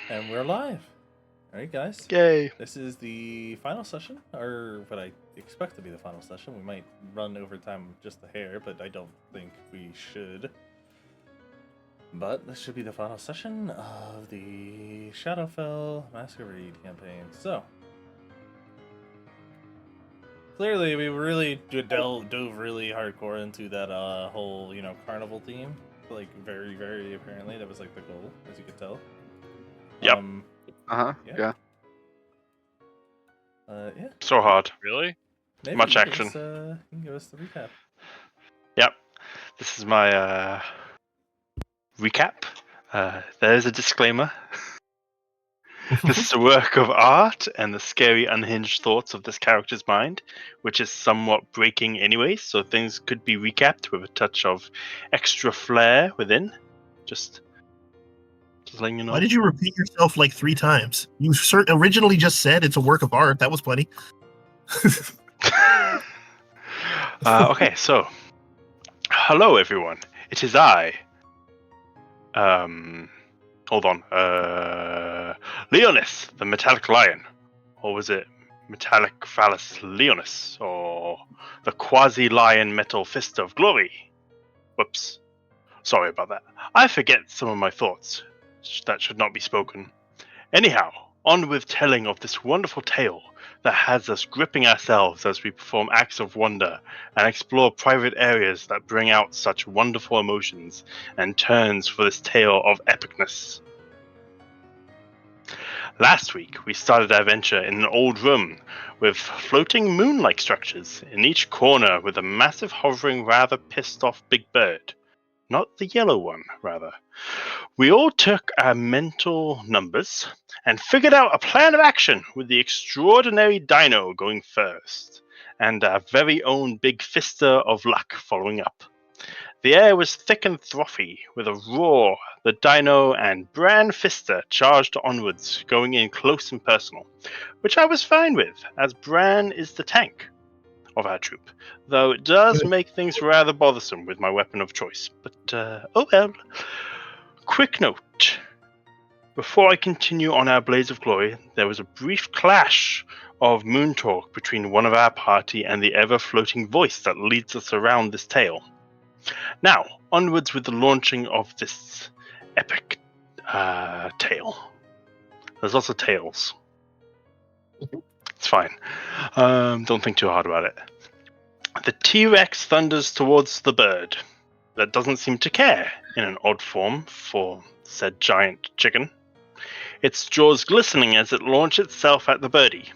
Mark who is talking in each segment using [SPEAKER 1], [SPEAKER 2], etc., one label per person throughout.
[SPEAKER 1] And we're live. All right, guys.
[SPEAKER 2] Yay.
[SPEAKER 1] This is the final session, or what I expect to be the final session. We might run over time just a hair, but I don't think we should. But this should be the final session of the Shadowfell Masquerade campaign. So, clearly we really dove really hardcore into that whole, carnival theme. Like, very, very apparently. That was, like, the goal, as you could tell.
[SPEAKER 2] Yep.
[SPEAKER 1] Yeah.
[SPEAKER 2] Yeah.
[SPEAKER 1] Yeah.
[SPEAKER 2] So hard.
[SPEAKER 3] Really?
[SPEAKER 1] Maybe
[SPEAKER 2] Much
[SPEAKER 1] you
[SPEAKER 2] action.
[SPEAKER 1] you can give us the recap.
[SPEAKER 2] Yep. This is my recap. There's a disclaimer. This is a work of art and the scary, unhinged thoughts of this character's mind, which is somewhat breaking anyway, so things could be recapped with a touch of extra flair within. Just letting you know.
[SPEAKER 4] Why did you repeat yourself like 3 times? You originally just said it's a work of art. That was plenty.
[SPEAKER 2] Okay, so hello everyone. It is I. Hold on. Leonis, the metallic lion. Or was it metallic phallus Leonis? Or the quasi-lion metal fist of glory? Whoops. Sorry about that. I forget some of my thoughts. That should not be spoken. Anyhow, on with telling of this wonderful tale that has us gripping ourselves as we perform acts of wonder and explore private areas that bring out such wonderful emotions and turns for this tale of epicness. Last week, we started our adventure in an old room with floating moon-like structures in each corner with a massive hovering rather pissed off big bird. Not the yellow one, rather. We all took our mental numbers and figured out a plan of action with the extraordinary Dino going first, and our very own Big Fister of Luck following up. The air was thick and frothy. With a roar, the Dino and Bran Fister charged onwards, going in close and personal, which I was fine with, as Bran is the tank of our troop, though it does make things rather bothersome with my weapon of choice. But, oh well. Quick note. Before I continue on our blaze of glory, there was a brief clash of moon talk between one of our party and the ever-floating voice that leads us around this tale. Now, onwards with the launching of this epic tale. There's lots of tales. It's fine. Don't think too hard about it. The T-Rex thunders towards the bird that doesn't seem to care in an odd form for said giant chicken. Its jaws glistening as it launches itself at the birdie.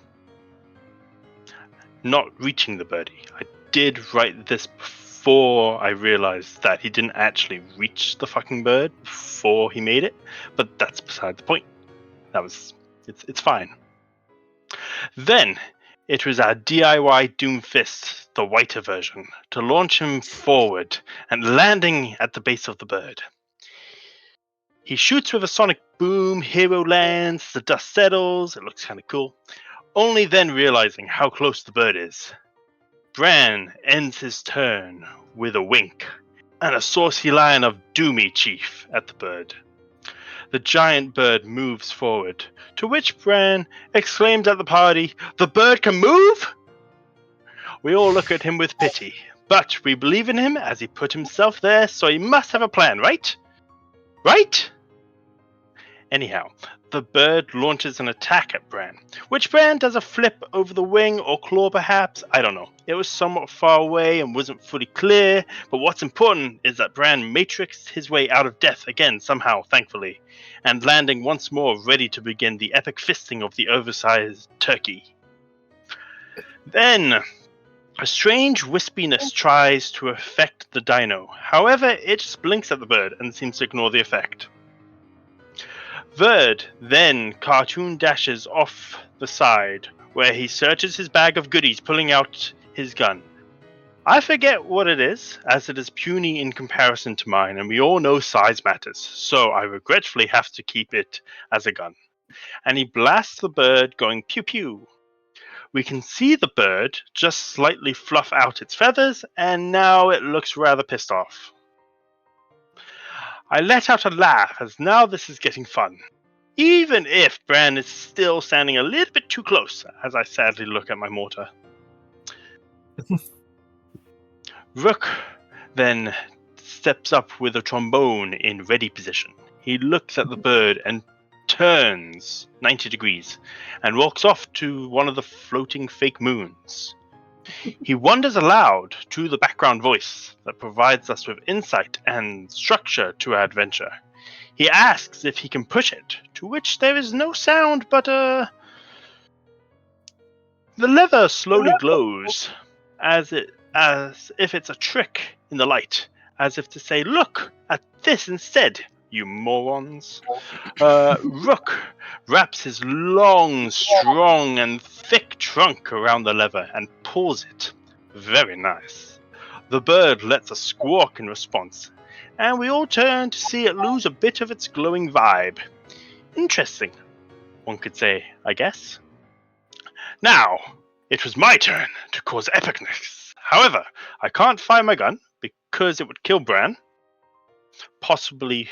[SPEAKER 2] Not reaching the birdie. I did write this before I realized that he didn't actually reach the fucking bird before he made it, but that's beside the point. It's fine. Then it was our DIY Doomfist, the whiter version, to launch him forward and landing at the base of the bird. He shoots with a sonic boom, hero lands, the dust settles, it looks kind of cool, only then realizing how close the bird is. Bran ends his turn with a wink and a saucy line of "Doomy, Chief" at the bird. The giant bird moves forward, to which Bran exclaims at the party, "The bird can move?" We all look at him with pity, but we believe in him as he put himself there, so he must have a plan, right? Right? Anyhow, the bird launches an attack at Bran, which Bran does a flip over the wing or claw perhaps, I don't know. It was somewhat far away and wasn't fully clear, but what's important is that Bran matrixed his way out of death again somehow, thankfully, and landing once more ready to begin the epic fisting of the oversized turkey. Then, a strange wispiness tries to affect the dino. However, it just blinks at the bird and seems to ignore the effect. Verd then cartoon dashes off the side, where he searches his bag of goodies, pulling out his gun. I forget what it is, as it is puny in comparison to mine, and we all know size matters, so I regretfully have to keep it as a gun. And he blasts the bird, going pew pew. We can see the bird just slightly fluff out its feathers, and now it looks rather pissed off. I let out a laugh, as now this is getting fun. even if Bran is still standing a little bit too close, as I sadly look at my mortar. Rook then steps up with a trombone in ready position. He looks at the bird and turns 90 degrees and walks off to one of the floating fake moons. He wonders aloud to the background voice that provides us with insight and structure to our adventure. He asks if he can push it, to which there is no sound but the lever slowly glows as if it's a trick in the light, as if to say, "Look at this instead, you morons." Rook wraps his long, strong, and thick trunk around the lever and pulls it. Very nice. The bird lets a squawk in response, and we all turn to see it lose a bit of its glowing vibe. Interesting, one could say, I guess. Now, it was my turn to cause epicness. However, I can't fire my gun because it would kill Bran. Possibly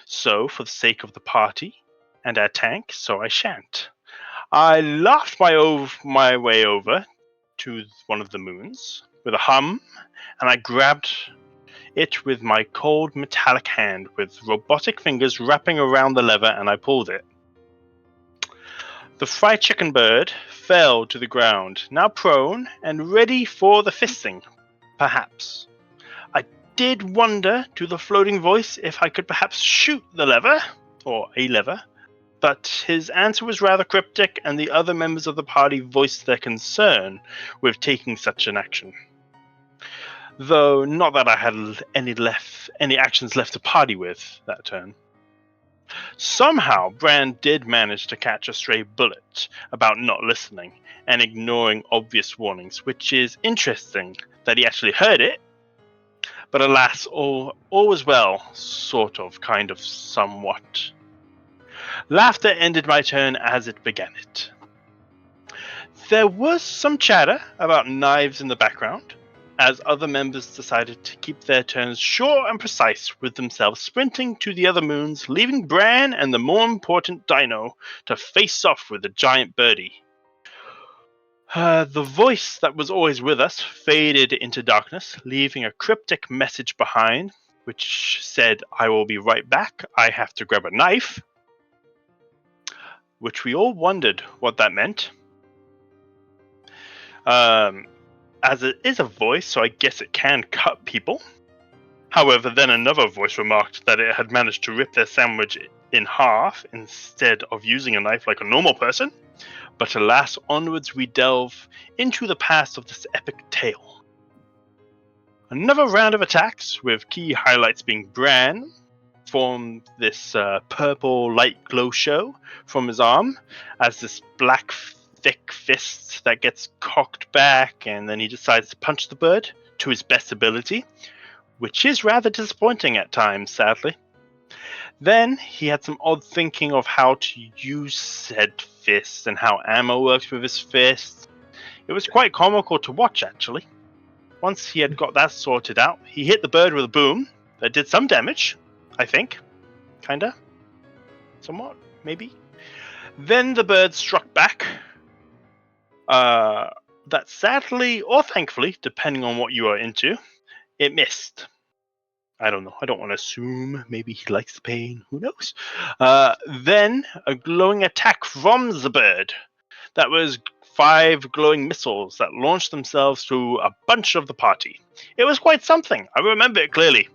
[SPEAKER 2] so for the sake of the party and our tank, so I shan't. I laughed my way over to one of the moons with a hum, and I grabbed it with my cold metallic hand with robotic fingers wrapping around the lever, and I pulled it. The fried chicken bird fell to the ground, now prone and ready for the fisting, perhaps. I did wonder to the floating voice if I could perhaps shoot the lever, or a lever, but his answer was rather cryptic, and the other members of the party voiced their concern with taking such an action. Though not that I had any actions left to party with that turn. Somehow, Bran did manage to catch a stray bullet about not listening and ignoring obvious warnings, which is interesting that he actually heard it. But alas, all was well, sort of, kind of, somewhat. Laughter ended my turn as it began it. There was some chatter about knives in the background, as other members decided to keep their turns short and precise, with themselves sprinting to the other moons, leaving Bran and the more important Dino to face off with the giant birdie. The voice that was always with us faded into darkness, leaving a cryptic message behind, which said, "I will be right back, I have to grab a knife," which we all wondered what that meant. As it is a voice, so I guess it can cut people. However, then another voice remarked that it had managed to rip their sandwich in half instead of using a knife like a normal person. But alas, onwards we delve into the past of this epic tale. Another round of attacks, with key highlights being Bran formed this purple light glow show from his arm as this black thick fist that gets cocked back, and then he decides to punch the bird to his best ability, which is rather disappointing at times, sadly. Then he had some odd thinking of how to use said fist and how ammo works with his fist. It was quite comical to watch, actually. Once he had got that sorted out, he hit the bird with a boom that did some damage, I think. Kinda. Somewhat, maybe. Then the bird struck back. That sadly, or thankfully, depending on what you are into, it missed. I don't know. I don't want to assume. Maybe he likes the pain. Who knows? Then a glowing attack from the bird. That was 5 glowing missiles that launched themselves to a bunch of the party. It was quite something. I remember it clearly.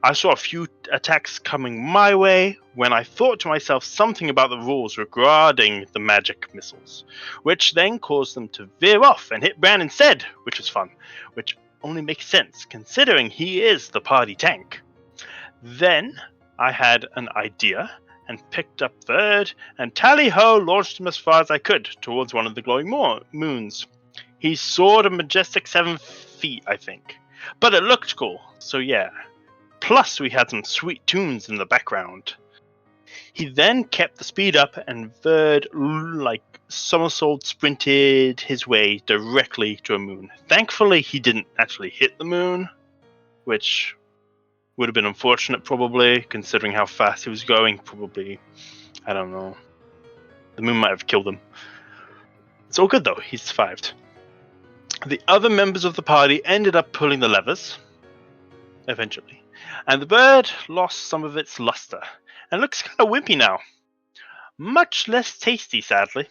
[SPEAKER 2] I saw a few attacks coming my way when I thought to myself something about the rules regarding the magic missiles, which then caused them to veer off and hit Bran instead, which was fun, which only makes sense considering he is the party tank. Then I had an idea and picked up third, and tally-ho launched him as far as I could towards one of the glowing moons. He soared a majestic 7 feet, I think, but it looked cool, so yeah. Plus, we had some sweet tunes in the background. He then kept the speed up and veered like somersault sprinted his way directly to a moon. Thankfully, he didn't actually hit the moon, which would have been unfortunate probably, considering how fast he was going. Probably I don't know. The moon might have killed him. It's all good though. He survived. The other members of the party ended up pulling the levers, eventually, and the bird lost some of its luster and looks kind of wimpy now. Much less tasty, sadly.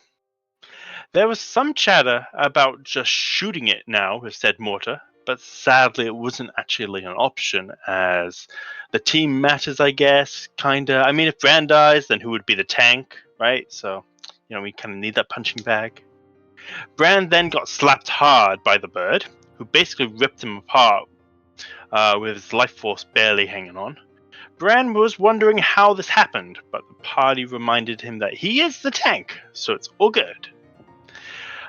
[SPEAKER 2] There was some chatter about just shooting it now with said mortar, but sadly it wasn't actually an option, as the team matters, I guess, kinda. I mean, if Bran dies, then who would be the tank, right? So, we kind of need that punching bag. Bran then got slapped hard by the bird, who basically ripped him apart with his life force barely hanging on. Bran was wondering how this happened, but the party reminded him that he is the tank, so it's all good.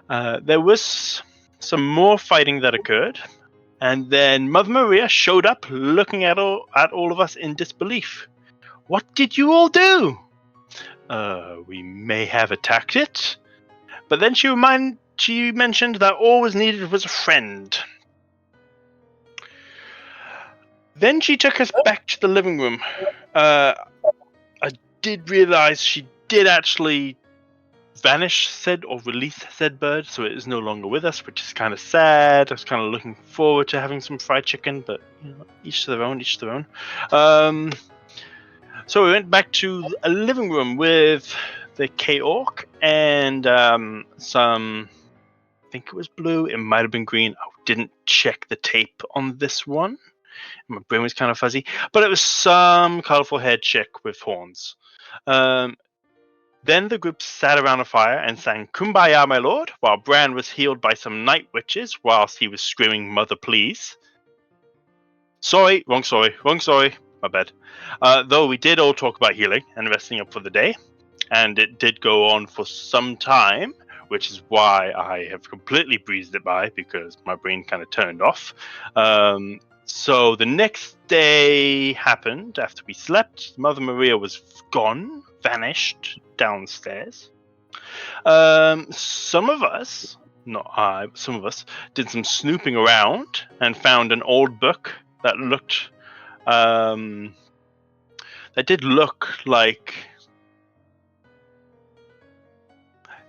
[SPEAKER 2] There was some more fighting that occurred, and then Mother Maria showed up looking at all of us in disbelief. What did you all do? We may have attacked it, but then she mentioned that all was needed was a friend. Then she took us back to the living room. I did realize she did actually vanish said or release said bird, so it is no longer with us, which is kind of sad. I was kind of looking forward to having some fried chicken, but each to their own, each to their own. So we went back to a living room with the K-Orc and some, I think it was blue, it might have been green. I didn't check the tape on this one. My brain was kind of fuzzy, but it was some colorful head chick with horns. Then the group sat around a fire and sang Kumbaya, my lord, while Bran was healed by some night witches whilst he was screaming Mother please. Wrong story, my bad. Though we did all talk about healing and resting up for the day, and it did go on for some time, which is why I have completely breezed it by, because my brain kind of turned off. So the next day happened after we slept. Mother Maria was gone, vanished downstairs. Some of us, not I, but some of us, did some snooping around and found an old book that looked, that did look like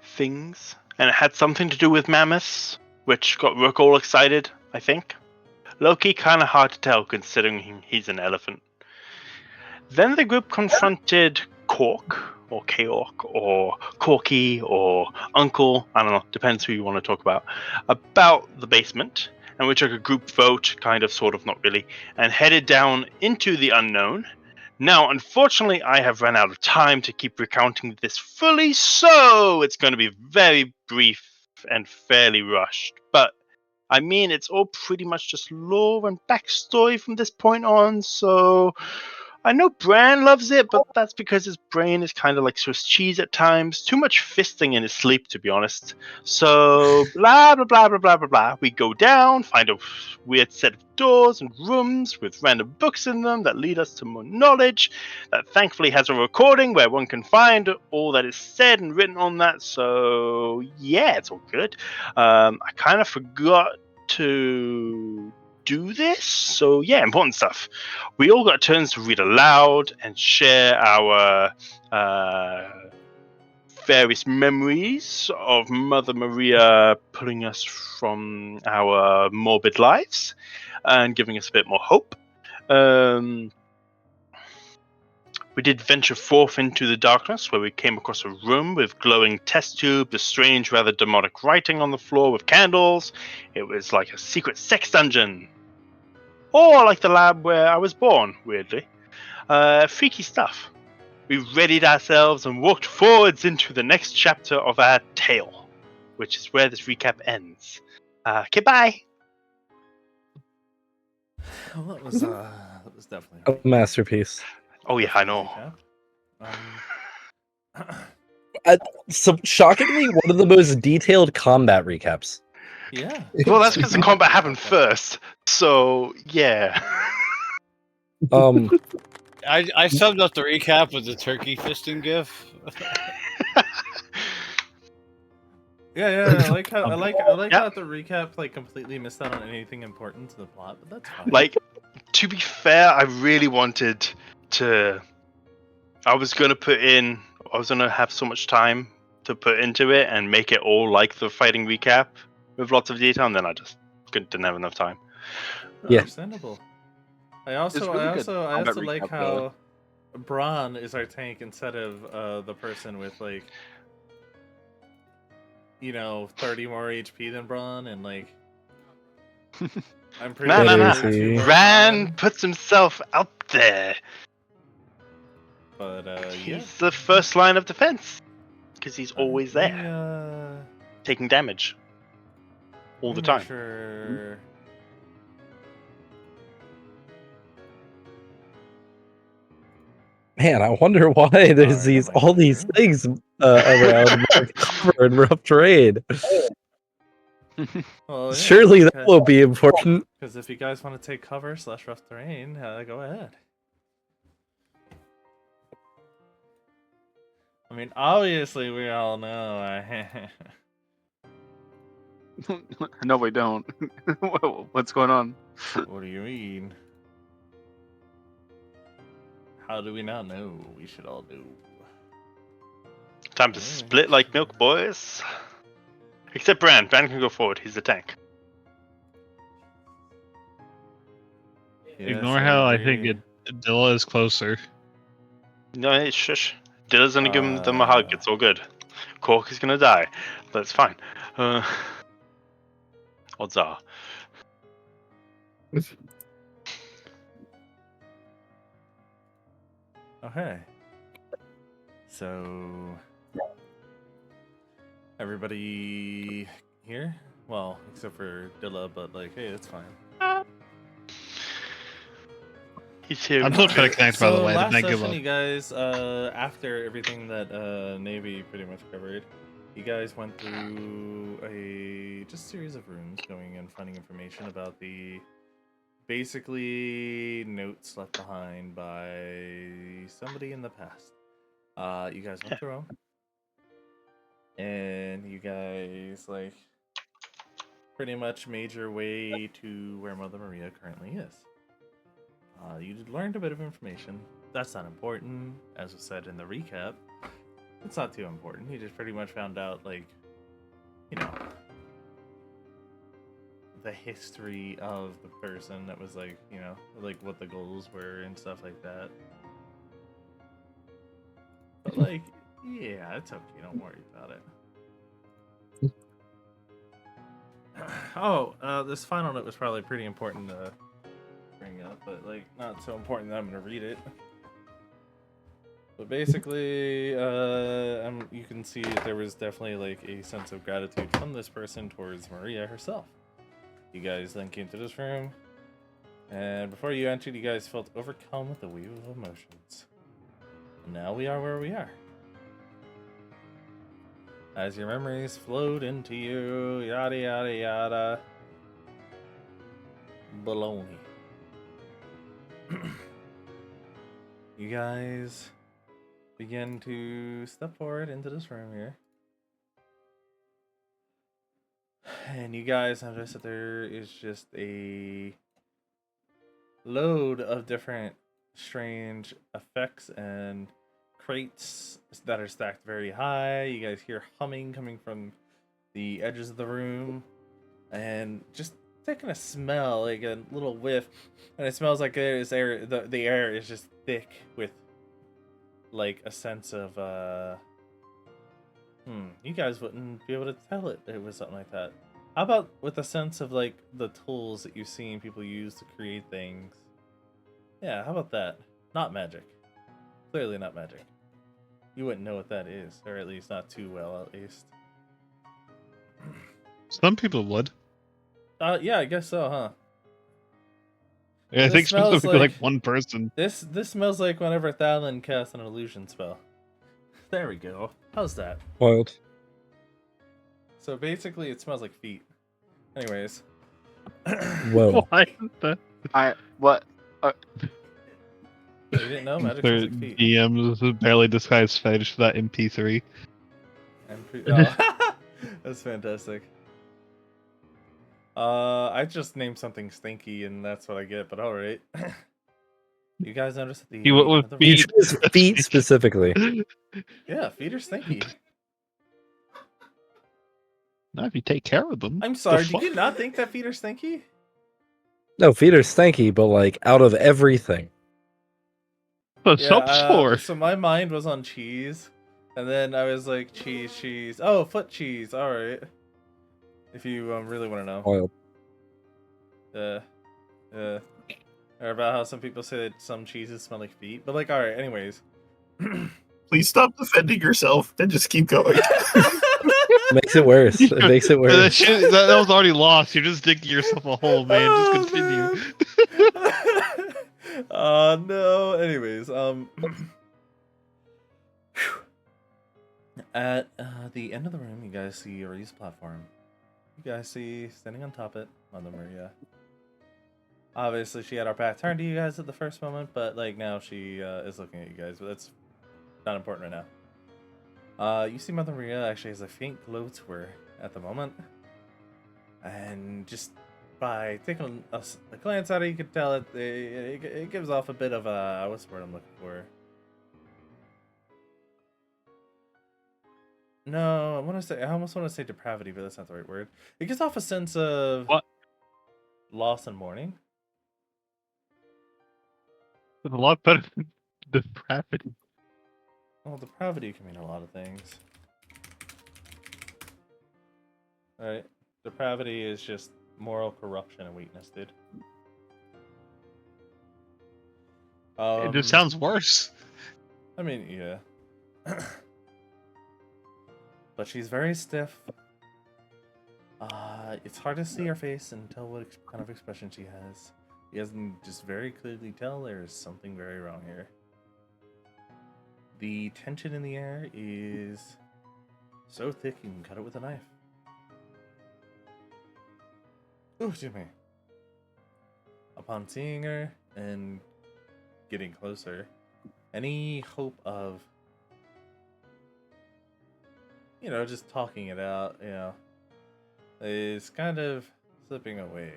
[SPEAKER 2] things, and it had something to do with mammoths, which got Rook all excited, I think. Loki kind of hard to tell considering he's an elephant. Then the group confronted Cork, or K-Orc, or Corky, or Uncle, I don't know, depends who you want to talk about the basement, and we took a group vote, kind of, sort of, not really, and headed down into the unknown. Now, unfortunately, I have run out of time to keep recounting this fully, so it's going to be very brief and fairly rushed, but I mean, it's all pretty much just lore and backstory from this point on, so I know Bran loves it, but that's because his brain is kind of like Swiss cheese at times. Too much fisting in his sleep, to be honest. So, blah, blah, blah, blah, blah, blah, blah. We go down, find a weird set of doors and rooms with random books in them that lead us to more knowledge. That thankfully has a recording where one can find all that is said and written on that. So, yeah, it's all good. I kind of forgot to do this, so yeah, important stuff. We all got turns to read aloud and share our various memories of Mother Maria pulling us from our morbid lives and giving us a bit more hope. We did venture forth into the darkness, where we came across a room with glowing test tubes, a strange, rather demonic writing on the floor with candles. It was like a secret sex dungeon. Or like the lab where I was born, weirdly. Freaky stuff. We readied ourselves and walked forwards into the next chapter of our tale, which is where this recap ends. Okay, bye!
[SPEAKER 1] Well, that was definitely
[SPEAKER 3] A masterpiece.
[SPEAKER 2] Oh yeah, I know.
[SPEAKER 3] So shockingly, one of the most detailed combat recaps.
[SPEAKER 1] Yeah.
[SPEAKER 2] Well, that's because the combat happened first. So, yeah.
[SPEAKER 5] I summed up the recap with the turkey fisting gif.
[SPEAKER 1] Yeah. I like how the recap like completely missed out on anything important to the plot, but that's fine.
[SPEAKER 2] Like, to be fair, I really wanted to. I was gonna put in, I was gonna have so much time to put into it and make it all like the fighting recap with lots of detail, and then I just didn't have enough time.
[SPEAKER 3] Yeah.
[SPEAKER 1] Understandable. I also
[SPEAKER 6] really good combat
[SPEAKER 1] like
[SPEAKER 6] recap,
[SPEAKER 1] how Braun is our tank instead of the person with like 30 more HP than Braun, and like I'm pretty
[SPEAKER 2] No, no,
[SPEAKER 1] sure
[SPEAKER 2] no.
[SPEAKER 1] they two work
[SPEAKER 2] Ran
[SPEAKER 1] on,
[SPEAKER 2] puts himself out there.
[SPEAKER 1] but yeah.
[SPEAKER 2] He's the first line of defense because he's always
[SPEAKER 1] Let
[SPEAKER 2] there,
[SPEAKER 1] me,
[SPEAKER 2] taking damage all the time.
[SPEAKER 1] Make sure.
[SPEAKER 3] Man, I wonder why there's
[SPEAKER 1] Alright, that might
[SPEAKER 3] all
[SPEAKER 1] go
[SPEAKER 3] these
[SPEAKER 1] through.
[SPEAKER 3] things around like cover and rough terrain.
[SPEAKER 1] Well, yeah,
[SPEAKER 3] Surely that will be important.
[SPEAKER 1] Because if you guys want to take cover / rough terrain, go ahead. I mean, obviously, we all know.
[SPEAKER 6] No, we don't. What's going on?
[SPEAKER 1] What do you mean? How do we not know? We should all know.
[SPEAKER 2] Time to split like milk, boys. Except Bran. Bran can go forward. He's the tank.
[SPEAKER 1] Yes,
[SPEAKER 5] Ignore how I think
[SPEAKER 1] agree.
[SPEAKER 5] Dilla is closer.
[SPEAKER 2] No, hey, shush. Dilla's gonna give them a hug. It's all good. Cork is gonna die, but it's fine. Odds are.
[SPEAKER 1] Okay. So everybody here? Well, except for Dilla, but like, hey, it's fine.
[SPEAKER 2] He's here.
[SPEAKER 5] I'm still trying to connect, by the way.
[SPEAKER 1] Last
[SPEAKER 5] Didn't I give
[SPEAKER 1] session,
[SPEAKER 5] up?
[SPEAKER 1] you guys, after everything that Navy pretty much covered, you guys went through a just series of rooms, going and finding information about the basically notes left behind by somebody in the past. You guys went through them, and you guys like pretty much made your way to where Mother Maria currently is. You learned a bit of information. That's not important, as was said in the recap. It's not too important. You just pretty much found out, like, the history of the person that was, like, like what the goals were and stuff like that. But, like, yeah, it's okay. Don't worry about it. This final note was probably pretty important to bring up, but like not so important that I'm gonna read it. But basically, you can see there was definitely like a sense of gratitude from this person towards Maria herself. You guys then came to this room, and before you entered, you guys felt overcome with a wave of emotions. And now we are where we are. As your memories flowed into you, yada yada yada. Baloney. You guys begin to step forward into this room here. And you guys notice that there is just a load of different strange effects and crates that are stacked very high. You guys hear humming coming from the edges of the room, and just taking a smell, like a little whiff, and it smells like there's air. The air is just thick with like a sense of you guys wouldn't be able to tell it was something like that. How about with a sense of like the tools that you've seen people use to create things? Yeah, how about that? Not magic. Clearly not magic. You wouldn't know what that is, or at least not too well, at least.
[SPEAKER 5] Some people would.
[SPEAKER 1] Yeah, I guess so, huh?
[SPEAKER 5] Yeah, I
[SPEAKER 1] This
[SPEAKER 5] think
[SPEAKER 1] smells
[SPEAKER 5] specifically like
[SPEAKER 1] like-
[SPEAKER 5] one person.
[SPEAKER 1] This smells like whenever Thalin casts an illusion spell. There we go. How's that?
[SPEAKER 3] Wild.
[SPEAKER 1] So basically, it smells like feet. Anyways.
[SPEAKER 3] Whoa.
[SPEAKER 5] Why? The
[SPEAKER 6] What?
[SPEAKER 1] You didn't know magic smells like feet.
[SPEAKER 5] DM's barely disguised fetish for that MP3.
[SPEAKER 1] Oh. That's fantastic. I just named something stinky, and that's what I get. But all right. You guys notice that the
[SPEAKER 5] You what
[SPEAKER 1] end
[SPEAKER 5] would
[SPEAKER 1] of the
[SPEAKER 5] be-
[SPEAKER 3] You choose feet specifically.
[SPEAKER 1] yeah, feet are stinky.
[SPEAKER 7] Not if you take care of them.
[SPEAKER 1] I'm
[SPEAKER 7] The
[SPEAKER 1] sorry, do
[SPEAKER 7] fuck?
[SPEAKER 1] you not think that feet are stinky?
[SPEAKER 3] No, feet are stanky, but like out of everything.
[SPEAKER 7] The
[SPEAKER 1] Yeah,
[SPEAKER 7] soap's for.
[SPEAKER 1] so my mind was on cheese, and then I was like, cheese. Oh, foot cheese. All right. If you really want to know.
[SPEAKER 3] Oil.
[SPEAKER 1] Or about how some people say that some cheeses smell like feet, but like, all right. Anyways.
[SPEAKER 4] Please stop defending yourself and just keep going.
[SPEAKER 3] Makes it worse. It makes it
[SPEAKER 7] That,
[SPEAKER 3] worse.
[SPEAKER 7] shit, that was already lost. You're just digging yourself a hole, man. Just continue.
[SPEAKER 1] No. Anyways, at the end of the room, you guys see a raised platform. You guys see standing on top of it, Mother Maria. Obviously, she had our back turned to you guys at the first moment, but like now she is looking at you guys. But that's not important right now. You see Mother Maria actually has a faint glow to her at the moment, and just by taking a glance at it, you can tell it gives off a bit of a what's the word I'm looking for? No, I almost want to say depravity, but that's not the right word. It gives off a sense of
[SPEAKER 7] What?
[SPEAKER 1] Loss and mourning.
[SPEAKER 7] It's a lot better than depravity.
[SPEAKER 1] Well, depravity can mean a lot of things. Right? Depravity is just moral corruption and weakness, dude.
[SPEAKER 7] It just sounds worse.
[SPEAKER 1] I mean, yeah. But she's very stiff. It's hard to see her face and tell what kind of expression she has. You guys can just very clearly tell there is something very wrong here. The tension in the air is so thick you can cut it with a knife. Oh, excuse me. Upon seeing her and getting closer, any hope of, just talking it out, is kind of slipping away.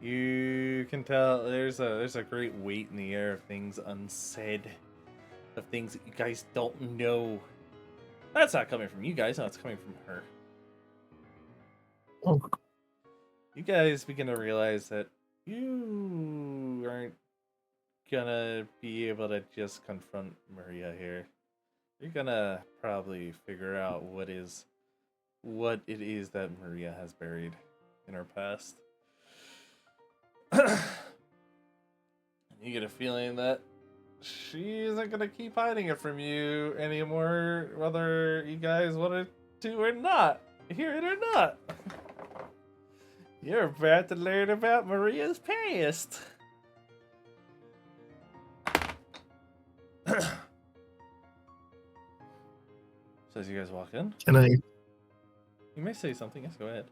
[SPEAKER 1] You can tell there's a great weight in the air of things unsaid, of things that you guys don't know. That's not coming from you guys, no, it's coming from her.
[SPEAKER 4] Oh,
[SPEAKER 1] You guys begin to realize that you aren't gonna be able to just confront Maria here. You're gonna probably figure out what it is that Maria has buried in her past. You get a feeling that she isn't gonna keep hiding it from you anymore, whether you guys wanted to or not. Hear it or not. You're about to learn about Maria's past. So as you guys walk in,
[SPEAKER 4] can I?
[SPEAKER 1] you may say something. Yes, go ahead.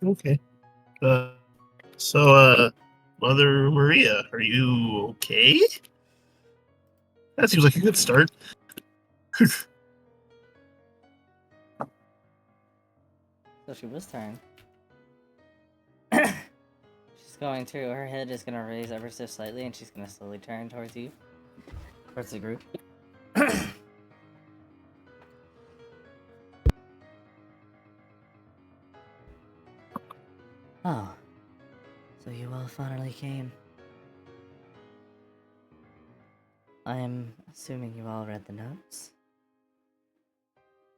[SPEAKER 4] Okay. Mother Maria, are you okay? That seems like a good start.
[SPEAKER 8] So she was turned. She's going to, her head is going to raise ever so slightly, and she's going to slowly turn towards you. Towards the group. Oh. So you all finally came. I am assuming you all read the notes.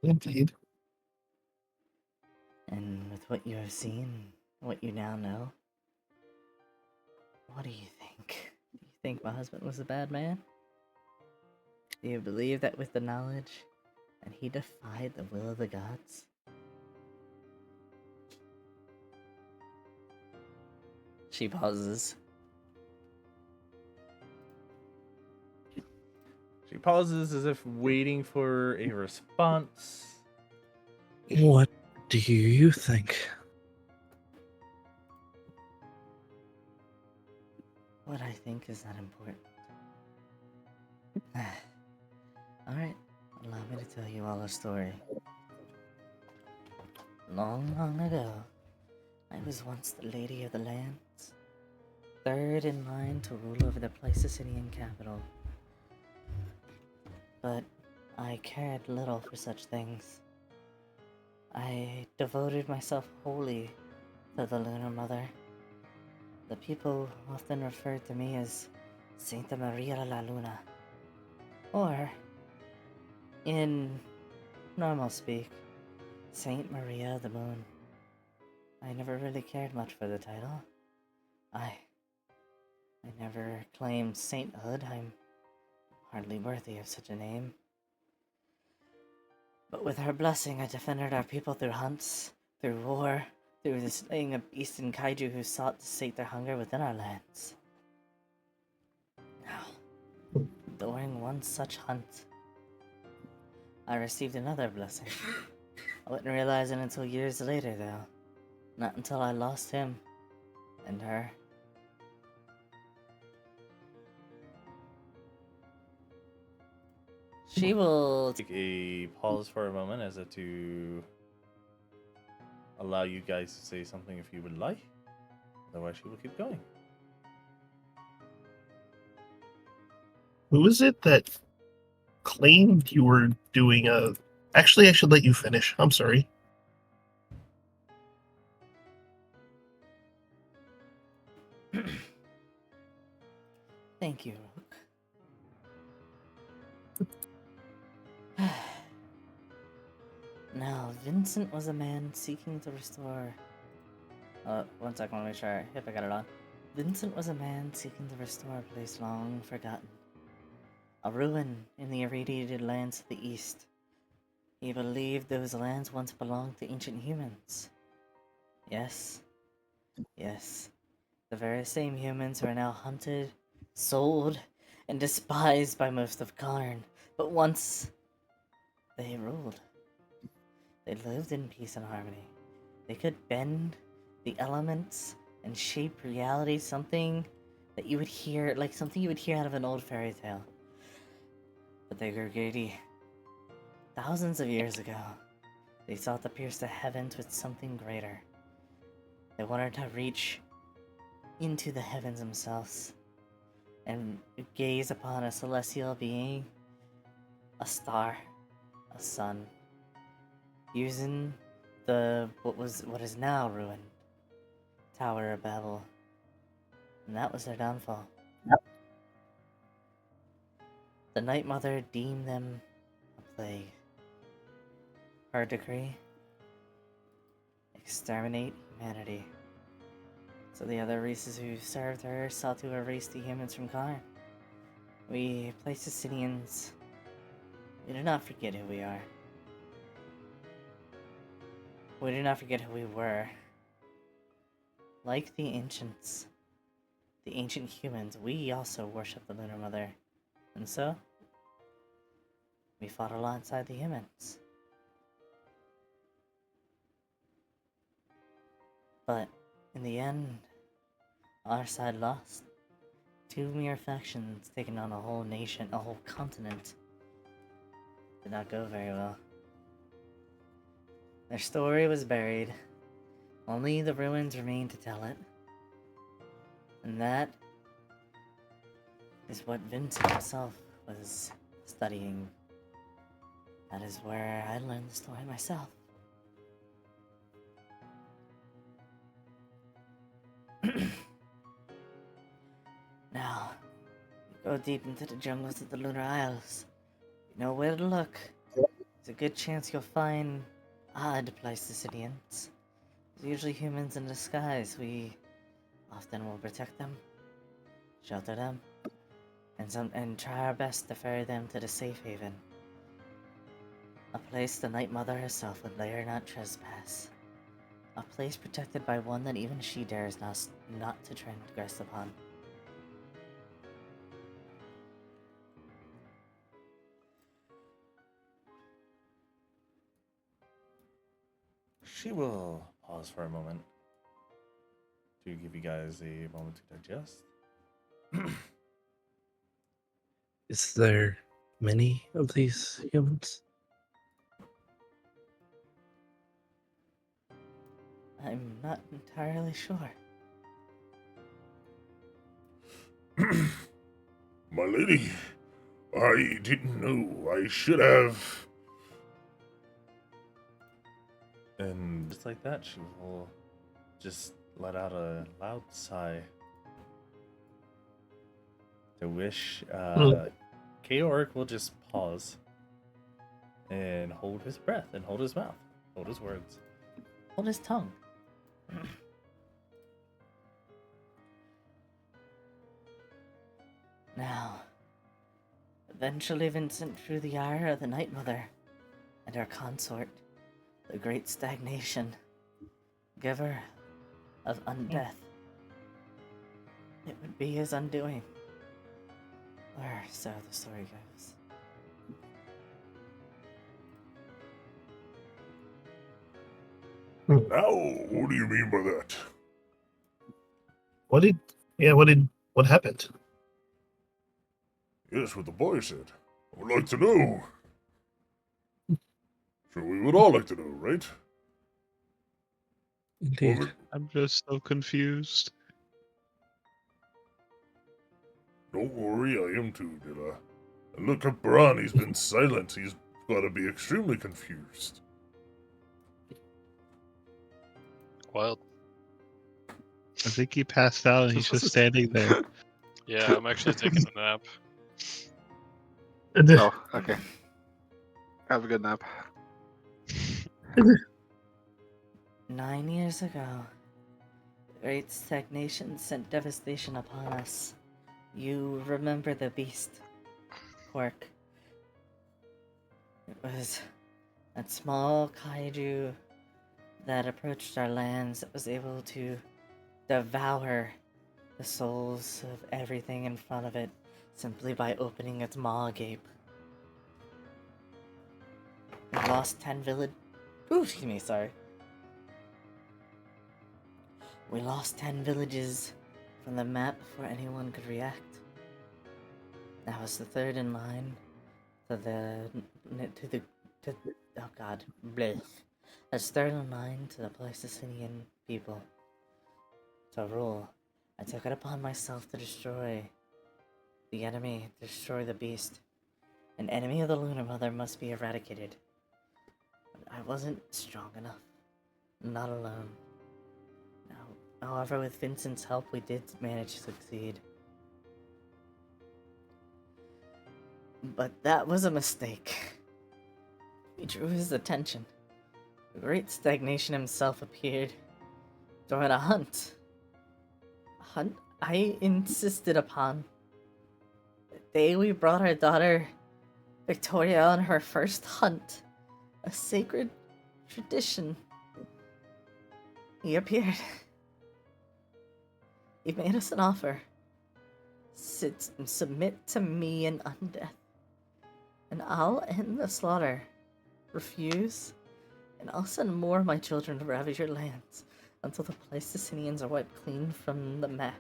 [SPEAKER 4] Indeed.
[SPEAKER 8] And with what you have seen, what you now know, what do you think? Do you think my husband was a bad man? Do you believe that with the knowledge that he defied the will of the gods? She pauses.
[SPEAKER 1] She pauses as if waiting for a response.
[SPEAKER 3] What do you think?
[SPEAKER 8] What I think is not important. Alright, allow me to tell you all a story. Long, long ago, I was once the lady of the lands. third in line to rule over the Pleistocenian capital. But I cared little for such things. I devoted myself wholly to the Lunar Mother. The people often referred to me as Santa Maria la Luna, or, in normal speak, Saint Maria the Moon. I never really cared much for the title. I never claimed sainthood. I'm hardly worthy of such a name. But with her blessing, I defended our people through hunts, through war, through the slaying of beasts and kaiju who sought to sate their hunger within our lands. Now, during one such hunt, I received another blessing. I wouldn't realize it until years later, though. Not until I lost him and her. She will
[SPEAKER 1] Take a pause for a moment as if to allow you guys to say something if you would like. Otherwise, she will keep going.
[SPEAKER 4] Who is it that claimed you were doing a... Actually, I should let you finish. I'm sorry.
[SPEAKER 8] Thank you, Rook. Now, Vincent was a man seeking to restore... one second, let me make sure. Yep, I got it on. Vincent was a man seeking to restore a place long forgotten. A ruin in the irradiated lands to the east. He believed those lands once belonged to ancient humans. Yes. Yes. The very same humans who are now hunted, sold, and despised by most of Karn. But once they ruled. They lived in peace and harmony. They could bend the elements and shape reality, something that you would hear, like something you would hear out of an old fairy tale. But they grew greedy. Thousands of years ago, they sought to pierce the heavens with something greater. They wanted to reach into the heavens themselves and gaze upon a celestial being, a star, a sun, using what is now ruined Tower of Babel. And that was their downfall. The Night Mother deemed them a plague. Her decree: exterminate humanity. So the other races who served her sought to erase the humans from Karn. We Pleistocenians, we do not forget who we are. We do not forget who we were. Like the ancients, the ancient humans, we also worship the Lunar Mother. And so, we fought alongside the humans. But, in the end, our side lost. Two mere factions taking on a whole nation, a whole continent. Did not go very well. Their story was buried. Only the ruins remain to tell it. And that is what Vincent himself was studying. That is where I learned the story myself. Now, you go deep into the jungles of the Lunar Isles. You know where to look. There's a good chance you'll find odd Pleistocenians. They're usually humans in disguise. We often will protect them, shelter them, and try our best to ferry them to the safe haven. A place the Night Mother herself would dare not trespass. A place protected by one that even she dares not to transgress upon.
[SPEAKER 1] She will pause for a moment to give you guys a moment to digest.
[SPEAKER 3] Is there many of these humans?
[SPEAKER 8] I'm not entirely sure.
[SPEAKER 9] My lady, I didn't know. I should have.
[SPEAKER 1] And just like that, she will just let out a loud sigh. To wish, Kaork will just pause and hold his breath and hold his mouth, hold his words, hold his tongue.
[SPEAKER 8] Now, eventually Vincent drew the ire of the Night Mother and her consort, the Great Stagnation, giver of undeath. It would be his undoing. Or so the story goes.
[SPEAKER 9] Now, what do you mean by that?
[SPEAKER 4] What happened?
[SPEAKER 9] Yes, what the boy said. I would like to know. Sure, we would all like to know, right?
[SPEAKER 3] Indeed.
[SPEAKER 9] Woman,
[SPEAKER 7] I'm just so confused.
[SPEAKER 9] don't worry, I am too, Dilla. And look at Bran, he's been silent. He's got to be extremely confused.
[SPEAKER 5] Well,
[SPEAKER 7] I think he passed out and he's just standing there.
[SPEAKER 5] yeah, I'm actually taking a nap.
[SPEAKER 6] Oh, okay. Have a good nap.
[SPEAKER 8] 9 years ago, the Great Stagnation sent devastation upon us. You remember the beast, Quark. It was that small kaiju that approached our lands that was able to devour the souls of everything in front of it simply by opening its maw gape. We lost 10 village. Ooh, excuse me, sorry. We lost 10 villages from the map before anyone could react. That was the third in line to oh god, bleh. That's third in line to the Pleistocenian people to rule. I took it upon myself to destroy the enemy, destroy the beast. An enemy of the Lunar Mother must be eradicated. But I wasn't strong enough. Not alone. Now, however, with Vincent's help, we did manage to succeed. But that was a mistake. We drew his attention. The Great Stagnation himself appeared during a hunt. A hunt I insisted upon. The day we brought our daughter Victoria on her first hunt. A sacred tradition. He appeared. He made us an offer. Submit to me in undeath, and I'll end the slaughter. Refuse, and I'll send more of my children to ravage your lands until the Pleistocenians are wiped clean from the map.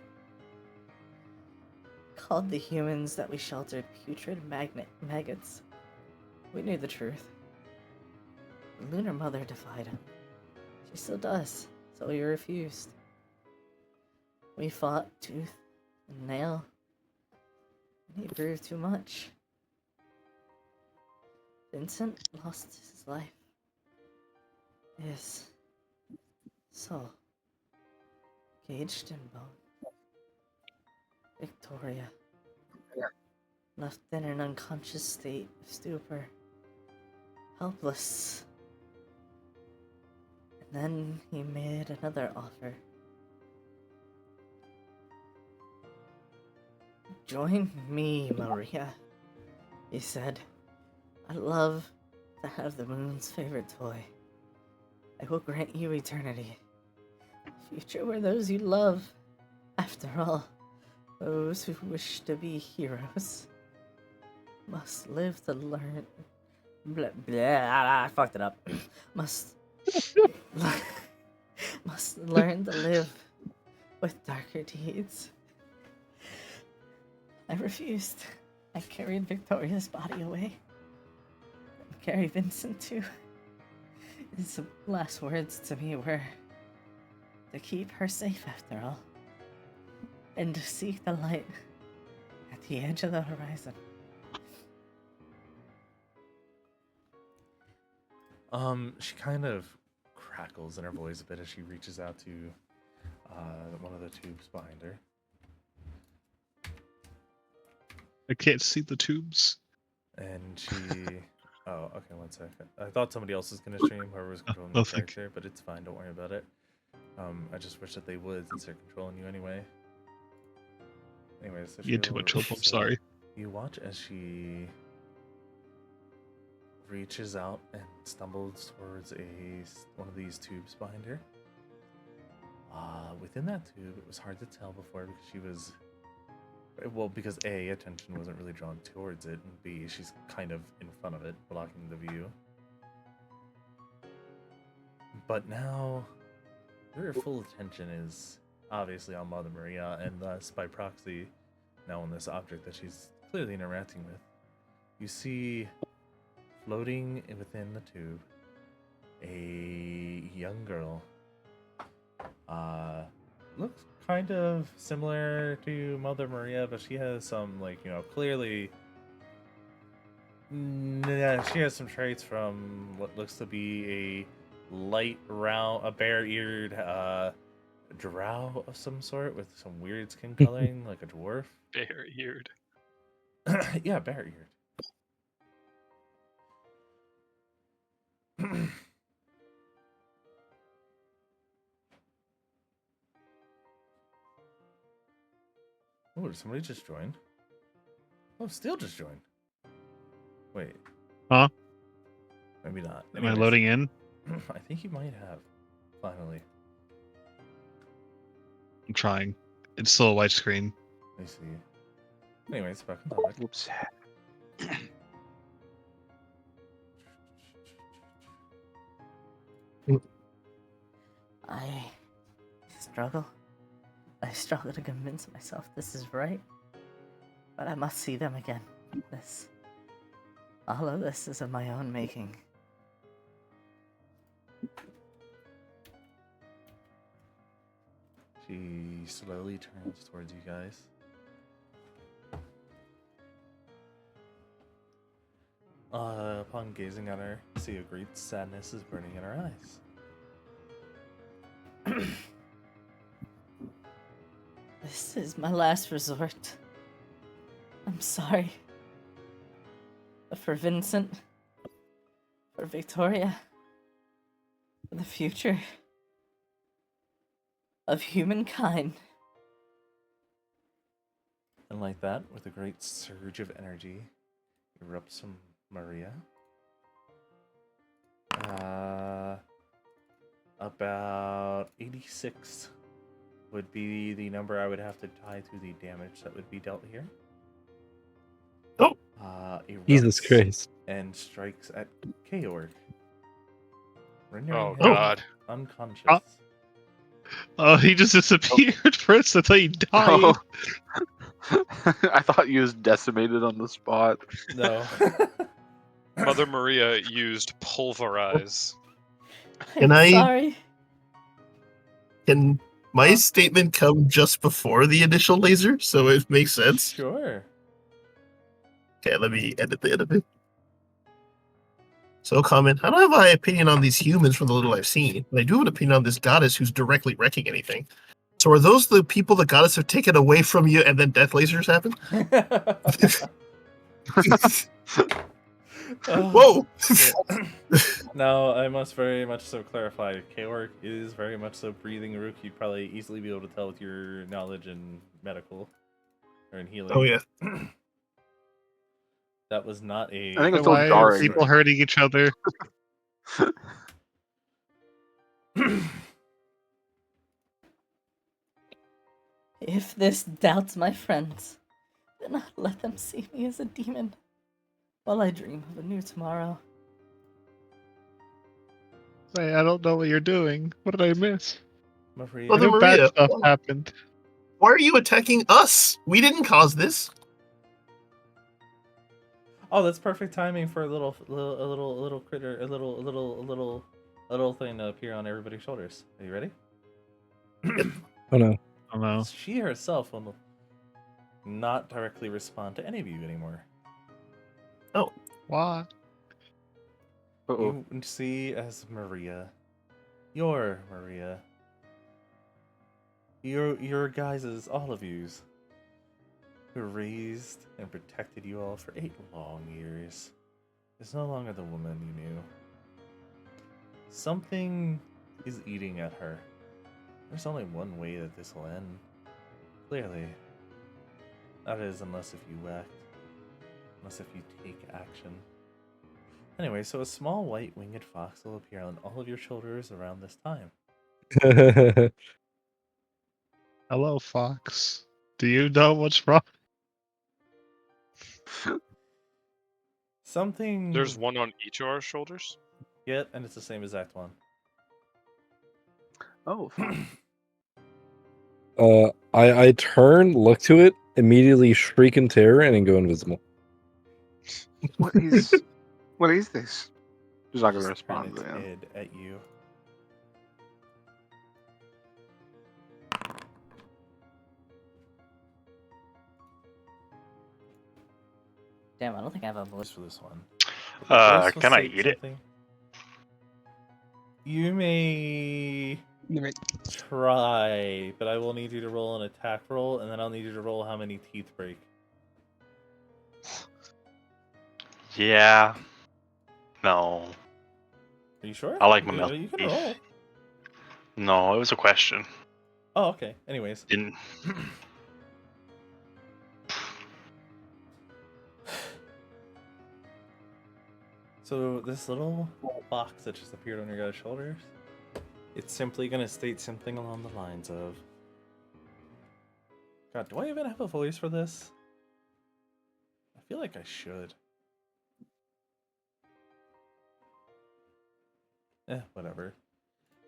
[SPEAKER 8] Called the humans that we sheltered putrid maggots. We knew the truth. The Lunar Mother defied him. She still does, so we refused. We fought tooth and nail, and he proved too much. Vincent lost his life. His soul, caged in bone. Victoria, left in an unconscious state of stupor, helpless. And then he made another offer. Join me, Maria, he said. I'd love to have the moon's favorite toy. I will grant you eternity. A future where those you love, after all, those who wish to be heroes, must live to learn. Blah, blah, I fucked it up. must learn to live with darker deeds. I refused. I carried Victoria's body away. Carry Vincent too. His last words to me were to keep her safe after all, and to seek the light the edge of the horizon.
[SPEAKER 1] She kind of crackles in her voice a bit as she reaches out to one of the tubes behind her.
[SPEAKER 7] I can't see the tubes.
[SPEAKER 1] And she... Oh, okay, 1 second. I thought somebody else was going to stream, whoever was controlling
[SPEAKER 7] no,
[SPEAKER 1] the
[SPEAKER 7] thank
[SPEAKER 1] character, but it's fine, don't worry about it. I just wish that they would, since they're controlling you anyway. Anyways, so
[SPEAKER 7] You get too much hope, I'm sorry.
[SPEAKER 1] You watch as she reaches out and stumbles towards one of these tubes behind her. Within that tube, it was hard to tell before because she was... Well, because A, attention wasn't really drawn towards it, and B, she's kind of in front of it, blocking the view. But now, her full attention is obviously on Mother Maria, and thus, by proxy, now on this object that she's clearly interacting with. You see, floating within the tube, a young girl. Looks kind of similar to Mother Maria, but she has some, like, you know, clearly... Yeah, she has some traits from what looks to be a light, round, a bare-eared drow of some sort with some weird skin coloring, like a dwarf.
[SPEAKER 2] Bare-eared.
[SPEAKER 1] Yeah, bare-eared. Oh, did somebody just join? Oh, Steel just joined. Wait.
[SPEAKER 7] Huh?
[SPEAKER 1] Maybe not.
[SPEAKER 7] Am I loading in?
[SPEAKER 1] I think you might have. Finally.
[SPEAKER 7] I'm trying. It's still a white screen.
[SPEAKER 1] I see. Anyways, back on topic.
[SPEAKER 6] Whoops.
[SPEAKER 8] I struggle. I struggle to convince myself this is right. But I must see them again. All of this is of my own making.
[SPEAKER 1] She slowly turns towards you guys. Upon gazing at her, you see a great sadness is burning in her eyes.
[SPEAKER 8] This is my last resort. I'm sorry. But for Vincent, for Victoria, for the future of humankind.
[SPEAKER 1] And like that, with a great surge of energy, erupts from Maria. About 86 would be the number I would have to tie to the damage that would be dealt here.
[SPEAKER 4] Oh.
[SPEAKER 3] Jesus
[SPEAKER 1] Erupts
[SPEAKER 3] Christ.
[SPEAKER 1] and strikes at Kaorg.
[SPEAKER 2] Oh,
[SPEAKER 1] Him
[SPEAKER 2] God.
[SPEAKER 1] unconscious.
[SPEAKER 7] Oh, he just disappeared first. I thought he died.
[SPEAKER 6] Oh. I thought you was decimated on the spot.
[SPEAKER 1] No.
[SPEAKER 10] Mother Maria used pulverize.
[SPEAKER 4] Can
[SPEAKER 8] I'm
[SPEAKER 4] I-
[SPEAKER 8] sorry.
[SPEAKER 4] Can my statement come just before the initial laser, so it makes sense?
[SPEAKER 1] Sure.
[SPEAKER 4] Okay, let me edit the end of it. So, comment. I don't have my opinion on these humans from the little I've seen, but I do have an opinion on this goddess who's directly wrecking anything. So, are those the people the goddess have taken away from you, and then death lasers happen? Whoa!
[SPEAKER 1] Now, I must very much so clarify, Kaorg is very much so breathing Rook. You'd probably easily be able to tell with your knowledge in medical or in healing.
[SPEAKER 4] Oh yeah.
[SPEAKER 1] That was not a...
[SPEAKER 6] I think it's still
[SPEAKER 7] Why are
[SPEAKER 6] jarring.
[SPEAKER 7] people hurting each other?
[SPEAKER 8] If this doubts my friends, then I'll let them see me as a demon while I dream of a new tomorrow.
[SPEAKER 7] I don't know what you're doing. What did I miss?
[SPEAKER 1] Maria.
[SPEAKER 4] Well,
[SPEAKER 7] I
[SPEAKER 4] the
[SPEAKER 7] know bad
[SPEAKER 4] Maria,
[SPEAKER 7] stuff
[SPEAKER 4] well-
[SPEAKER 7] happened.
[SPEAKER 4] Why are you attacking us? We didn't cause this.
[SPEAKER 1] Oh, that's perfect timing for a little critter, a little thing to appear on everybody's shoulders. Are you ready?
[SPEAKER 3] Oh no.
[SPEAKER 7] Oh no.
[SPEAKER 1] She herself will not directly respond to any of you anymore.
[SPEAKER 7] What?
[SPEAKER 6] Uh-oh.
[SPEAKER 1] You see as Maria, your Maria, your guys', all of yous, who raised and protected you all for 8 long years, is no longer the woman you knew. Something is eating at her. There's only one way that this will end. Clearly. That is, unless if you act. Unless if you take action. Anyway, so a small white winged fox will appear on all of your shoulders around this time.
[SPEAKER 7] Hello, Fox. Do you know what's wrong?
[SPEAKER 1] Something...
[SPEAKER 10] There's one on each of our shoulders.
[SPEAKER 1] Yet, and it's the same exact one.
[SPEAKER 6] Oh, fine.
[SPEAKER 3] I turn, look to it, immediately shriek in terror, and then go invisible.
[SPEAKER 6] What is this? She's not gonna
[SPEAKER 1] Just turn
[SPEAKER 6] respond
[SPEAKER 1] its
[SPEAKER 6] to him.
[SPEAKER 1] head at you.
[SPEAKER 8] Damn, I don't think I have a
[SPEAKER 1] Voice
[SPEAKER 8] voice.
[SPEAKER 1] for this one. The voice will
[SPEAKER 2] Can I
[SPEAKER 1] state
[SPEAKER 2] eat it?
[SPEAKER 1] something. You may try, but I will need you to roll an attack roll, and then I'll need you to roll how many teeth break.
[SPEAKER 2] Yeah. No.
[SPEAKER 1] Are you sure?
[SPEAKER 2] I like my
[SPEAKER 1] You
[SPEAKER 2] milk
[SPEAKER 1] can
[SPEAKER 2] beef.
[SPEAKER 1] roll.
[SPEAKER 2] No, it was a question.
[SPEAKER 1] Oh, okay. Anyways.
[SPEAKER 2] Didn't.
[SPEAKER 1] So this little box that just appeared on your guys' shoulders, it's simply going to state something along the lines of... God, do I even have a voice for this? I feel like I should. Whatever.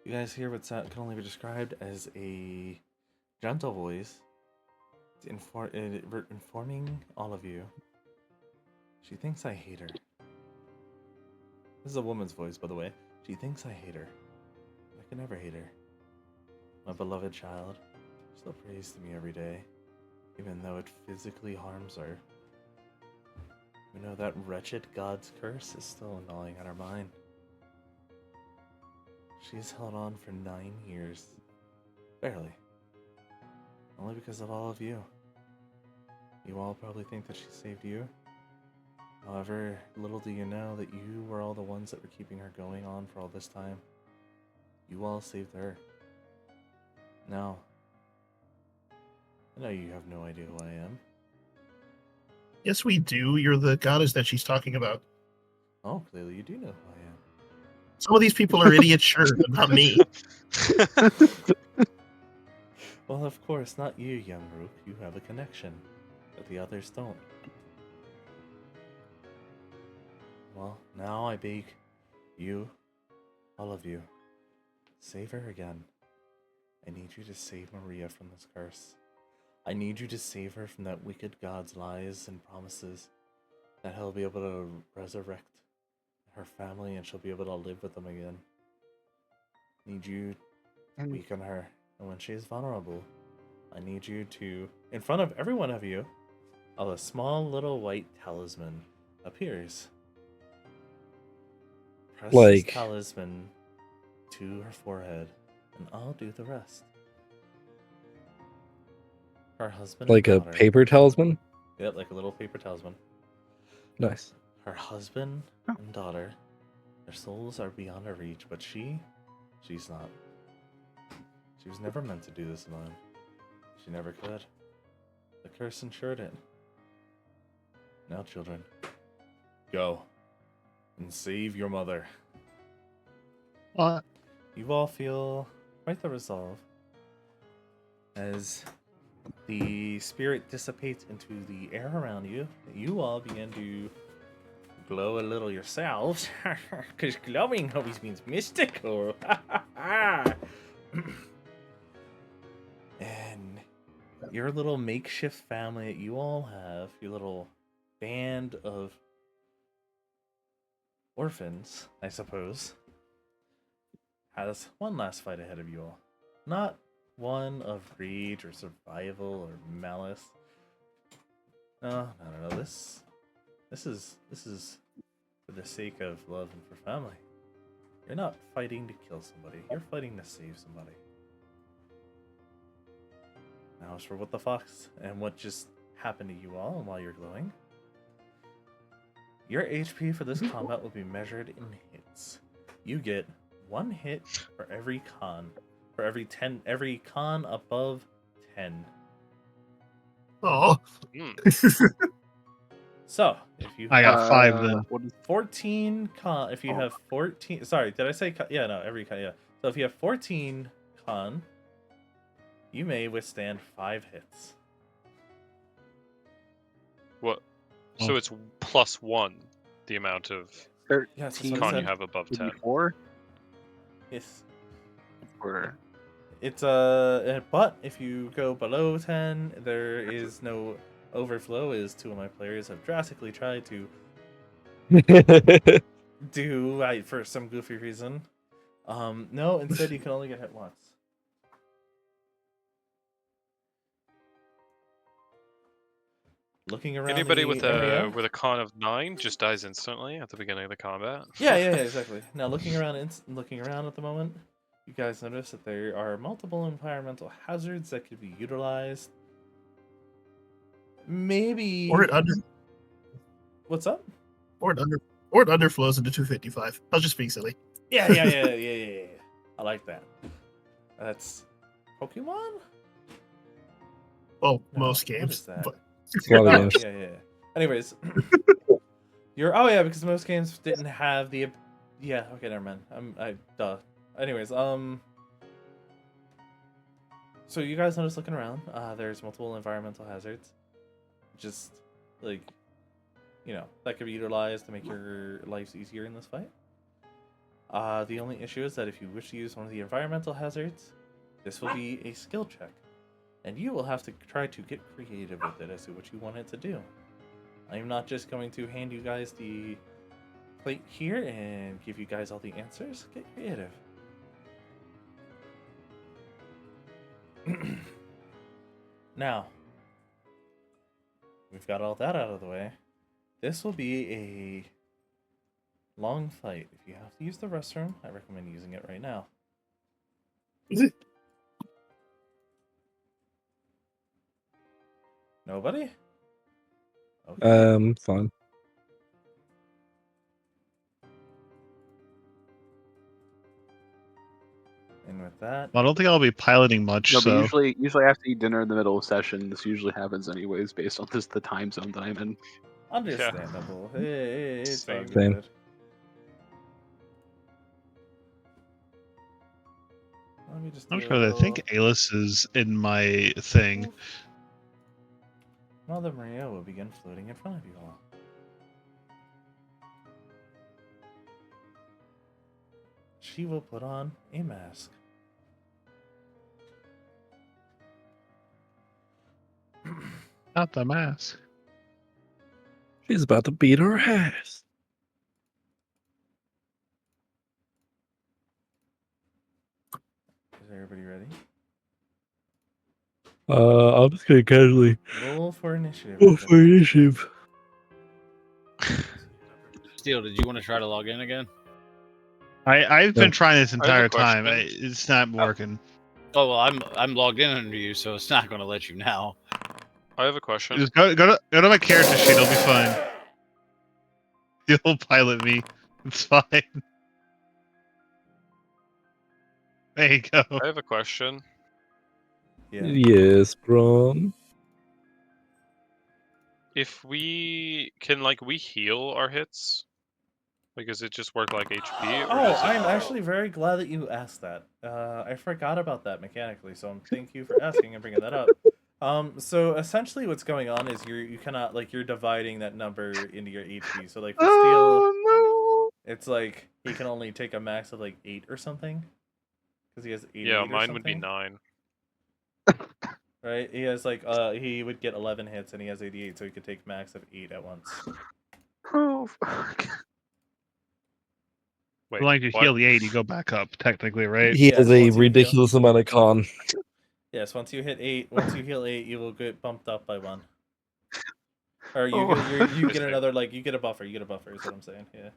[SPEAKER 1] You guys hear what can only be described as a gentle voice. It's informing all of you. She thinks I hate her. This is a woman's voice, by the way. She thinks I hate her. I can never hate her. My beloved child still prays to me every day, even though it physically harms her. We know that wretched God's curse is still gnawing at her mind. She's held on for 9 years. Barely. Only because of all of you. You all probably think that she saved you. However, little do you know that you were all the ones that were keeping her going on for all this time. You all saved her. Now, I know you have no idea who I am.
[SPEAKER 4] Yes, we do. You're the goddess that she's talking about.
[SPEAKER 1] Oh, clearly you do know who I am.
[SPEAKER 4] Some of these people are idiots, sure, but not me.
[SPEAKER 1] Well, of course, not you, young Rook. You have a connection, but the others don't. Well, now I beg you, all of you, save her again. I need you to save Maria from this curse. I need you to save her from that wicked god's lies and promises that he'll be able to resurrect her family and she'll be able to live with them again. I need you to weaken her, and when she is vulnerable, I need you to, in front of every one of you, a small little white talisman appears. Press this talisman to her forehead, and I'll do the rest. Her husband
[SPEAKER 3] Like
[SPEAKER 1] and
[SPEAKER 3] a
[SPEAKER 1] daughter.
[SPEAKER 3] paper talisman?
[SPEAKER 1] Yep, like a little paper talisman.
[SPEAKER 3] Nice.
[SPEAKER 1] Her husband and daughter, their souls are beyond her reach, but she's not. She was never meant to do this alone. She never could. The curse ensured it. Now, children, go and save your mother.
[SPEAKER 7] What?
[SPEAKER 1] You all feel quite the resolve as the spirit dissipates into the air around you. You all begin to glow a little yourselves, because glowing always means mystical. And your little makeshift family that you all have, your little band of orphans, I suppose, has one last fight ahead of you all. Not one of rage or survival or malice, No. This is for the sake of love and for family. You're not fighting to kill somebody. You're fighting to save somebody. Now as for what the fox and what just happened to you all and why you're glowing. Your HP for this combat will be measured in hits. You get 1 hit for every con. For every con above 10.
[SPEAKER 4] Oh.
[SPEAKER 1] So, if you
[SPEAKER 7] I
[SPEAKER 1] have
[SPEAKER 7] got 5 then.
[SPEAKER 1] 14 con, if you have 14, sorry, did I say con? Yeah, no, every con, yeah. So if you have 14 con, you may withstand 5 hits.
[SPEAKER 10] What? So it's +1 the amount of
[SPEAKER 1] Yeah, so
[SPEAKER 6] 13
[SPEAKER 10] con you
[SPEAKER 1] said.
[SPEAKER 10] have above 10.
[SPEAKER 6] 4?
[SPEAKER 1] Yes.
[SPEAKER 6] Or
[SPEAKER 1] It's but if you go below 10, there is no overflow, as 2 of my players have drastically tried to do for some goofy reason. No, instead you can only get hit once. Looking around
[SPEAKER 10] Anybody
[SPEAKER 1] the
[SPEAKER 10] with
[SPEAKER 1] area.
[SPEAKER 10] a con of 9 just dies instantly at the beginning of the combat.
[SPEAKER 1] Yeah, exactly. Now looking around at the moment, you guys notice that there are multiple environmental hazards that could be utilized. Maybe.
[SPEAKER 4] Or it under.
[SPEAKER 1] What's up?
[SPEAKER 4] Or it underflows into 255. I was just being silly.
[SPEAKER 1] Yeah. I like that. That's Pokemon?
[SPEAKER 4] Well,
[SPEAKER 1] No,
[SPEAKER 4] most
[SPEAKER 1] what
[SPEAKER 4] games.
[SPEAKER 1] is that?
[SPEAKER 4] But...
[SPEAKER 3] Well,
[SPEAKER 1] Oh,
[SPEAKER 3] yes.
[SPEAKER 1] yeah. Anyways, because most games didn't have the. Yeah, okay, never mind. Duh. Anyways, so you guys notice looking around, there's multiple environmental hazards. Just like, that could be utilized to make your lives easier in this fight. The only issue is that if you wish to use one of the environmental hazards, this will be a skill check. And you will have to try to get creative with it as to what you want it to do. I'm not just going to hand you guys the plate here and give you guys all the answers. Get creative. Now, we've got all that out of the way. This will be a long fight. If you have to use the restroom, I recommend using it right now. Nobody? Okay.
[SPEAKER 3] Fine.
[SPEAKER 1] And with that,
[SPEAKER 7] I don't think I'll be piloting much.
[SPEAKER 6] no, but
[SPEAKER 7] So
[SPEAKER 6] usually I have to eat dinner in the middle of session. This usually happens anyways, based on just the time zone that I'm in.
[SPEAKER 1] understandable. Hey, it's all
[SPEAKER 10] Same.
[SPEAKER 3] Same.
[SPEAKER 1] good. Let me just
[SPEAKER 7] I'm
[SPEAKER 1] do a
[SPEAKER 7] sure. I think
[SPEAKER 1] little...
[SPEAKER 7] Alice is in my thing.
[SPEAKER 1] Mother Maria will begin floating in front of you all. She will put on a mask.
[SPEAKER 7] Not the mask.
[SPEAKER 3] She's about to beat her ass.
[SPEAKER 1] Is everybody ready?
[SPEAKER 3] I'm just gonna casually
[SPEAKER 1] Roll for initiative.
[SPEAKER 3] go for initiative.
[SPEAKER 5] Steel, did you want to try to log in again?
[SPEAKER 7] I've
[SPEAKER 3] No.
[SPEAKER 7] been trying this
[SPEAKER 10] I have a
[SPEAKER 7] entire time.
[SPEAKER 10] question.
[SPEAKER 7] It's not working.
[SPEAKER 5] Oh well, I'm logged in under you, so it's not going to let you now.
[SPEAKER 10] I have a question.
[SPEAKER 7] Just go to my character sheet. It'll be fine. You'll pilot me. It's fine. There you go.
[SPEAKER 10] I have a question.
[SPEAKER 1] Yeah.
[SPEAKER 3] Yes, Brom.
[SPEAKER 10] If we can, we heal our hits? Does it just work like HP? Or
[SPEAKER 1] Oh,
[SPEAKER 10] does it
[SPEAKER 1] I'm
[SPEAKER 10] not?
[SPEAKER 1] actually very glad that you asked that. I forgot about that mechanically, so thank you for asking and bringing that up. So essentially what's going on is you cannot, you're dividing that number into your HP. So, for Steel,
[SPEAKER 6] Oh
[SPEAKER 1] it's he can only take a max of, 8 or something. Because he has 88
[SPEAKER 10] Yeah,
[SPEAKER 1] or
[SPEAKER 10] mine would be
[SPEAKER 1] something.
[SPEAKER 10] 9.
[SPEAKER 1] Right? He has, he would get 11 hits and he has 88, so he could take max of 8 at once.
[SPEAKER 6] Oh fuck.
[SPEAKER 10] Wait,
[SPEAKER 7] Like you
[SPEAKER 10] what?
[SPEAKER 7] heal the 8, you go back up, technically, right?
[SPEAKER 3] He
[SPEAKER 1] Yes,
[SPEAKER 3] has
[SPEAKER 1] once
[SPEAKER 3] a
[SPEAKER 1] you heal.
[SPEAKER 3] ridiculous amount of con.
[SPEAKER 1] Yes, once you hit 8, once you heal 8, you will get bumped up by 1. Or you
[SPEAKER 6] Oh.
[SPEAKER 1] you get another you get a buffer. You get a buffer. Is what I'm saying. Yeah.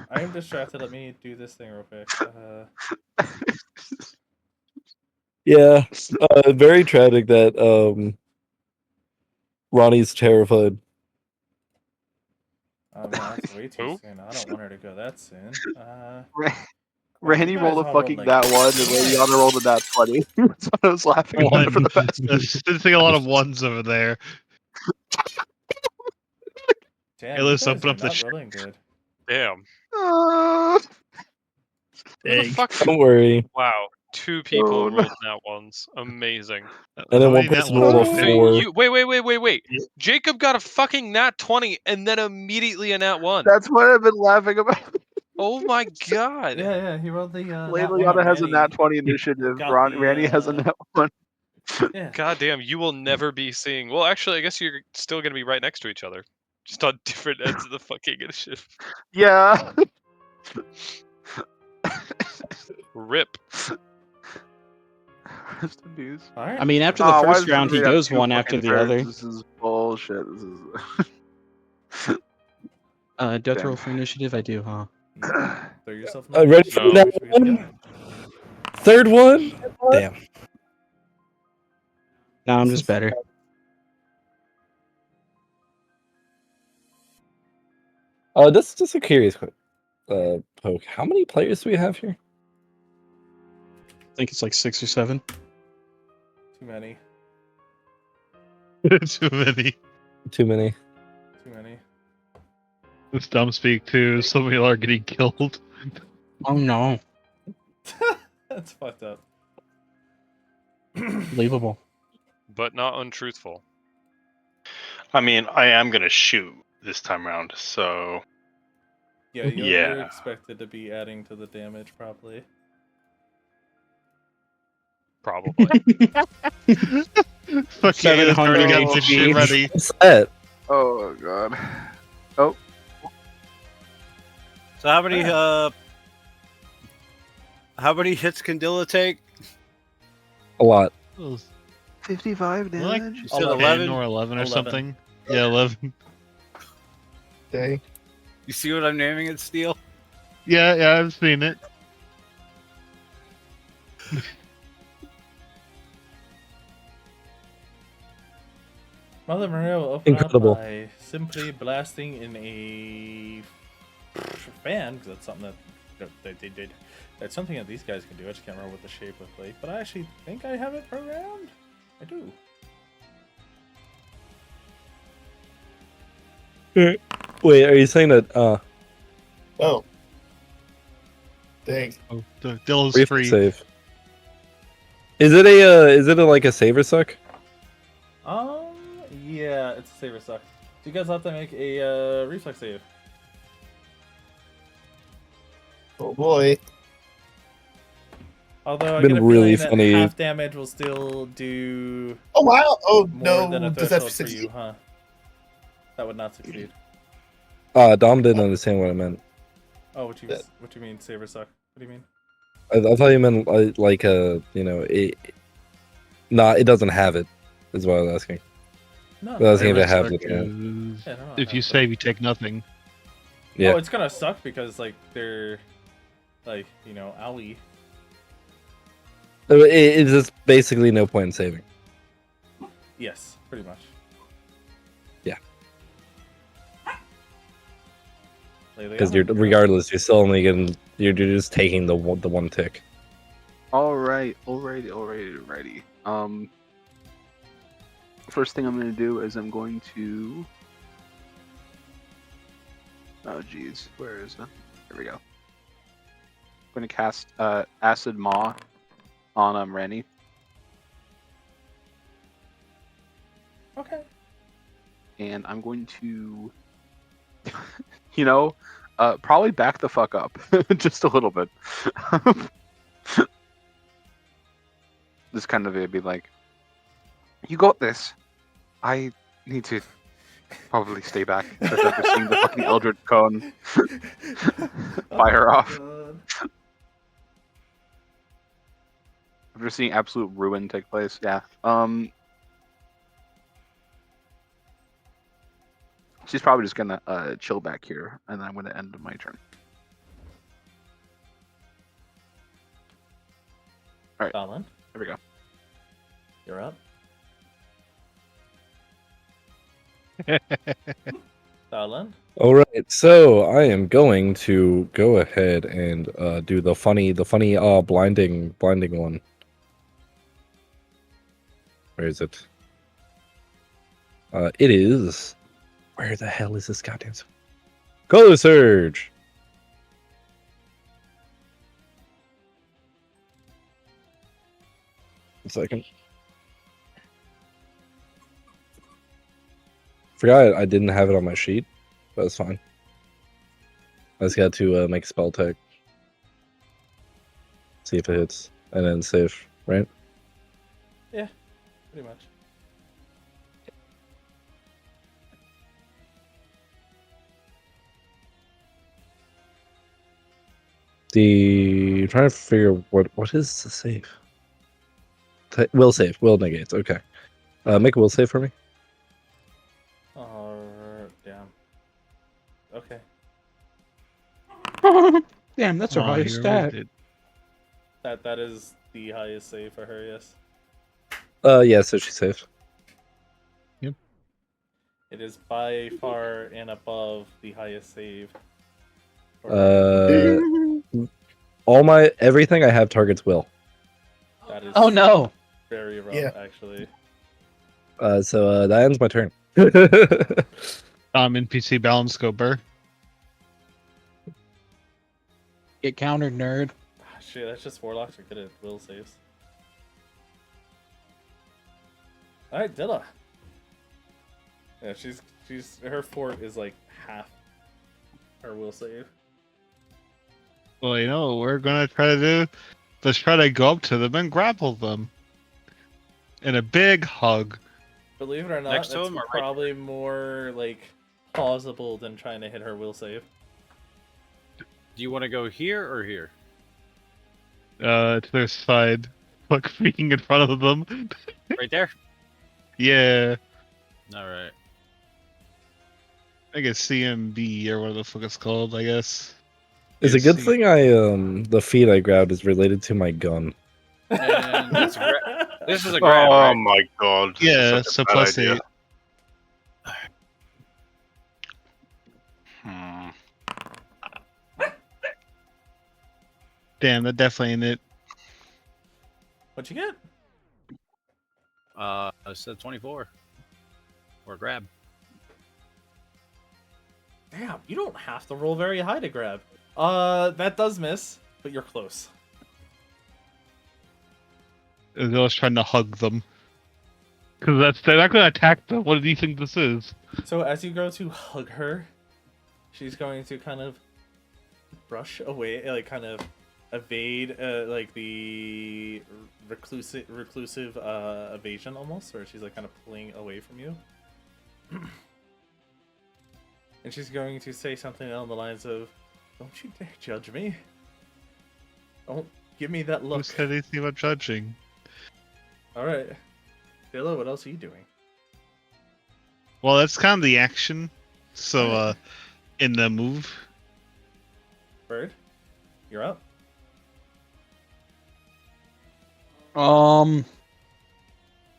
[SPEAKER 1] I am distracted. Let me do this thing real quick.
[SPEAKER 3] Yeah, very tragic that Ronnie's terrified.
[SPEAKER 1] Oh man, that's way too
[SPEAKER 10] Who?
[SPEAKER 1] soon. I don't want her to go that soon.
[SPEAKER 6] Randy
[SPEAKER 1] you
[SPEAKER 6] rolled
[SPEAKER 1] guys
[SPEAKER 6] a
[SPEAKER 1] all
[SPEAKER 6] fucking
[SPEAKER 1] rolled,
[SPEAKER 6] that
[SPEAKER 1] like,
[SPEAKER 6] one, and Leona rolled a that 20. That's what I was laughing at
[SPEAKER 7] One.
[SPEAKER 6] for the best.
[SPEAKER 7] There's a lot of ones over there.
[SPEAKER 1] Damn,
[SPEAKER 7] Hey,
[SPEAKER 1] you
[SPEAKER 7] let's
[SPEAKER 1] guys
[SPEAKER 7] open
[SPEAKER 1] are
[SPEAKER 7] up the
[SPEAKER 1] not
[SPEAKER 7] sh-
[SPEAKER 1] rolling good.
[SPEAKER 10] Damn.
[SPEAKER 6] Uh,
[SPEAKER 10] Who the
[SPEAKER 7] Dang.
[SPEAKER 10] fuck?
[SPEAKER 3] Don't worry.
[SPEAKER 10] Wow. 2 people
[SPEAKER 6] Oh, no.
[SPEAKER 10] rolled nat ones. Amazing.
[SPEAKER 3] And then
[SPEAKER 7] How
[SPEAKER 3] one
[SPEAKER 7] many nat
[SPEAKER 3] person
[SPEAKER 7] ones
[SPEAKER 3] rolled
[SPEAKER 7] are
[SPEAKER 3] a
[SPEAKER 7] there?
[SPEAKER 10] Hey, wait. Jacob got a fucking nat 20 and then immediately a nat 1.
[SPEAKER 6] That's what I've been laughing about.
[SPEAKER 10] Oh my god.
[SPEAKER 1] Yeah, he rolled the nat one
[SPEAKER 6] Leona
[SPEAKER 1] on
[SPEAKER 6] has a
[SPEAKER 1] Randy.
[SPEAKER 6] nat 20 initiative.
[SPEAKER 1] got the,
[SPEAKER 6] Randy has a nat 1.
[SPEAKER 1] Yeah.
[SPEAKER 10] God damn, you will never be seeing. Well, actually, I guess you're still going to be right next to each other. Just on different ends of the fucking initiative.
[SPEAKER 6] Yeah.
[SPEAKER 10] Rip.
[SPEAKER 6] Rest in peace.
[SPEAKER 1] All right.
[SPEAKER 11] I mean, after the
[SPEAKER 6] Why
[SPEAKER 11] first
[SPEAKER 6] does
[SPEAKER 11] round, he
[SPEAKER 6] everybody have
[SPEAKER 11] goes
[SPEAKER 6] 2
[SPEAKER 11] one after
[SPEAKER 6] fucking
[SPEAKER 11] the other.
[SPEAKER 6] turns? This is bullshit. This is.
[SPEAKER 11] Death
[SPEAKER 6] Damn.
[SPEAKER 11] roll for initiative, I do, huh?
[SPEAKER 1] Throw yourself in
[SPEAKER 3] Ready for
[SPEAKER 10] No.
[SPEAKER 3] that one? Third one? Damn.
[SPEAKER 11] Now I'm just better.
[SPEAKER 3] This is just a curious question. Poke, how many players do we have here?
[SPEAKER 11] I think it's like 6 or 7.
[SPEAKER 1] Too many.
[SPEAKER 7] Too many.
[SPEAKER 3] Too many.
[SPEAKER 1] Too many.
[SPEAKER 7] It's dumb speak too. So many are getting killed.
[SPEAKER 11] Oh no.
[SPEAKER 1] That's fucked up.
[SPEAKER 11] Believable.
[SPEAKER 10] But not untruthful.
[SPEAKER 2] I mean, I am gonna shoot this time around, so
[SPEAKER 1] Yeah, you're
[SPEAKER 2] Yeah.
[SPEAKER 1] expected to be adding to the damage probably.
[SPEAKER 10] Probably.
[SPEAKER 7] Fucking
[SPEAKER 11] 700
[SPEAKER 7] already got this shit
[SPEAKER 11] HP.
[SPEAKER 7] ready.
[SPEAKER 3] What's that?
[SPEAKER 6] Oh god. Oh.
[SPEAKER 5] So how many hits can Dilla take?
[SPEAKER 3] A lot.
[SPEAKER 6] 55
[SPEAKER 7] Like
[SPEAKER 6] damage.
[SPEAKER 5] You said
[SPEAKER 1] 11.
[SPEAKER 5] 11.
[SPEAKER 7] or 11 or
[SPEAKER 1] 11.
[SPEAKER 7] something. Yeah, 11.
[SPEAKER 4] Okay.
[SPEAKER 5] You see what I'm naming it, Steel?
[SPEAKER 7] Yeah, I've seen it.
[SPEAKER 1] Mother Maria will open
[SPEAKER 3] Incredible.
[SPEAKER 1] up by simply blasting in a fan, because that's something that they did. That's something that these guys can do. I just can't remember what the shape looked like, but I actually think I have it programmed. I do.
[SPEAKER 3] Wait, are you saying that
[SPEAKER 4] Oh. Dang.
[SPEAKER 7] Oh, Dilla's
[SPEAKER 3] reflex
[SPEAKER 7] free.
[SPEAKER 3] save? Is it a like a save or suck?
[SPEAKER 1] Yeah, it's a saver suck. So you guys have to make a reflex save.
[SPEAKER 4] Oh boy.
[SPEAKER 1] Although I
[SPEAKER 3] Been
[SPEAKER 1] get a
[SPEAKER 3] really
[SPEAKER 1] feeling
[SPEAKER 3] funny.
[SPEAKER 1] that half damage will still do
[SPEAKER 4] Oh wow. Oh
[SPEAKER 1] more than a
[SPEAKER 4] no. Does that
[SPEAKER 1] threshold for
[SPEAKER 4] succeed?
[SPEAKER 1] you, huh? That would not succeed.
[SPEAKER 3] Dom didn't understand what I meant.
[SPEAKER 1] Oh, what you mean saver suck? What do you mean?
[SPEAKER 3] I thought you meant like it. Nah, it doesn't have it. Is what I was asking.
[SPEAKER 1] No.
[SPEAKER 3] I was asking if it
[SPEAKER 7] Saver
[SPEAKER 3] have
[SPEAKER 7] suck
[SPEAKER 3] it.
[SPEAKER 7] is-
[SPEAKER 1] Yeah, no,
[SPEAKER 7] if you
[SPEAKER 1] have
[SPEAKER 7] save, you take nothing.
[SPEAKER 3] Yeah.
[SPEAKER 1] Oh, it's gonna suck because like they're like, owie.
[SPEAKER 3] It's just basically no point in saving.
[SPEAKER 1] Yes, pretty much.
[SPEAKER 3] Yeah.
[SPEAKER 1] Lately,
[SPEAKER 3] Because regardless, you're still only getting you're just taking the one tick.
[SPEAKER 6] Alrighty. First thing I'm gonna do is I'm going to. Oh jeez, where is it? Here we go. I'm gonna cast Acid Maw on Randy.
[SPEAKER 1] Okay.
[SPEAKER 6] And I'm going to, probably back the fuck up just a little bit. This kind of be like, you got this. I need to probably stay back after seeing the fucking Eldritch Cone fire off.
[SPEAKER 1] God.
[SPEAKER 6] After seeing absolute ruin take place, yeah. she's probably just gonna chill back here, and then I'm gonna end my turn. All right,
[SPEAKER 1] Colin,
[SPEAKER 6] there we go.
[SPEAKER 1] you're up. Colin.
[SPEAKER 3] All right, so I am going to go ahead and do the funny blinding one. Where is it? It is. Where the hell is this goddamn? Color Surge. A second. Forgot I didn't have it on my sheet, but it's fine. I just got to make a spell tech. See if it hits, and then save, right?
[SPEAKER 1] Yeah, pretty much.
[SPEAKER 3] Trying to figure what is the save. Will save. Will negates. Okay. Make a will save for me.
[SPEAKER 1] Damn. Okay.
[SPEAKER 12] Damn, that's her highest stat.
[SPEAKER 1] That is the highest save for her. Yes.
[SPEAKER 3] Yeah. So she saved.
[SPEAKER 11] Yep.
[SPEAKER 1] It is by far and above the highest save.
[SPEAKER 3] Everything I have targets will.
[SPEAKER 1] That is
[SPEAKER 12] Oh no.
[SPEAKER 1] very rough,
[SPEAKER 4] Yeah.
[SPEAKER 1] actually.
[SPEAKER 3] So that ends my turn.
[SPEAKER 11] NPC balance go burr.
[SPEAKER 12] Get countered, nerd.
[SPEAKER 1] Shit, that's just warlocks are good at will saves. Alright, Dilla. Yeah, she's her fort is like half her will save.
[SPEAKER 11] Well, you know what we're gonna try to do? Let's try to go up to them and grapple them. In a big hug.
[SPEAKER 1] Believe it or not,
[SPEAKER 10] Next to
[SPEAKER 1] that's
[SPEAKER 10] him or right
[SPEAKER 1] probably more like plausible than trying to hit her will save.
[SPEAKER 5] Do you want to go here or here?
[SPEAKER 11] To their side. Like being in front of them.
[SPEAKER 5] Right there?
[SPEAKER 11] Yeah.
[SPEAKER 5] Alright.
[SPEAKER 11] I guess CMB or whatever the fuck it's called, I guess.
[SPEAKER 3] It's a good thing the feed I grabbed is related to my gun.
[SPEAKER 5] And this is a grab,
[SPEAKER 2] Oh
[SPEAKER 5] right?
[SPEAKER 2] my god.
[SPEAKER 11] Yeah,
[SPEAKER 2] That's
[SPEAKER 11] so
[SPEAKER 2] such a bad
[SPEAKER 11] plus
[SPEAKER 2] idea.
[SPEAKER 11] 8. Damn, that definitely ain't it.
[SPEAKER 1] What'd you get?
[SPEAKER 5] I said 24. Or grab.
[SPEAKER 1] Damn, you don't have to roll very high to grab. That does miss, but you're close.
[SPEAKER 11] I was trying to hug them. Because they're not gonna attack them. What do you think this is?
[SPEAKER 1] So as you go to hug her, she's going to kind of brush away, like kind of evade, like the reclusive evasion almost, where she's like kind of pulling away from you. And she's going to say something along the lines of, "Don't you dare judge me. Don't give me that look."
[SPEAKER 11] Who said anything about judging?
[SPEAKER 1] Alright. Dilla, what else are you doing?
[SPEAKER 11] Well, that's kind of the action. So,
[SPEAKER 1] Alright.
[SPEAKER 11] in the move.
[SPEAKER 1] Bird, you're up.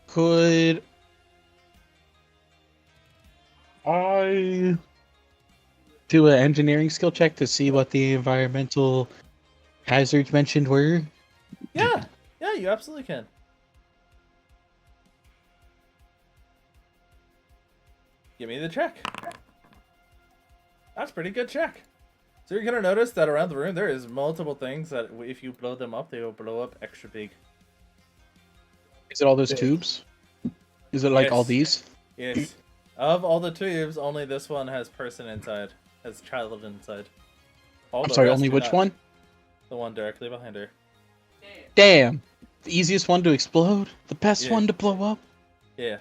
[SPEAKER 12] Could I do an engineering skill check to see what the environmental hazards mentioned were?
[SPEAKER 1] Yeah, you absolutely can. Give me the check. That's a pretty good check. So you're gonna notice that around the room there is multiple things that if you blow them up, they will blow up extra big.
[SPEAKER 12] Is it all those tubes? Is it like all
[SPEAKER 1] Yes.
[SPEAKER 12] these?
[SPEAKER 1] Yes. Of all the tubes, only this one has person inside, has child inside. All
[SPEAKER 12] I'm
[SPEAKER 1] the
[SPEAKER 12] sorry,
[SPEAKER 1] rest
[SPEAKER 12] only
[SPEAKER 1] do
[SPEAKER 12] which
[SPEAKER 1] not.
[SPEAKER 12] one?
[SPEAKER 1] The one directly behind her.
[SPEAKER 12] Damn. The easiest one to explode? The best
[SPEAKER 1] Yeah.
[SPEAKER 12] one to blow up?
[SPEAKER 1] Yeah.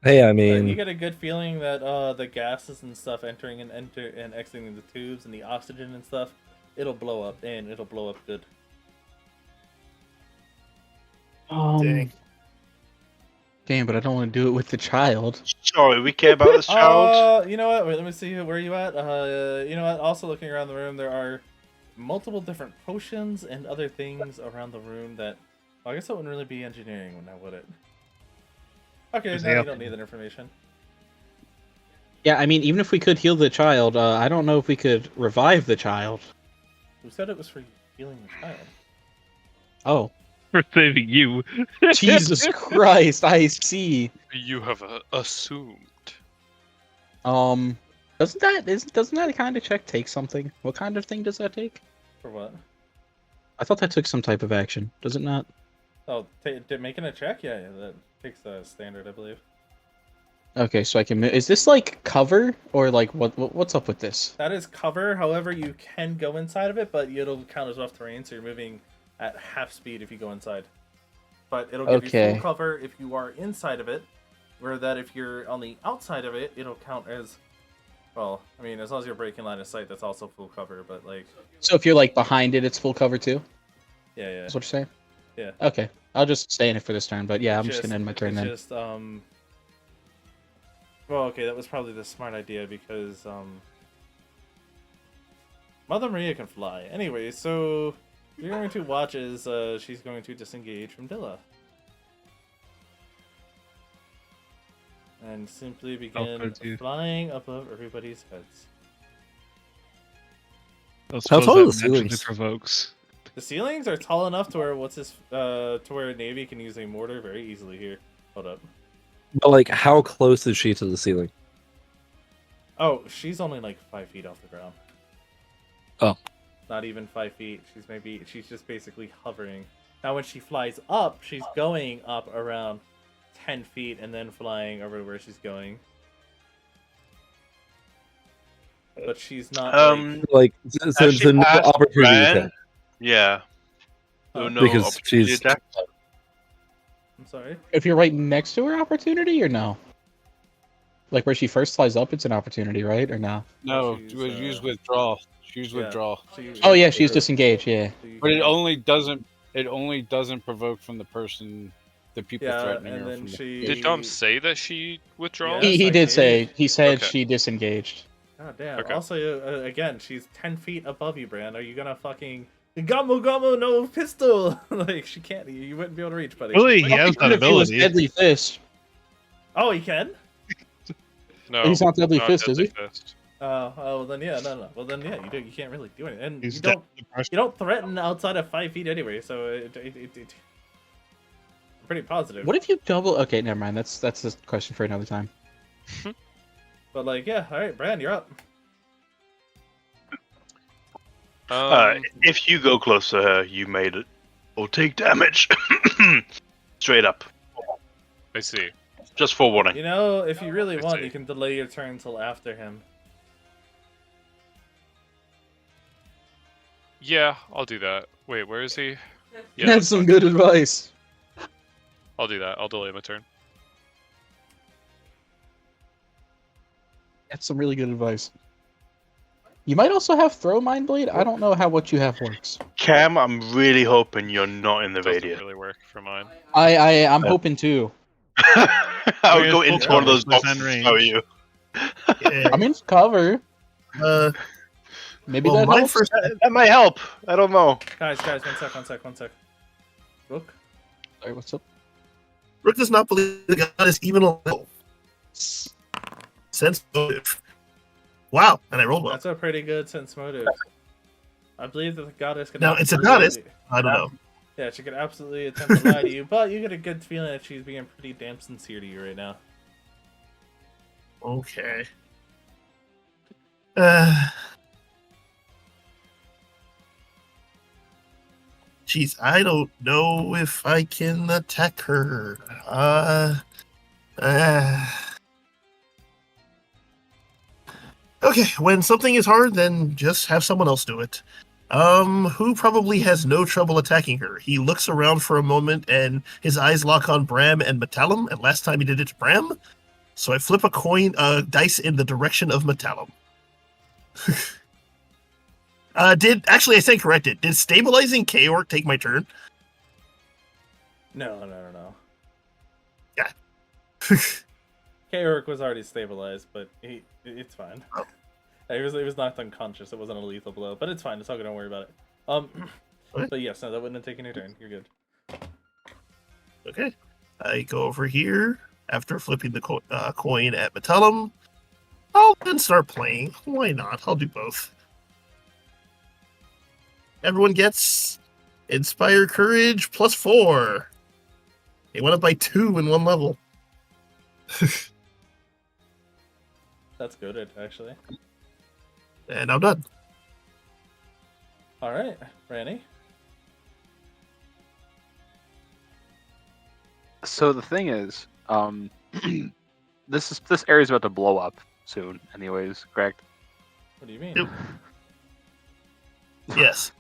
[SPEAKER 3] Hey, I
[SPEAKER 1] You
[SPEAKER 3] mean,
[SPEAKER 1] get a good feeling that the gases and stuff entering and exiting the tubes and the oxygen and stuff, it'll blow up, and it'll blow up good.
[SPEAKER 4] Dang.
[SPEAKER 12] Damn, but I don't want to do it with the child.
[SPEAKER 2] Sorry, we care about this child.
[SPEAKER 1] You know what? Wait, let me see where you at. You know what? Also looking around the room, there are multiple different potions and other things around the room that. Well, I guess that wouldn't really be engineering now, would it? Okay, no, you don't need that information.
[SPEAKER 12] Yeah, I mean, even if we could heal the child, I don't know if we could revive the child.
[SPEAKER 1] Who said it was for healing the child?
[SPEAKER 12] Oh.
[SPEAKER 7] For saving you.
[SPEAKER 12] Jesus Christ, I see.
[SPEAKER 10] You have assumed.
[SPEAKER 12] Doesn't that kind of check take something? What kind of thing does that take?
[SPEAKER 1] For what?
[SPEAKER 12] I thought that took some type of action. Does it not?
[SPEAKER 1] Oh, making a check? Yeah, that takes a standard, I believe.
[SPEAKER 12] Okay, so I can. Is this like cover or like what's up with this?
[SPEAKER 1] That is cover. However, you can go inside of it, but it'll count as rough terrain, so you're moving at half speed if you go inside. But it'll give you full cover if you are inside of it, where that if you're on the outside of it, it'll count as, well, I mean, as long as you're breaking line of sight, that's also full cover, but like...
[SPEAKER 12] So if you're like behind it, it's full cover too?
[SPEAKER 1] Yeah.
[SPEAKER 12] That's what you're saying?
[SPEAKER 1] Yeah.
[SPEAKER 12] Okay, I'll just stay in it for this turn, but yeah, I'm just gonna end my turn then.
[SPEAKER 1] Well, okay, that was probably the smart idea because, Mother Maria can fly. Anyway, so... You're going to watch as she's going to disengage from Dilla. And simply begin flying above everybody's heads.
[SPEAKER 7] How tall are the ceilings? Provokes.
[SPEAKER 1] The ceilings are tall enough to where to where Navy can use a mortar very easily here. Hold up.
[SPEAKER 3] But like, how close is she to the ceiling?
[SPEAKER 1] Oh, she's only like 5 feet off the ground.
[SPEAKER 3] Oh.
[SPEAKER 1] Not even 5 feet. She's just basically hovering. Now when she flies up, she's going up around 10 feet and then flying over to where she's going. But she's not
[SPEAKER 3] so no opportunity attack.
[SPEAKER 2] Yeah. So no
[SPEAKER 3] because she's
[SPEAKER 2] attack.
[SPEAKER 1] I'm sorry?
[SPEAKER 12] If you're right next to her, opportunity or no? Like where she first flies up, it's an opportunity, right? Or no?
[SPEAKER 5] No, use withdraw. Use withdraw.
[SPEAKER 12] Oh yeah, she's disengaged. Yeah,
[SPEAKER 5] but it only doesn't provoke from the person, the people threatening her. From
[SPEAKER 10] Did Dom say that she withdraws?
[SPEAKER 12] He did say. He said she disengaged.
[SPEAKER 1] God damn. Okay. Also, again, she's 10 feet above you, Brand. Are you gonna fucking Gamu no pistol? Like she can't. You wouldn't be able to reach, buddy.
[SPEAKER 7] Really, he has that ability.
[SPEAKER 12] Deadly fist.
[SPEAKER 1] Oh, he can.
[SPEAKER 10] No,
[SPEAKER 12] he's not deadly fist, is he?
[SPEAKER 1] Oh, well then yeah, no. Well then yeah, you can't really do anything, and you don't threaten outside of 5 feet anyway. So I'm pretty positive.
[SPEAKER 12] What if you double? Okay, never mind. That's a question for another time.
[SPEAKER 1] But like, yeah, all right, Brand, you're up.
[SPEAKER 2] If you go close to her, you made it, or take damage. Straight up.
[SPEAKER 10] I see.
[SPEAKER 2] Just forewarning.
[SPEAKER 1] You know, if you really want, you can delay your turn until after him.
[SPEAKER 10] Yeah, I'll do that. Wait, where is he? Yeah,
[SPEAKER 12] That's some good advice.
[SPEAKER 10] I'll do that. I'll delay my turn.
[SPEAKER 12] That's some really good advice. You might also have throw mind blade. I don't know how what you have works.
[SPEAKER 2] Cam, I'm really hoping you're not in the
[SPEAKER 10] Doesn't
[SPEAKER 2] radius.
[SPEAKER 10] really work for mine.
[SPEAKER 12] I'm hoping too.
[SPEAKER 2] I would go into one of those boxes and show you.
[SPEAKER 4] Yeah.
[SPEAKER 12] I'm in cover. Maybe that helps.
[SPEAKER 2] That might help. I don't know.
[SPEAKER 1] Guys, one sec. Rook?
[SPEAKER 12] Sorry, what's up?
[SPEAKER 4] Rook does not believe the god is even a little. Sense motive. Wow, and I rolled well.
[SPEAKER 1] That's a pretty good sense motive. I believe that the goddess can.
[SPEAKER 4] Now, it's a goddess. I don't know.
[SPEAKER 1] Yeah, she could absolutely attempt to lie to you, but you get a good feeling that she's being pretty damn sincere to you right now.
[SPEAKER 4] Okay. Jeez, I don't know if I can attack her. Okay, when something is hard, then just have someone else do it. Who probably has no trouble attacking her? He looks around for a moment, and his eyes lock on Bram and Metallum, and last time he did it to Bram. So I flip a dice in the direction of Metallum. I stand corrected. Did stabilizing K-Orc take my turn?
[SPEAKER 1] No.
[SPEAKER 4] Yeah.
[SPEAKER 1] K-Orc was already stabilized, but it's fine. He was knocked unconscious. It wasn't a lethal blow, but it's fine. It's all good. Don't worry about it. But yes, no, that wouldn't have taken your turn. You're good.
[SPEAKER 4] Okay. I go over here after flipping the coin at Metallum. I'll then start playing. Why not? I'll do both. Everyone gets Inspire Courage +4. It went up by 2 in one level.
[SPEAKER 1] That's good, actually.
[SPEAKER 4] And I'm done.
[SPEAKER 1] All right, Ranny.
[SPEAKER 6] So the thing is, this area's about to blow up soon. Anyways, correct?
[SPEAKER 1] What do you mean?
[SPEAKER 4] Yep. Yes.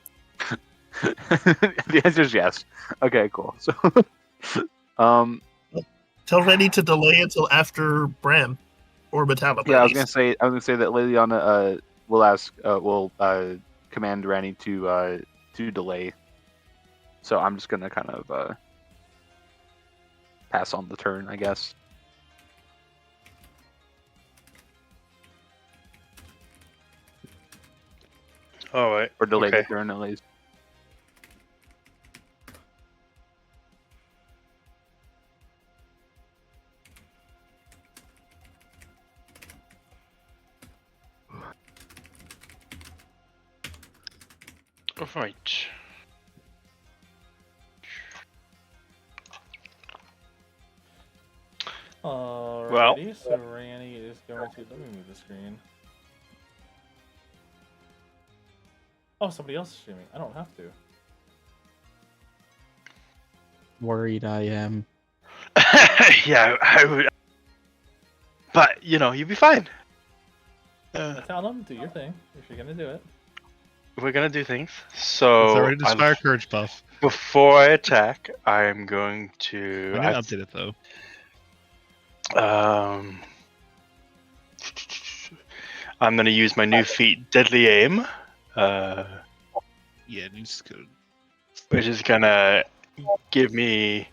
[SPEAKER 6] The answer is yes. Okay, cool. So,
[SPEAKER 4] tell Rennie to delay until after Bram or Metallum.
[SPEAKER 6] Yeah, I was gonna say that Liliana will command Ranny to delay. So I'm just gonna kind of pass on the turn, I guess.
[SPEAKER 2] All right.
[SPEAKER 6] Or delay
[SPEAKER 2] okay.
[SPEAKER 6] the turn at least.
[SPEAKER 2] All right.
[SPEAKER 1] Alrighty, so Ranny is going to... Let me move the screen. Oh, somebody else is streaming. I don't have to.
[SPEAKER 12] Worried I am.
[SPEAKER 2] Yeah, I would. But, you'll be fine.
[SPEAKER 1] Tell them, do your thing, if you're going to do it.
[SPEAKER 2] We're going to do things. So,
[SPEAKER 11] It's already Inspire Courage buff.
[SPEAKER 2] Before I attack, I'm going to...
[SPEAKER 11] I need to update it, though.
[SPEAKER 2] I'm going to use my new feat, Deadly Aim.
[SPEAKER 11] Yeah, just go.
[SPEAKER 2] Which is going to give me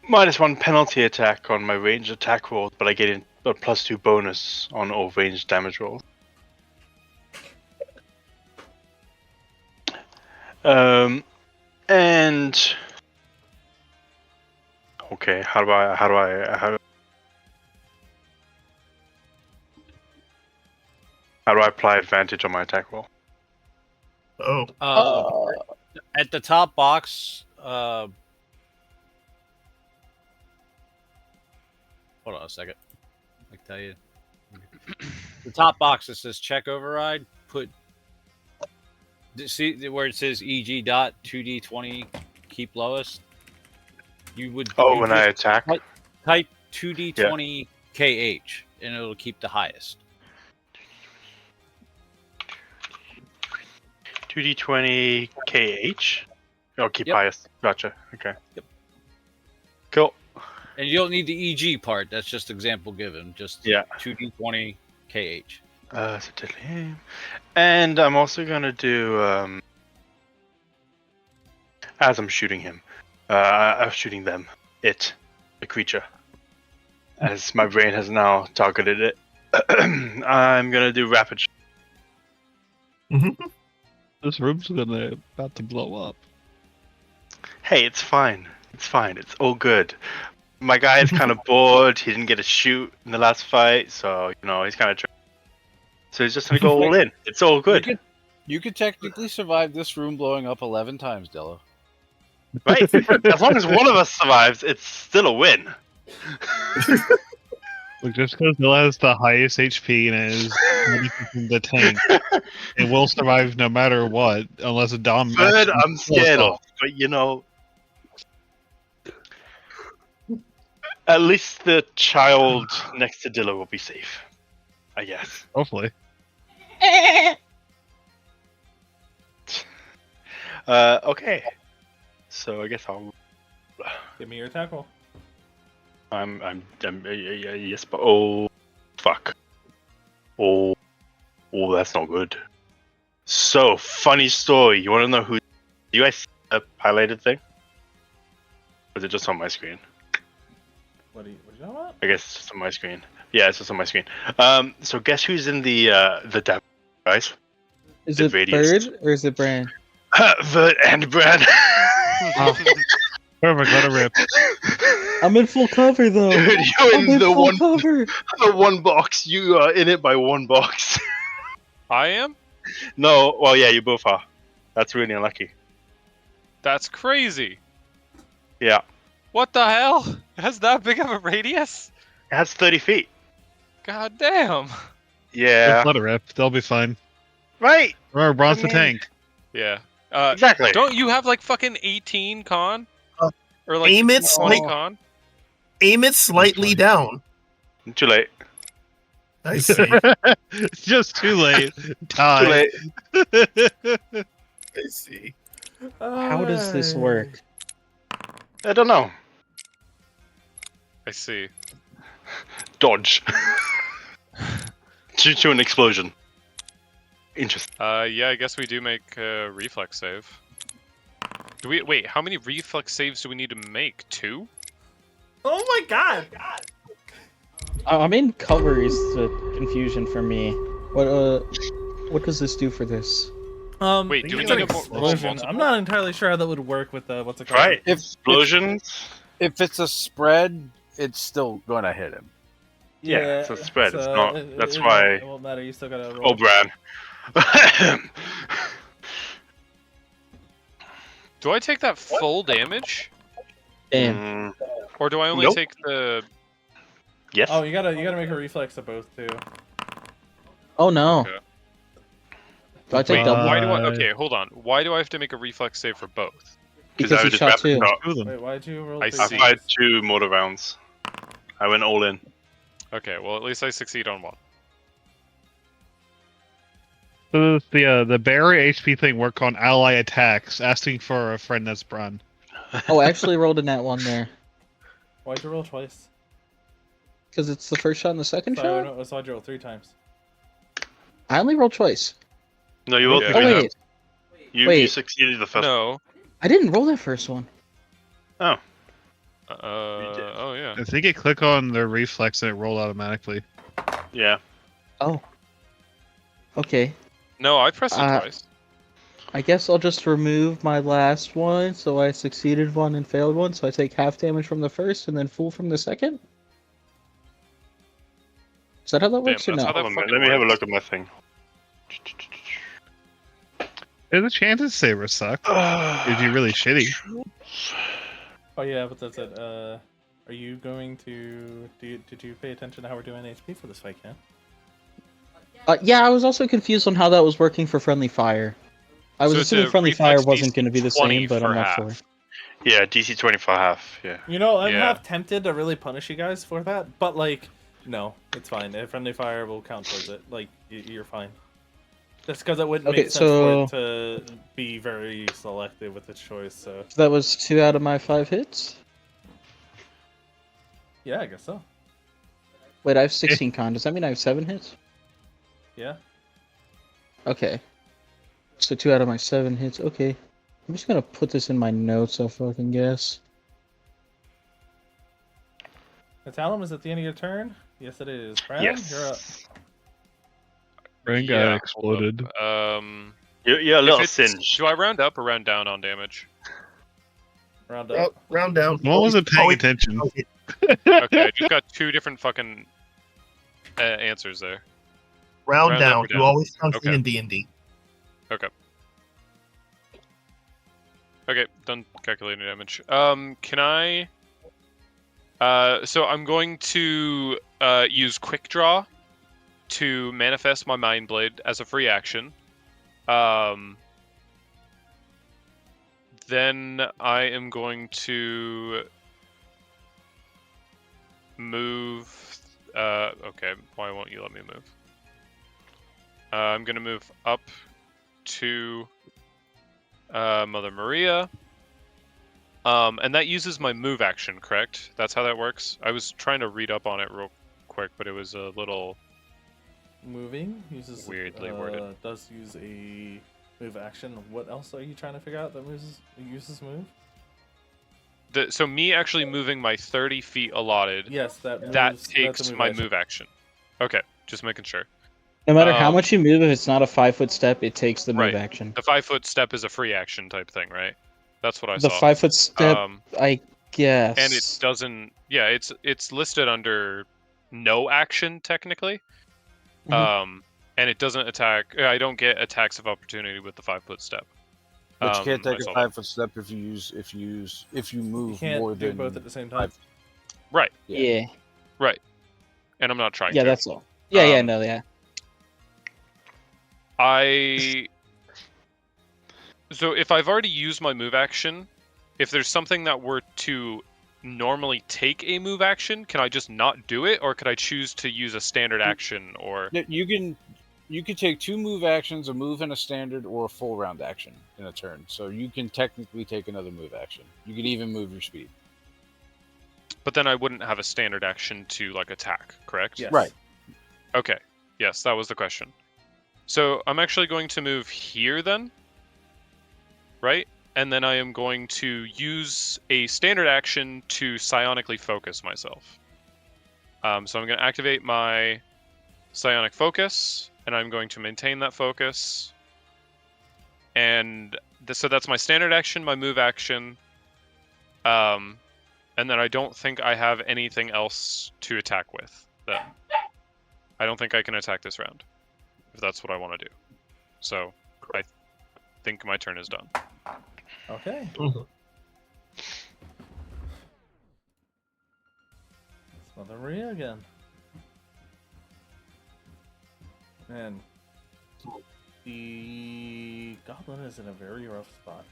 [SPEAKER 2] -1 penalty attack on my ranged attack rolls, but I get a +2 bonus on all ranged damage rolls. And okay, how do I apply advantage on my attack roll?
[SPEAKER 5] At the top box, hold on a second. I can tell you. The top box that says check override, see where it says EG dot 2d20 keep lowest?
[SPEAKER 2] When I attack?
[SPEAKER 5] Type 2d20 KH and it'll keep the highest.
[SPEAKER 2] 2d20 KH? Oh, keep
[SPEAKER 5] Yep.
[SPEAKER 2] highest. Gotcha. Okay.
[SPEAKER 5] Yep.
[SPEAKER 2] Cool.
[SPEAKER 5] And you don't need the EG part. That's just example given. Just 2d20 KH.
[SPEAKER 2] So deadly aim. And I'm also gonna do as I'm shooting him. I'm shooting them. The creature. As my brain has now targeted it. I'm gonna do rapid.
[SPEAKER 11] This room's about to blow up.
[SPEAKER 2] Hey, it's fine. It's fine. It's all good. My guy is kind of bored. He didn't get a shoot in the last fight, so he's kind of. So he's just gonna go all in. It's all good.
[SPEAKER 5] You could technically survive this room blowing up 11 times, Dello.
[SPEAKER 2] Right. As long as one of us survives, it's still a win.
[SPEAKER 11] Look, just because Dilla has the highest HP and is from the tank, it will survive no matter what, unless a Dom.
[SPEAKER 2] Bird, I'm scared of, but at least the child next to Dilla will be safe. I guess.
[SPEAKER 11] Hopefully.
[SPEAKER 2] Okay. So I guess I'll
[SPEAKER 1] give me your attack roll.
[SPEAKER 2] Yes, but oh, fuck. Oh, that's not good. So funny story. You want to know who? Do you guys see the highlighted thing? Or is it just on my screen?
[SPEAKER 1] What is You know what?
[SPEAKER 2] I guess it's just on my screen. Yeah, it's just on my screen. So guess who's in the demo, guys?
[SPEAKER 12] Is
[SPEAKER 2] The
[SPEAKER 12] it
[SPEAKER 2] Radius.
[SPEAKER 12] Bird or is it Bran?
[SPEAKER 2] Vert and Brad.
[SPEAKER 12] Oh,
[SPEAKER 11] Perfect. Let it rip.
[SPEAKER 12] I'm in full cover though.
[SPEAKER 2] Dude, you're
[SPEAKER 12] I'm
[SPEAKER 2] in
[SPEAKER 12] in
[SPEAKER 2] the
[SPEAKER 12] full
[SPEAKER 2] one,
[SPEAKER 12] cover.
[SPEAKER 2] the one box. You are in it by one box.
[SPEAKER 10] I am?
[SPEAKER 2] No, well, yeah, you both are. That's really unlucky.
[SPEAKER 10] That's crazy.
[SPEAKER 2] Yeah,
[SPEAKER 10] What the hell? It has that big of a radius?
[SPEAKER 2] it has 30 feet.
[SPEAKER 10] God damn.
[SPEAKER 2] Yeah,
[SPEAKER 11] Just let it rip. They'll be fine.
[SPEAKER 2] right.
[SPEAKER 11] Remember, Bron's
[SPEAKER 2] I
[SPEAKER 11] the
[SPEAKER 2] mean-
[SPEAKER 11] tank.
[SPEAKER 10] Yeah.
[SPEAKER 2] Exactly.
[SPEAKER 10] Don't you have like fucking 18 con?
[SPEAKER 4] Uh,
[SPEAKER 10] Or like
[SPEAKER 4] aim it
[SPEAKER 10] 20
[SPEAKER 4] slight-
[SPEAKER 10] con?
[SPEAKER 4] Aim it slightly down.
[SPEAKER 2] Too late.
[SPEAKER 4] I see.
[SPEAKER 11] It's just too late.
[SPEAKER 2] Too
[SPEAKER 11] Die.
[SPEAKER 2] late.
[SPEAKER 4] I see.
[SPEAKER 12] How does this work?
[SPEAKER 2] I don't know.
[SPEAKER 10] I see.
[SPEAKER 2] Dodge. Due to an explosion. Interesting.
[SPEAKER 10] Yeah, I guess we do make a reflex save. Do we wait? How many reflex saves do we need to make? 2?
[SPEAKER 1] Oh my god!
[SPEAKER 12] I'm in cover is the confusion for me. What does this do for this?
[SPEAKER 10] Wait, do we
[SPEAKER 1] it's
[SPEAKER 10] need
[SPEAKER 1] an
[SPEAKER 10] to roll
[SPEAKER 1] explosion.
[SPEAKER 10] multiple?
[SPEAKER 1] I'm not entirely sure how that would work with what's it called?
[SPEAKER 2] Right.
[SPEAKER 5] If-
[SPEAKER 2] Explosions.
[SPEAKER 5] If it's a spread, it's still going to hit him.
[SPEAKER 2] Yeah, it's a spread. It's
[SPEAKER 1] so
[SPEAKER 2] not. That's
[SPEAKER 1] it
[SPEAKER 2] why.
[SPEAKER 1] It won't matter. You still gotta roll.
[SPEAKER 2] Oh, Bran.
[SPEAKER 10] Do I take that full damage?
[SPEAKER 12] Damn.
[SPEAKER 10] Or do I only
[SPEAKER 2] Nope.
[SPEAKER 10] take the...
[SPEAKER 2] Yes.
[SPEAKER 1] Oh, you gotta make a reflex of both too.
[SPEAKER 12] Oh no.
[SPEAKER 10] Okay.
[SPEAKER 12] Do I take
[SPEAKER 10] Wait,
[SPEAKER 12] double?
[SPEAKER 10] why do I... Okay, hold on. Why do I have to make a reflex save for both?
[SPEAKER 12] Because
[SPEAKER 2] I
[SPEAKER 12] you
[SPEAKER 2] just
[SPEAKER 12] shot
[SPEAKER 2] grabbed the
[SPEAKER 12] 2.
[SPEAKER 2] shot.
[SPEAKER 11] Two of them.
[SPEAKER 1] Wait, why'd you roll?
[SPEAKER 10] I
[SPEAKER 1] three
[SPEAKER 2] I
[SPEAKER 10] see.
[SPEAKER 2] fired
[SPEAKER 1] times?
[SPEAKER 2] 2 mortar rounds. I went all in.
[SPEAKER 10] Okay, well at least I succeed on one.
[SPEAKER 11] So does the barrier HP thing work on ally attacks, asking for a friend that's Bron?
[SPEAKER 12] Oh, I actually rolled a nat 1 there.
[SPEAKER 1] Why'd you roll twice?
[SPEAKER 12] Because it's the first shot and the second
[SPEAKER 1] Sorry,
[SPEAKER 12] shot?
[SPEAKER 1] no, so why'd you roll 3 times?
[SPEAKER 12] I only rolled twice.
[SPEAKER 2] No, you rolled
[SPEAKER 10] Yeah.
[SPEAKER 2] 3
[SPEAKER 12] Oh,
[SPEAKER 2] now.
[SPEAKER 12] wait.
[SPEAKER 2] You
[SPEAKER 12] Wait.
[SPEAKER 2] succeeded the first.
[SPEAKER 10] No.
[SPEAKER 12] I didn't roll that first one.
[SPEAKER 2] Oh.
[SPEAKER 10] Oh yeah.
[SPEAKER 11] I think you click on the reflex and it rolled automatically.
[SPEAKER 2] Yeah.
[SPEAKER 12] Oh. Okay.
[SPEAKER 10] No, I pressed it twice.
[SPEAKER 12] I guess I'll just remove my last one, so I succeeded one and failed one, so I take half damage from the first and then full from the second? Is that how that works or
[SPEAKER 10] that's
[SPEAKER 12] no?
[SPEAKER 10] how that
[SPEAKER 2] Hold on a minute,
[SPEAKER 10] fucking
[SPEAKER 2] let me have a
[SPEAKER 10] works.
[SPEAKER 2] look at my thing.
[SPEAKER 11] There's a chance his saber sucked. Is he really shitty?
[SPEAKER 1] Oh yeah, but that's it. Are you going to? Did you pay attention to how we're doing HP for this fight, Ken?
[SPEAKER 12] Yeah, I was also confused on how that was working for friendly fire. I was
[SPEAKER 10] So it's
[SPEAKER 12] assuming
[SPEAKER 10] a
[SPEAKER 12] friendly
[SPEAKER 10] reflex
[SPEAKER 12] fire wasn't
[SPEAKER 10] DC
[SPEAKER 12] going to be the
[SPEAKER 10] 20
[SPEAKER 12] same, but
[SPEAKER 10] for
[SPEAKER 12] I'm not
[SPEAKER 10] half.
[SPEAKER 12] sure.
[SPEAKER 2] Yeah, DC 25 half. Yeah.
[SPEAKER 1] You know, I'm
[SPEAKER 10] Yeah.
[SPEAKER 1] half tempted to really punish you guys for that, but like, no, it's fine. Friendly fire will count towards it. Like, you're fine. Just because it wouldn't
[SPEAKER 12] Okay,
[SPEAKER 1] make sense for
[SPEAKER 12] so-
[SPEAKER 1] it to be very selective with its choice. So
[SPEAKER 12] So that was 2 out of my 5 hits?
[SPEAKER 1] yeah, I guess so.
[SPEAKER 12] Wait, I have 16 con. Does that mean I have 7 hits?
[SPEAKER 1] Yeah.
[SPEAKER 12] Okay. So 2 out of my 7 hits. Okay. I'm just gonna put this in my notes, I fucking guess.
[SPEAKER 1] Natalum, is it the end of your turn? Yes, it is. Bram,
[SPEAKER 2] Yes.
[SPEAKER 1] you're up.
[SPEAKER 11] Brain got
[SPEAKER 10] Yeah, hold
[SPEAKER 11] exploded.
[SPEAKER 10] up.
[SPEAKER 2] You're a
[SPEAKER 10] If
[SPEAKER 2] little
[SPEAKER 10] it's-
[SPEAKER 2] singed.
[SPEAKER 10] Do I round up or round down on damage?
[SPEAKER 1] Round up.
[SPEAKER 4] Round down.
[SPEAKER 11] No one wasn't paying
[SPEAKER 4] Always-
[SPEAKER 11] attention.
[SPEAKER 4] always-
[SPEAKER 10] Okay, I just got 2 different fucking answers there.
[SPEAKER 4] Round
[SPEAKER 10] Round up
[SPEAKER 4] down.
[SPEAKER 10] or
[SPEAKER 4] You
[SPEAKER 10] down?
[SPEAKER 4] always count
[SPEAKER 10] Okay.
[SPEAKER 4] in D&D.
[SPEAKER 10] Okay. Okay, done calculating damage. Can I? So I'm going to use Quick Draw to manifest my Mind Blade as a free action. Then I am going to move. Okay, why won't you let me move? I'm gonna move up to Mother Maria. And that uses my move action, correct? That's how that works? I was trying to read up on it real quick, but it was a little...
[SPEAKER 1] Moving uses
[SPEAKER 10] weirdly worded.
[SPEAKER 1] Does use a move action. What else are you trying to figure out that uses move?
[SPEAKER 10] So me actually moving my 30 feet allotted.
[SPEAKER 1] Yes, that
[SPEAKER 10] takes
[SPEAKER 1] move
[SPEAKER 10] my
[SPEAKER 1] action.
[SPEAKER 10] move action. Okay, just making sure.
[SPEAKER 12] No matter how much you move, if it's not a 5-foot step, it takes the move
[SPEAKER 10] Right.
[SPEAKER 12] action.
[SPEAKER 10] The 5-foot step is a free action type thing, right? That's what I
[SPEAKER 12] The
[SPEAKER 10] saw.
[SPEAKER 12] 5-foot step, I guess.
[SPEAKER 10] And it doesn't. Yeah, it's listed under no action technically. And it doesn't attack. I don't get attacks of opportunity with the 5-foot step.
[SPEAKER 5] But you can't take
[SPEAKER 10] I
[SPEAKER 5] a
[SPEAKER 10] saw
[SPEAKER 5] 5-foot step if you move
[SPEAKER 1] You can't
[SPEAKER 5] more
[SPEAKER 1] do
[SPEAKER 5] than
[SPEAKER 1] both at the same time.
[SPEAKER 10] Right.
[SPEAKER 12] Yeah.
[SPEAKER 10] Right. And I'm not trying
[SPEAKER 12] Yeah,
[SPEAKER 10] to.
[SPEAKER 12] that's all. Yeah.
[SPEAKER 10] So if I've already used my move action, if there's something that were to normally take a move action, can I just not do it, or could I choose to use a standard action? Or
[SPEAKER 5] You can take 2 move actions, a move and a standard, or a full round action in a turn. So you can technically take another move action. You can even move your speed.
[SPEAKER 10] But then I wouldn't have a standard action to like attack, correct?
[SPEAKER 1] Yes.
[SPEAKER 5] Right.
[SPEAKER 10] Okay. Yes, that was the question. So I'm actually going to move here then. Right? And then I am going to use a standard action to psionically focus myself. So I'm going to activate my psionic focus, and I'm going to maintain that focus. And so that's my standard action, my move action. And then I don't think I have anything else to attack with. I don't think I can attack this round, if that's what I want to do. So I think my turn is done.
[SPEAKER 1] Okay. It's Mother Maria again. Man, the goblin is in a very rough spot.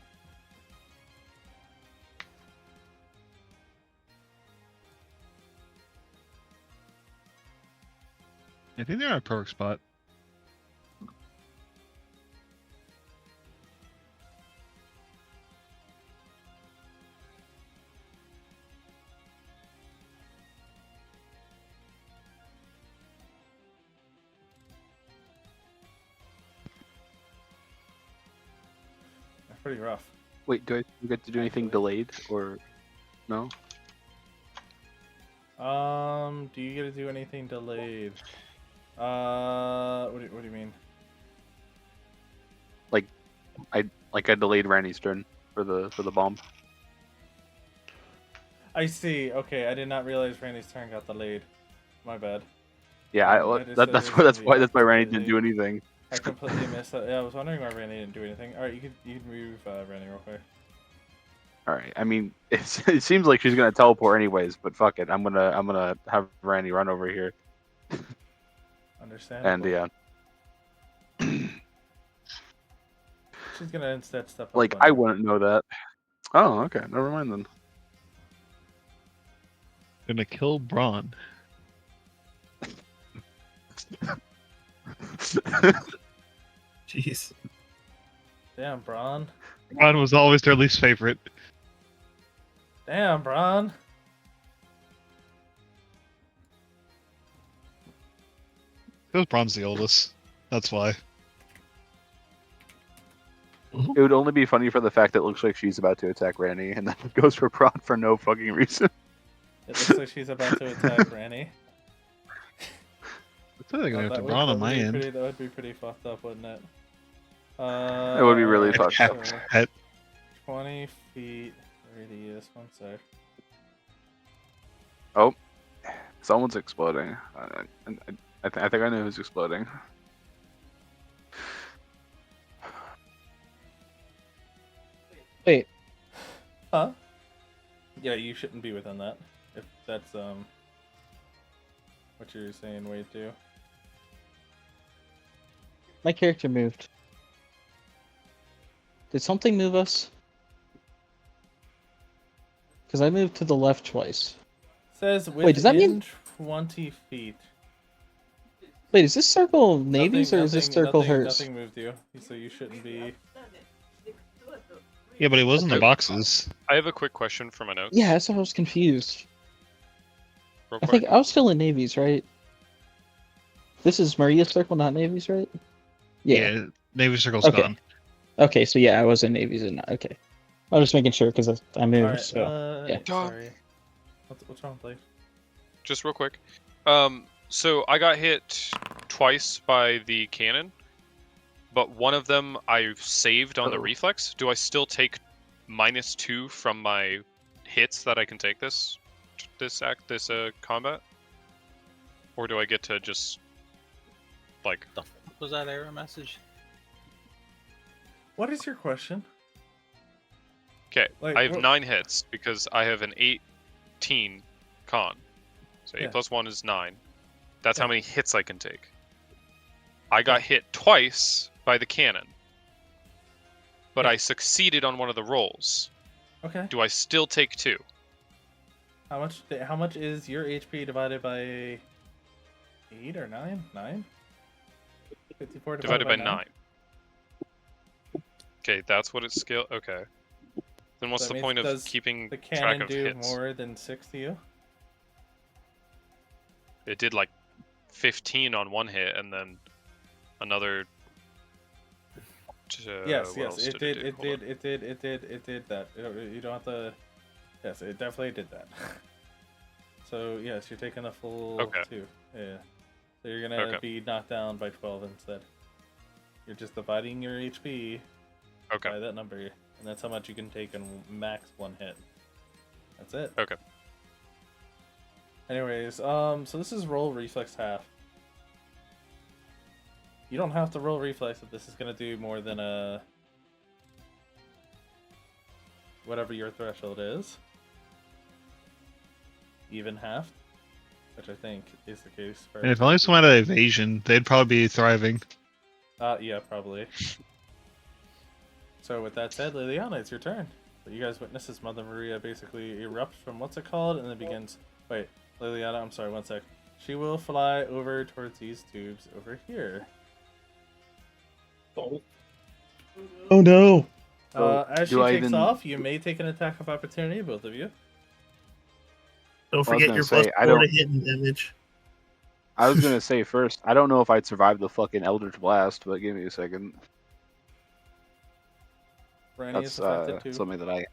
[SPEAKER 11] I think they're in a perfect spot.
[SPEAKER 1] That's pretty rough.
[SPEAKER 6] Wait, do I get to do anything delayed or no?
[SPEAKER 1] Do you get to do anything delayed? What do you mean?
[SPEAKER 6] Like I delayed Randy's turn for the bomb.
[SPEAKER 1] I see. Okay, I did not realize Randy's turn got delayed. My bad.
[SPEAKER 6] Yeah, that's why Randy didn't do anything.
[SPEAKER 1] I completely missed that. Yeah, I was wondering why Randy didn't do anything. All right, you can move Randy real quick.
[SPEAKER 6] All right. I mean, it seems like she's gonna teleport anyways, but fuck it. I'm gonna have Randy run over here.
[SPEAKER 1] Understandable.
[SPEAKER 6] And yeah.
[SPEAKER 1] She's gonna instead step up.
[SPEAKER 6] Like I wouldn't know that. Oh, okay. Never mind then.
[SPEAKER 11] Gonna kill Braun.
[SPEAKER 4] Jeez.
[SPEAKER 1] Damn, Braun.
[SPEAKER 11] Braun was always their least favorite.
[SPEAKER 1] Damn, Braun.
[SPEAKER 11] Because Braun's the oldest. That's why.
[SPEAKER 6] It would only be funny for the fact that it looks like she's about to attack Randy, and then it goes for Braun for no fucking reason.
[SPEAKER 1] It looks like she's about to attack Randy.
[SPEAKER 11] Looks like they're gonna have to Braun on my end.
[SPEAKER 1] That would be pretty fucked up, wouldn't it?
[SPEAKER 6] It would be really fucked up.
[SPEAKER 1] 20 feet radius. One sec.
[SPEAKER 6] Oh, someone's exploding. I think I know who's exploding.
[SPEAKER 12] Wait.
[SPEAKER 1] Huh? Yeah, you shouldn't be within that. If that's what you're saying, wait to.
[SPEAKER 12] My character moved. Did something move us? Because I moved to the left twice.
[SPEAKER 1] Says within
[SPEAKER 12] Wait, does that mean
[SPEAKER 1] 20 feet?
[SPEAKER 12] Wait, is this circle navies or is this circle hers?
[SPEAKER 1] Nothing moved you, so you shouldn't be.
[SPEAKER 11] Yeah, but it was in the boxes.
[SPEAKER 10] I have a quick question for my notes.
[SPEAKER 12] Yeah, that's why I was confused.
[SPEAKER 10] Real
[SPEAKER 12] I
[SPEAKER 10] quick.
[SPEAKER 12] think I was still in navies, right? This is Maria's circle, not navies, right?
[SPEAKER 11] Yeah, Navy Circle's
[SPEAKER 12] Okay.
[SPEAKER 11] gone.
[SPEAKER 12] Okay, so yeah, I was in navies and not okay. I'm just making sure because I moved.
[SPEAKER 1] Alright,
[SPEAKER 12] So yeah.
[SPEAKER 1] sorry. What's wrong, Blake?
[SPEAKER 10] Just real quick. So I got hit twice by the cannon, but one of them I saved on the reflex. Do I still take -2 from my hits that I can take this combat, or do I get to just like?
[SPEAKER 5] The fuck was that error message?
[SPEAKER 1] What is your question?
[SPEAKER 10] Okay,
[SPEAKER 1] Like,
[SPEAKER 10] I have
[SPEAKER 1] what-
[SPEAKER 10] 9 hits because I have an 18 con. So 8
[SPEAKER 1] Yeah.
[SPEAKER 10] plus 1 is 9. That's
[SPEAKER 1] Yeah.
[SPEAKER 10] how many hits I can take. I got hit twice by the cannon, but
[SPEAKER 1] Yeah.
[SPEAKER 10] I succeeded on one of the rolls.
[SPEAKER 1] Okay.
[SPEAKER 10] Do I still take 2?
[SPEAKER 1] How much is your HP divided by 8 or 9? 9? 54
[SPEAKER 10] Divided by 9. Okay, that's what it's scale. Okay. Then what's
[SPEAKER 1] So that
[SPEAKER 10] the
[SPEAKER 1] means
[SPEAKER 10] point of
[SPEAKER 1] does
[SPEAKER 10] keeping
[SPEAKER 1] the
[SPEAKER 10] track
[SPEAKER 1] cannon
[SPEAKER 10] of
[SPEAKER 1] do
[SPEAKER 10] hits?
[SPEAKER 1] more than 6 to you?
[SPEAKER 10] It did like 15 on one hit, and then another.
[SPEAKER 1] Yes,
[SPEAKER 10] what
[SPEAKER 1] yes,
[SPEAKER 10] else
[SPEAKER 1] it
[SPEAKER 10] did
[SPEAKER 1] did,
[SPEAKER 10] it do? Hold on.
[SPEAKER 1] it did that. You don't have to. Yes, it definitely did that. So yes, you're taking a full
[SPEAKER 10] Okay.
[SPEAKER 1] 2. Yeah. So you're gonna
[SPEAKER 10] Okay.
[SPEAKER 1] be knocked down by 12 instead. You're just dividing your HP
[SPEAKER 10] Okay.
[SPEAKER 1] by that number, and that's how much you can take in max 1 hit. That's it.
[SPEAKER 10] Okay.
[SPEAKER 1] Anyways, so this is roll reflex half. You don't have to roll reflex if this is gonna do more than a whatever your threshold is. Even half, which I think is the case for.
[SPEAKER 11] And if only someone had evasion, they'd probably be thriving.
[SPEAKER 1] Yeah, probably. So with that said, Liliana, it's your turn. But you guys witness as Mother Maria basically erupts from what's it called, and then begins. Wait, Liliana, I'm sorry, one sec. She will fly over towards these tubes over here.
[SPEAKER 12] Oh no!
[SPEAKER 1] As she
[SPEAKER 6] do I
[SPEAKER 1] takes
[SPEAKER 6] even-
[SPEAKER 1] off, you may take an attack of opportunity, both of you.
[SPEAKER 4] Don't
[SPEAKER 6] Well, I was
[SPEAKER 4] forget
[SPEAKER 6] gonna
[SPEAKER 4] your
[SPEAKER 6] say, I
[SPEAKER 4] +4 to
[SPEAKER 6] don't-
[SPEAKER 4] hit and damage.
[SPEAKER 6] I was gonna say first, I don't know if I'd survive the fucking Eldritch Blast, but give me a second.
[SPEAKER 1] Branny is
[SPEAKER 6] That's
[SPEAKER 1] affected too.
[SPEAKER 6] something that I.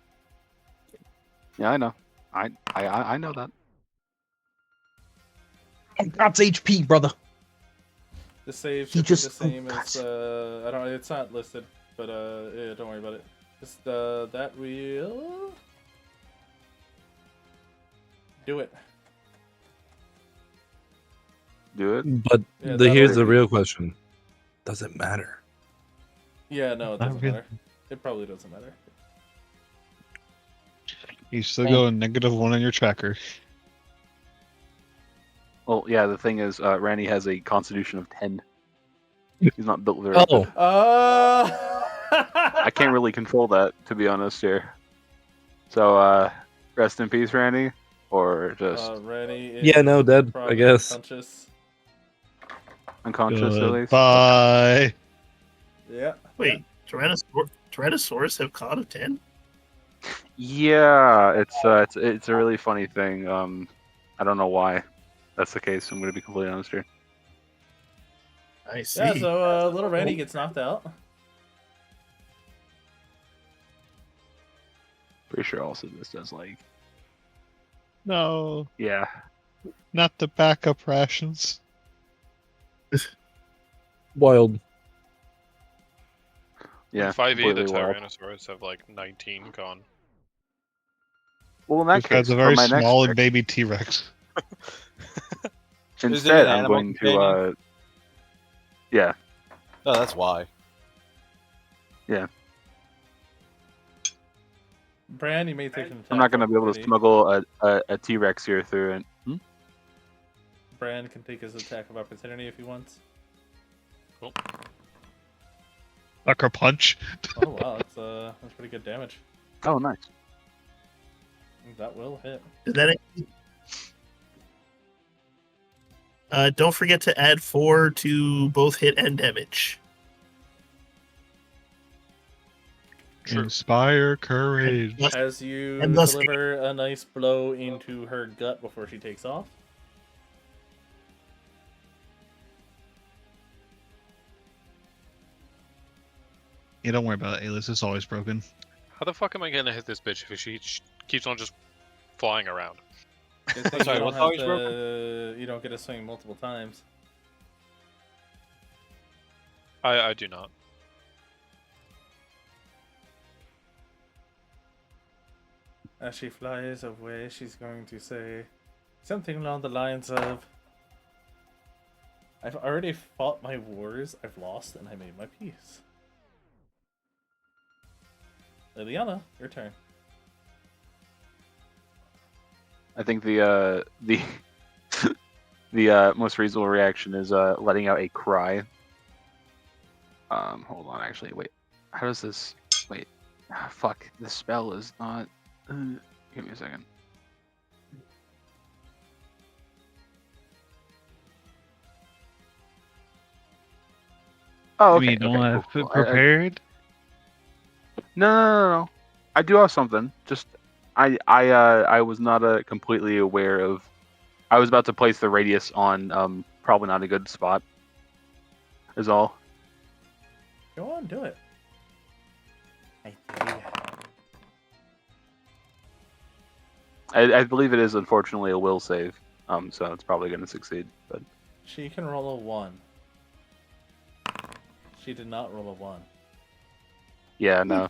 [SPEAKER 6] Yeah, I know. I know that.
[SPEAKER 12] That's HP, brother.
[SPEAKER 1] The save
[SPEAKER 12] He
[SPEAKER 1] should
[SPEAKER 12] just-
[SPEAKER 1] be the same
[SPEAKER 12] oh,
[SPEAKER 1] as I don't. It's not listed, but yeah, don't worry about it. Just that will do it.
[SPEAKER 6] Do it.
[SPEAKER 3] But
[SPEAKER 1] Yeah,
[SPEAKER 3] here's
[SPEAKER 1] that'll-
[SPEAKER 3] the real question: does it matter?
[SPEAKER 1] Yeah, no, it
[SPEAKER 11] Not
[SPEAKER 1] doesn't
[SPEAKER 11] really.
[SPEAKER 1] matter. It probably doesn't matter.
[SPEAKER 11] You still go -1 on your tracker.
[SPEAKER 6] Well, yeah. The thing is, Randy has a Constitution of 10. He's not built very
[SPEAKER 3] Oh,
[SPEAKER 6] good. I can't really control that, to be honest here. So, rest in peace, Randy, or just
[SPEAKER 1] Ranny is
[SPEAKER 3] Yeah, no, dead, I
[SPEAKER 1] probably
[SPEAKER 3] guess.
[SPEAKER 1] unconscious.
[SPEAKER 6] unconscious at least.
[SPEAKER 11] Bye.
[SPEAKER 1] Yeah.
[SPEAKER 4] Wait, Tyrannosaurus have caught a 10?
[SPEAKER 6] Yeah, it's a really funny thing. I don't know why that's the case. I'm gonna be completely honest here.
[SPEAKER 4] I see.
[SPEAKER 1] Yeah, so little Randy gets knocked out.
[SPEAKER 6] Pretty sure also this does like
[SPEAKER 11] No,
[SPEAKER 6] yeah.
[SPEAKER 11] not the backup rations.
[SPEAKER 3] wild.
[SPEAKER 6] Yeah,
[SPEAKER 10] In 5e, the
[SPEAKER 6] completely wild.
[SPEAKER 10] Tyrannosaurus have like 19 con.
[SPEAKER 6] Well, in that
[SPEAKER 11] Which
[SPEAKER 6] case,
[SPEAKER 11] has a
[SPEAKER 6] for
[SPEAKER 11] very
[SPEAKER 6] my next
[SPEAKER 11] small
[SPEAKER 6] pick,
[SPEAKER 11] and baby T-Rex.
[SPEAKER 6] instead
[SPEAKER 5] an
[SPEAKER 6] I'm
[SPEAKER 5] animal
[SPEAKER 6] going to
[SPEAKER 5] companion?
[SPEAKER 6] yeah.
[SPEAKER 5] Oh, that's why.
[SPEAKER 1] Bran, you may take an attack.
[SPEAKER 6] I'm not gonna be able to
[SPEAKER 1] opportunity.
[SPEAKER 6] smuggle a T-Rex here through it.
[SPEAKER 1] Bran can take his attack of opportunity if he wants.
[SPEAKER 11] Sucker punch.
[SPEAKER 1] Oh wow, that's pretty good damage.
[SPEAKER 6] Oh, nice.
[SPEAKER 1] That will hit.
[SPEAKER 4] Is that it? Don't forget to add 4 to both hit and damage.
[SPEAKER 11] Inspire courage.
[SPEAKER 1] As you
[SPEAKER 4] And thus-
[SPEAKER 1] deliver a nice blow into her gut before she takes off.
[SPEAKER 11] Yeah, don't worry about it, Alias. It's always broken.
[SPEAKER 10] How the fuck am I gonna hit this bitch if she keeps on just flying around?
[SPEAKER 1] Good thing
[SPEAKER 5] sorry,
[SPEAKER 1] you
[SPEAKER 5] what's
[SPEAKER 1] don't
[SPEAKER 5] always
[SPEAKER 1] have to, you don't get to swing multiple times.
[SPEAKER 10] I do not.
[SPEAKER 1] As she flies away, she's going to say something along the lines of, I've already fought my wars, I've lost, and I made my peace. Liliana, your turn.
[SPEAKER 6] I think the the most reasonable reaction is letting out a cry. Hold on, actually, wait. How does this? Wait, fuck. The spell is not. Give me a second. Oh, okay.
[SPEAKER 11] You don't
[SPEAKER 6] Okay,
[SPEAKER 11] have
[SPEAKER 6] cool,
[SPEAKER 11] it
[SPEAKER 6] cool.
[SPEAKER 11] prepared?
[SPEAKER 6] No. I do have something. Just I was not completely aware of. I was about to place the radius on probably not a good spot. Is all.
[SPEAKER 1] Go on, do it. I tell ya.
[SPEAKER 6] I believe it is unfortunately a will save. So it's probably going to succeed. But
[SPEAKER 1] She can roll a 1. She did not roll a 1.
[SPEAKER 6] yeah, no.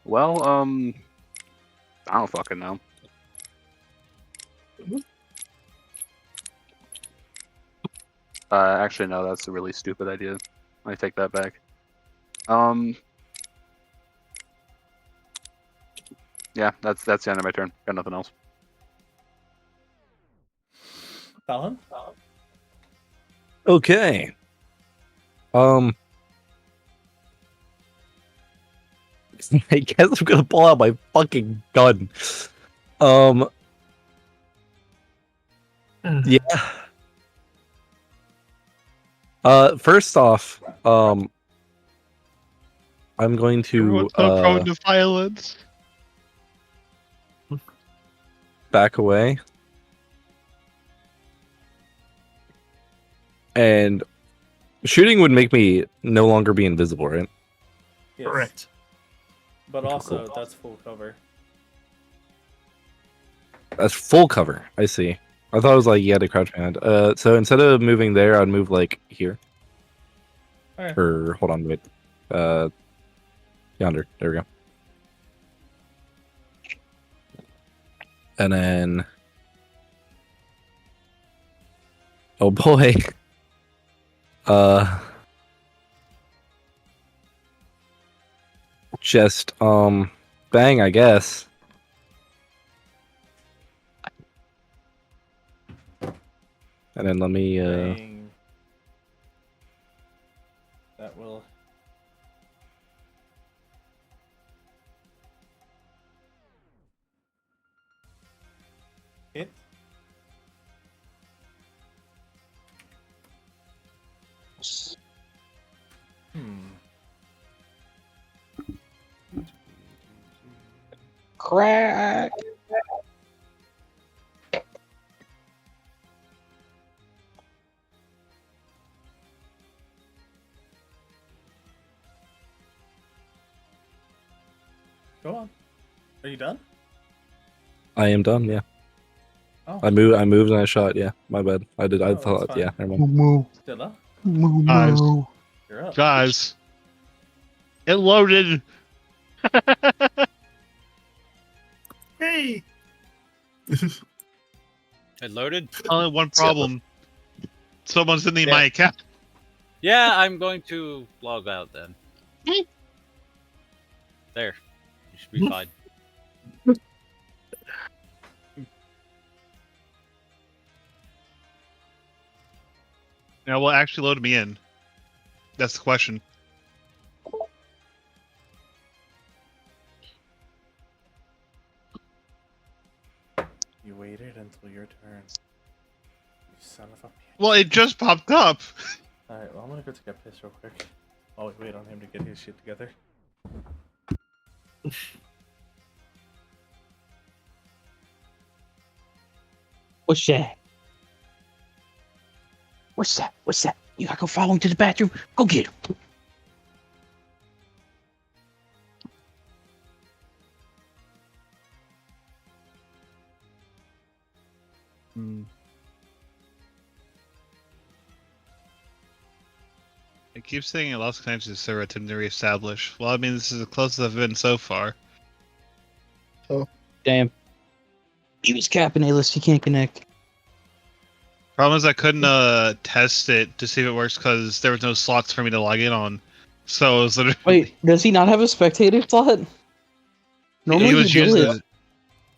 [SPEAKER 6] Well, I don't fucking know. Actually, no, that's a really stupid idea. I take that back. Yeah, that's the end of my turn. Got nothing else.
[SPEAKER 1] Fallon?
[SPEAKER 3] Okay. I guess I'm gonna pull out my fucking gun. Yeah. First off, I'm going to
[SPEAKER 11] Everyone's so prone to violence.
[SPEAKER 3] back away. And shooting would make me no longer be invisible, right?
[SPEAKER 1] Yes.
[SPEAKER 4] Correct.
[SPEAKER 1] But
[SPEAKER 3] Okay,
[SPEAKER 1] also,
[SPEAKER 3] cool.
[SPEAKER 1] that's full cover.
[SPEAKER 3] That's full cover. I see. I thought it was like you had to crouch behind. So instead of moving there, I'd move like here.
[SPEAKER 1] Alright.
[SPEAKER 3] Or hold on, wait. Yonder. There we go. And then, oh boy. Just bang, I guess. And then let me
[SPEAKER 1] Bang. That will. Hit.
[SPEAKER 12] Crack.
[SPEAKER 1] Go on. Are you done?
[SPEAKER 3] I am done, yeah.
[SPEAKER 1] Oh.
[SPEAKER 3] I moved and I shot, yeah. My bad. I did I
[SPEAKER 1] Oh, that's
[SPEAKER 3] thought
[SPEAKER 1] fine.
[SPEAKER 3] yeah, never mind.
[SPEAKER 12] Moo.
[SPEAKER 1] Dilla?
[SPEAKER 12] Moo.
[SPEAKER 11] Guys.
[SPEAKER 12] Moo.
[SPEAKER 1] You're up.
[SPEAKER 11] Guys. It loaded.
[SPEAKER 4] Hey.
[SPEAKER 5] It loaded?
[SPEAKER 11] Only one problem. Someone's in my account.
[SPEAKER 5] Yeah, I'm going to log out then. There. You should be fine.
[SPEAKER 11] Now, what actually loaded me in? That's the question.
[SPEAKER 1] You waited until your turn. You son of a bitch.
[SPEAKER 11] Well, it just popped up.
[SPEAKER 1] Alright, well, I'm gonna go take a piss real quick. While we wait on him to get his shit together.
[SPEAKER 12] What's that? What's that? What's that? You gotta go follow him to the bathroom. Go get him.
[SPEAKER 11] Hmm. It keeps saying it lost connection to server attempt to reestablish. Well, I mean, this is the closest I've been so far.
[SPEAKER 12] Oh, damn. He was capping A list. He can't connect.
[SPEAKER 11] Problem is, I couldn't test it to see if it works because there was no slots for me to log in on. So it was literally.
[SPEAKER 12] Wait, does he not have a spectator slot? Normally
[SPEAKER 11] he was
[SPEAKER 12] he
[SPEAKER 11] using
[SPEAKER 12] does.
[SPEAKER 11] it.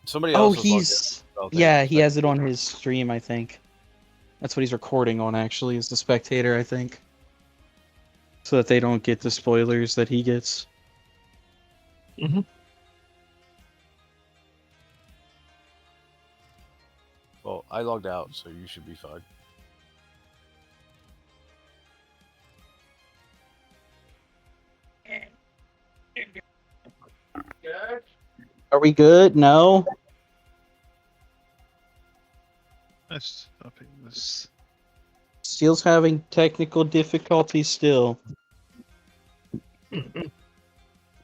[SPEAKER 5] Somebody
[SPEAKER 12] Oh,
[SPEAKER 5] else was logged in.
[SPEAKER 12] he's
[SPEAKER 5] So they
[SPEAKER 12] yeah,
[SPEAKER 5] have
[SPEAKER 12] he has it on
[SPEAKER 5] spectator.
[SPEAKER 12] his stream, I think. That's what he's recording on actually, is the spectator, I think. So that they don't get the spoilers that he gets.
[SPEAKER 5] Well, I logged out, so you should be fine.
[SPEAKER 12] Are we good? No?
[SPEAKER 11] Let's stopping this.
[SPEAKER 12] Steel's having technical difficulties still.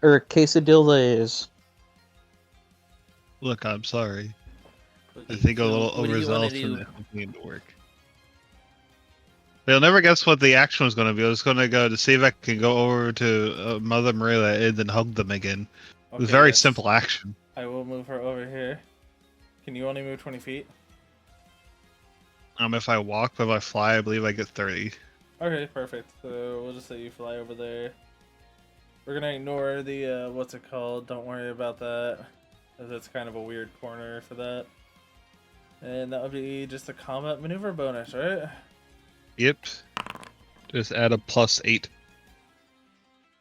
[SPEAKER 12] Or quesadillas.
[SPEAKER 11] Look, I'm sorry. I
[SPEAKER 1] Okay,
[SPEAKER 11] think a
[SPEAKER 1] so
[SPEAKER 11] little
[SPEAKER 1] what do you wanna
[SPEAKER 11] overzealous
[SPEAKER 1] do?
[SPEAKER 11] and it continued to work. They'll never guess what the action was going to be. I was going to go to see if I can go over to Mother Marilla and then hug them again. It was
[SPEAKER 1] Okay,
[SPEAKER 11] very
[SPEAKER 1] yes.
[SPEAKER 11] simple action.
[SPEAKER 1] I will move her over here. Can you only move 20 feet?
[SPEAKER 11] If I walk, but if I fly, I believe I get 30.
[SPEAKER 1] Okay, perfect. So we'll just say you fly over there. We're gonna ignore the what's it called? Don't worry about that, as it's kind of a weird corner for that. And that would be just a combat maneuver bonus, right?
[SPEAKER 11] Yep. Just add a +8.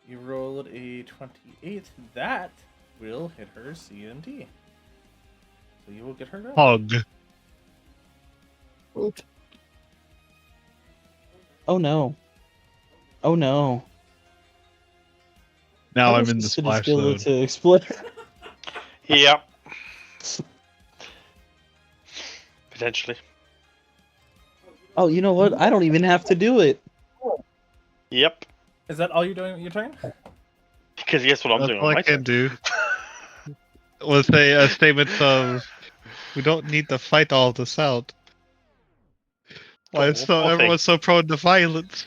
[SPEAKER 1] You rolled a 28. That will hit her CMD. So you will get her grappled.
[SPEAKER 11] Hug.
[SPEAKER 12] Oh no. Oh no.
[SPEAKER 11] Now
[SPEAKER 12] How
[SPEAKER 11] I'm
[SPEAKER 12] does
[SPEAKER 11] in the
[SPEAKER 12] this fit
[SPEAKER 11] splash
[SPEAKER 12] skill
[SPEAKER 11] zone.
[SPEAKER 12] to explode?
[SPEAKER 2] Yep. Potentially.
[SPEAKER 12] Oh, you know what? I don't even have to do it.
[SPEAKER 2] Yep.
[SPEAKER 1] Is that all you're doing with your turn?
[SPEAKER 2] Because guess what I'm
[SPEAKER 11] That's
[SPEAKER 2] doing
[SPEAKER 11] all
[SPEAKER 2] on
[SPEAKER 11] I
[SPEAKER 2] my
[SPEAKER 11] can
[SPEAKER 2] turn.
[SPEAKER 11] do. Was a statement of, we don't need to fight all this out. Why is
[SPEAKER 2] Poor thing.
[SPEAKER 11] everyone's so prone to violence?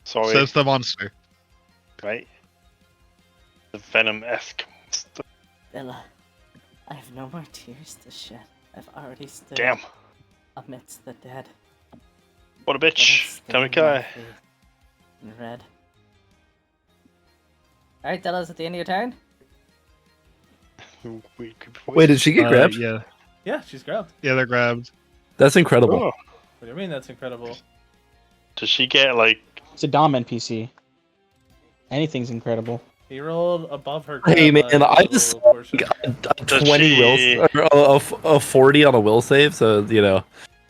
[SPEAKER 2] Sorry,
[SPEAKER 11] Says the monster.
[SPEAKER 2] right? The Venom-esque monster.
[SPEAKER 8] Bella, I have no more tears to shed. I've already stood
[SPEAKER 2] Damn.
[SPEAKER 8] amidst the dead.
[SPEAKER 2] What a
[SPEAKER 8] Let
[SPEAKER 2] bitch.
[SPEAKER 8] it stain my
[SPEAKER 2] Tamikai.
[SPEAKER 8] fate in red. Alright, Della's at the end of your turn.
[SPEAKER 3] Wait, did she get grabbed?
[SPEAKER 11] Yeah.
[SPEAKER 1] Yeah, she's grabbed.
[SPEAKER 11] Yeah, they're grabbed.
[SPEAKER 3] That's incredible.
[SPEAKER 2] Oh.
[SPEAKER 1] What do you mean that's incredible?
[SPEAKER 2] Does she get like...
[SPEAKER 12] It's a Dom NPC. Anything's incredible.
[SPEAKER 1] He rolled above her.
[SPEAKER 3] Hey
[SPEAKER 1] grab
[SPEAKER 3] man,
[SPEAKER 1] by
[SPEAKER 3] I
[SPEAKER 1] a
[SPEAKER 3] just
[SPEAKER 1] little portion.
[SPEAKER 3] got a
[SPEAKER 2] Does
[SPEAKER 3] 20
[SPEAKER 2] she-
[SPEAKER 3] wills, or a 40 on a will save, so you know,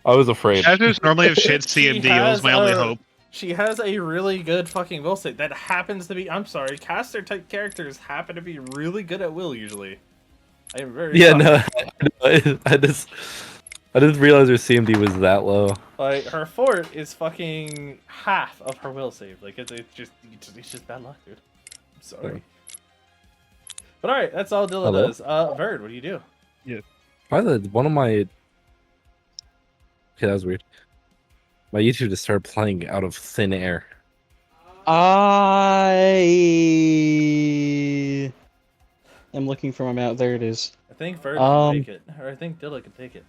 [SPEAKER 3] I was afraid.
[SPEAKER 11] Hazards normally have shit
[SPEAKER 1] She
[SPEAKER 11] CMD. That was
[SPEAKER 1] has
[SPEAKER 11] my only
[SPEAKER 1] a-
[SPEAKER 11] hope.
[SPEAKER 1] She has a really good fucking will save that happens to be. I'm sorry, caster type characters happen to be really good at will usually. I am very
[SPEAKER 3] Yeah,
[SPEAKER 1] shocked.
[SPEAKER 3] no, I didn't realize her CMD was that low.
[SPEAKER 1] Like her fort is fucking half of her will save. Like it's just bad luck, dude. I'm sorry. But all right, that's all Dilla
[SPEAKER 3] Hello?
[SPEAKER 1] does. Verd, what do you do?
[SPEAKER 3] Probably one of my. Okay, that was weird. My YouTube just started playing out of thin air.
[SPEAKER 12] I am looking for my map. There it is.
[SPEAKER 1] I think Verd can take it, or I think Dilla can take it.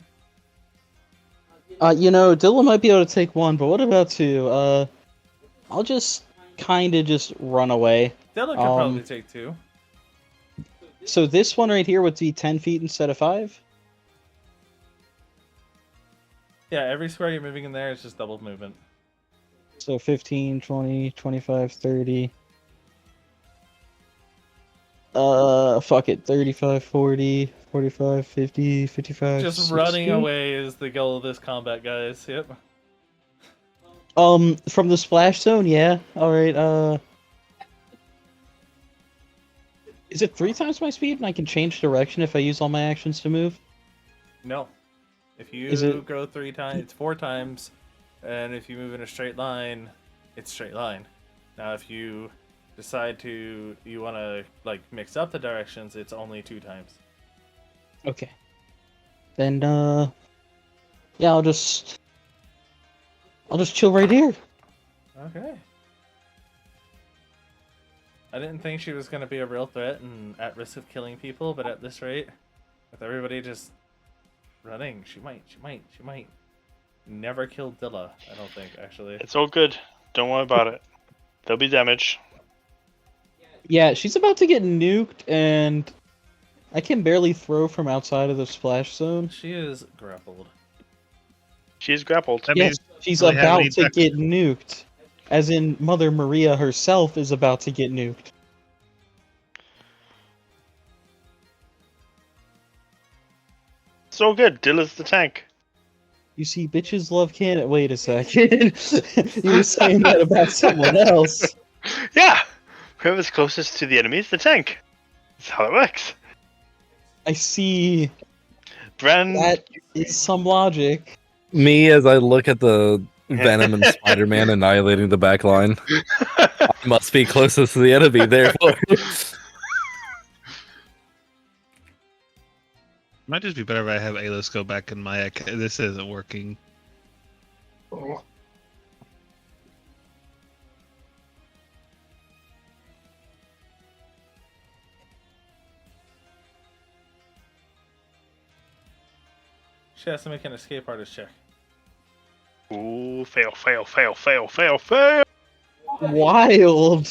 [SPEAKER 12] You know, Dylan might be able to take one, but what about two? I'll just kind of just run away.
[SPEAKER 1] Dilla can probably take two.
[SPEAKER 12] So this one right here would be 10 feet instead of 5?
[SPEAKER 1] Yeah, every square you're moving in there is just double movement.
[SPEAKER 12] So 15, 20, 25, 30. Fuck it. 35, 40, 45, 50, 55,
[SPEAKER 1] Just
[SPEAKER 12] 60.
[SPEAKER 1] running away is the goal of this combat, guys. Yep.
[SPEAKER 12] From the splash zone, yeah. Alright, is it 3 times my speed and I can change direction if I use all my actions to move?
[SPEAKER 1] No. If you
[SPEAKER 12] Is it-
[SPEAKER 1] go 3 times, it's 4 times, and if you move in a straight line, it's straight line. Now, if you decide you want to like mix up the directions, it's only 2 times.
[SPEAKER 12] Okay. Then, Yeah, I'll just chill right here.
[SPEAKER 1] Okay. I didn't think she was gonna be a real threat and at risk of killing people, but at this rate, with everybody just running, she might never kill Dilla. I don't think actually.
[SPEAKER 2] It's all good. Don't worry about it. There'll be damage.
[SPEAKER 12] Yeah, she's about to get nuked, and I can barely throw from outside of the splash zone.
[SPEAKER 1] She is grappled.
[SPEAKER 2] She's grappled.
[SPEAKER 11] That
[SPEAKER 12] Yes,
[SPEAKER 11] means
[SPEAKER 12] she's
[SPEAKER 11] really have
[SPEAKER 12] about
[SPEAKER 11] any
[SPEAKER 12] to
[SPEAKER 11] dex-
[SPEAKER 12] get nuked. As in, Mother Maria herself is about to get nuked.
[SPEAKER 2] It's all good. Dilla's the tank.
[SPEAKER 12] You see, bitches love cannon. Wait a second. You were saying that about someone else.
[SPEAKER 2] Yeah. Whoever's closest to the enemy is the tank. That's how it works.
[SPEAKER 12] I see.
[SPEAKER 2] Bran.
[SPEAKER 12] That is some logic.
[SPEAKER 3] Me, as I look at the Venom and Spider-Man annihilating the back line, I must be closest to the enemy, therefore.
[SPEAKER 11] Might just be better if I have Alis go back in my. This isn't working.
[SPEAKER 1] She has to make an escape artist check.
[SPEAKER 2] Ooh, fail, fail, fail, fail, fail, fail.
[SPEAKER 12] Wild.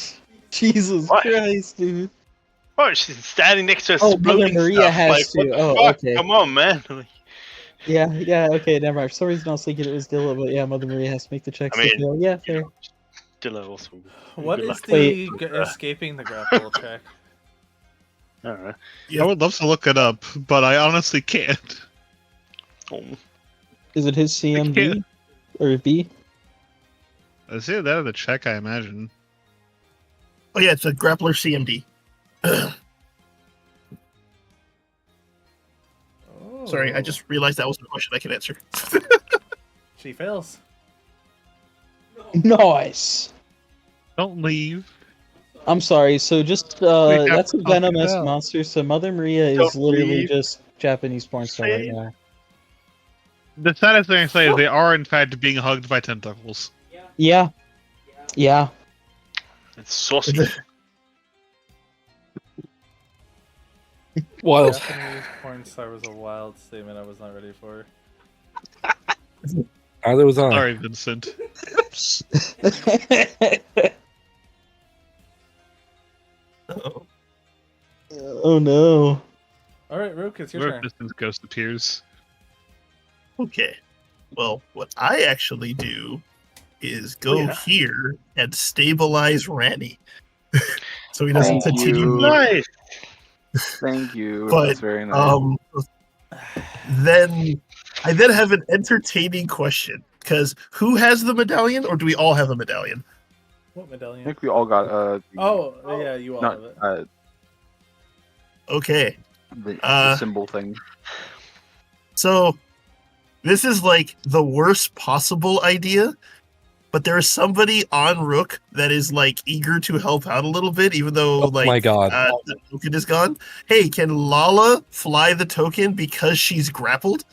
[SPEAKER 12] Jesus
[SPEAKER 2] What?
[SPEAKER 12] Christ, dude.
[SPEAKER 2] Oh, she's standing next to
[SPEAKER 12] Oh,
[SPEAKER 2] exploding
[SPEAKER 12] Mother Maria
[SPEAKER 2] stuff.
[SPEAKER 12] has
[SPEAKER 2] Like,
[SPEAKER 12] to.
[SPEAKER 2] what the
[SPEAKER 12] Oh,
[SPEAKER 2] fuck?
[SPEAKER 12] okay.
[SPEAKER 2] Come on, man.
[SPEAKER 12] Yeah, okay, never mind. For some reason I was thinking it was Dilla, but yeah, Mother Maria has to make the checks
[SPEAKER 2] I mean,
[SPEAKER 12] to fail. Yeah, fair.
[SPEAKER 2] Dilla also.
[SPEAKER 1] What
[SPEAKER 2] good
[SPEAKER 1] is
[SPEAKER 2] luck.
[SPEAKER 1] the
[SPEAKER 2] Wait.
[SPEAKER 1] escaping the grapple check?
[SPEAKER 2] Alright.
[SPEAKER 11] I would love to look it up, but I honestly can't.
[SPEAKER 2] Oh.
[SPEAKER 12] Is it his CMB? Or B?
[SPEAKER 11] Is it that or the check, I imagine?
[SPEAKER 4] Oh yeah, it's a grappler CMD. Sorry, I just realized that wasn't a question I can answer.
[SPEAKER 1] She fails.
[SPEAKER 12] Nice.
[SPEAKER 11] Don't leave.
[SPEAKER 12] I'm sorry, so just,
[SPEAKER 11] got
[SPEAKER 12] that's a
[SPEAKER 11] fucked
[SPEAKER 12] venomous
[SPEAKER 11] up.
[SPEAKER 12] monster, so Mother Maria is
[SPEAKER 2] Don't
[SPEAKER 12] literally
[SPEAKER 2] leave.
[SPEAKER 12] just Japanese porn star right
[SPEAKER 2] Say-
[SPEAKER 12] now.
[SPEAKER 11] The saddest thing I say is they are in fact being hugged by tentacles.
[SPEAKER 12] Yeah. Yeah.
[SPEAKER 2] It's saucy.
[SPEAKER 3] Wild.
[SPEAKER 1] Japanese porn star was a wild statement I was not ready for.
[SPEAKER 3] Neither was I.
[SPEAKER 11] Sorry, Vincent.
[SPEAKER 12] Oh no.
[SPEAKER 1] Alright, Rook, it's your
[SPEAKER 11] Where
[SPEAKER 1] turn.
[SPEAKER 11] Vincent's ghost appears.
[SPEAKER 4] Okay. Well, what I actually do is go here and stabilize Ranny. So he doesn't
[SPEAKER 6] Thank
[SPEAKER 4] continue.
[SPEAKER 6] you.
[SPEAKER 2] Nice.
[SPEAKER 6] Thank you.
[SPEAKER 4] But,
[SPEAKER 6] That's very nice.
[SPEAKER 4] Then I have an entertaining question. Because who has the medallion, or do we all have the medallion?
[SPEAKER 1] What
[SPEAKER 6] I
[SPEAKER 1] medallion?
[SPEAKER 6] think we all got
[SPEAKER 1] Oh, yeah, you all
[SPEAKER 6] not
[SPEAKER 1] have it.
[SPEAKER 4] Okay.
[SPEAKER 6] the symbol thing.
[SPEAKER 4] So this is like the worst possible idea, but there is somebody on Rook that is like eager to help out a little bit, even though
[SPEAKER 3] Oh my God.
[SPEAKER 4] the token is gone. Hey, can Lala fly the token because she's grappled?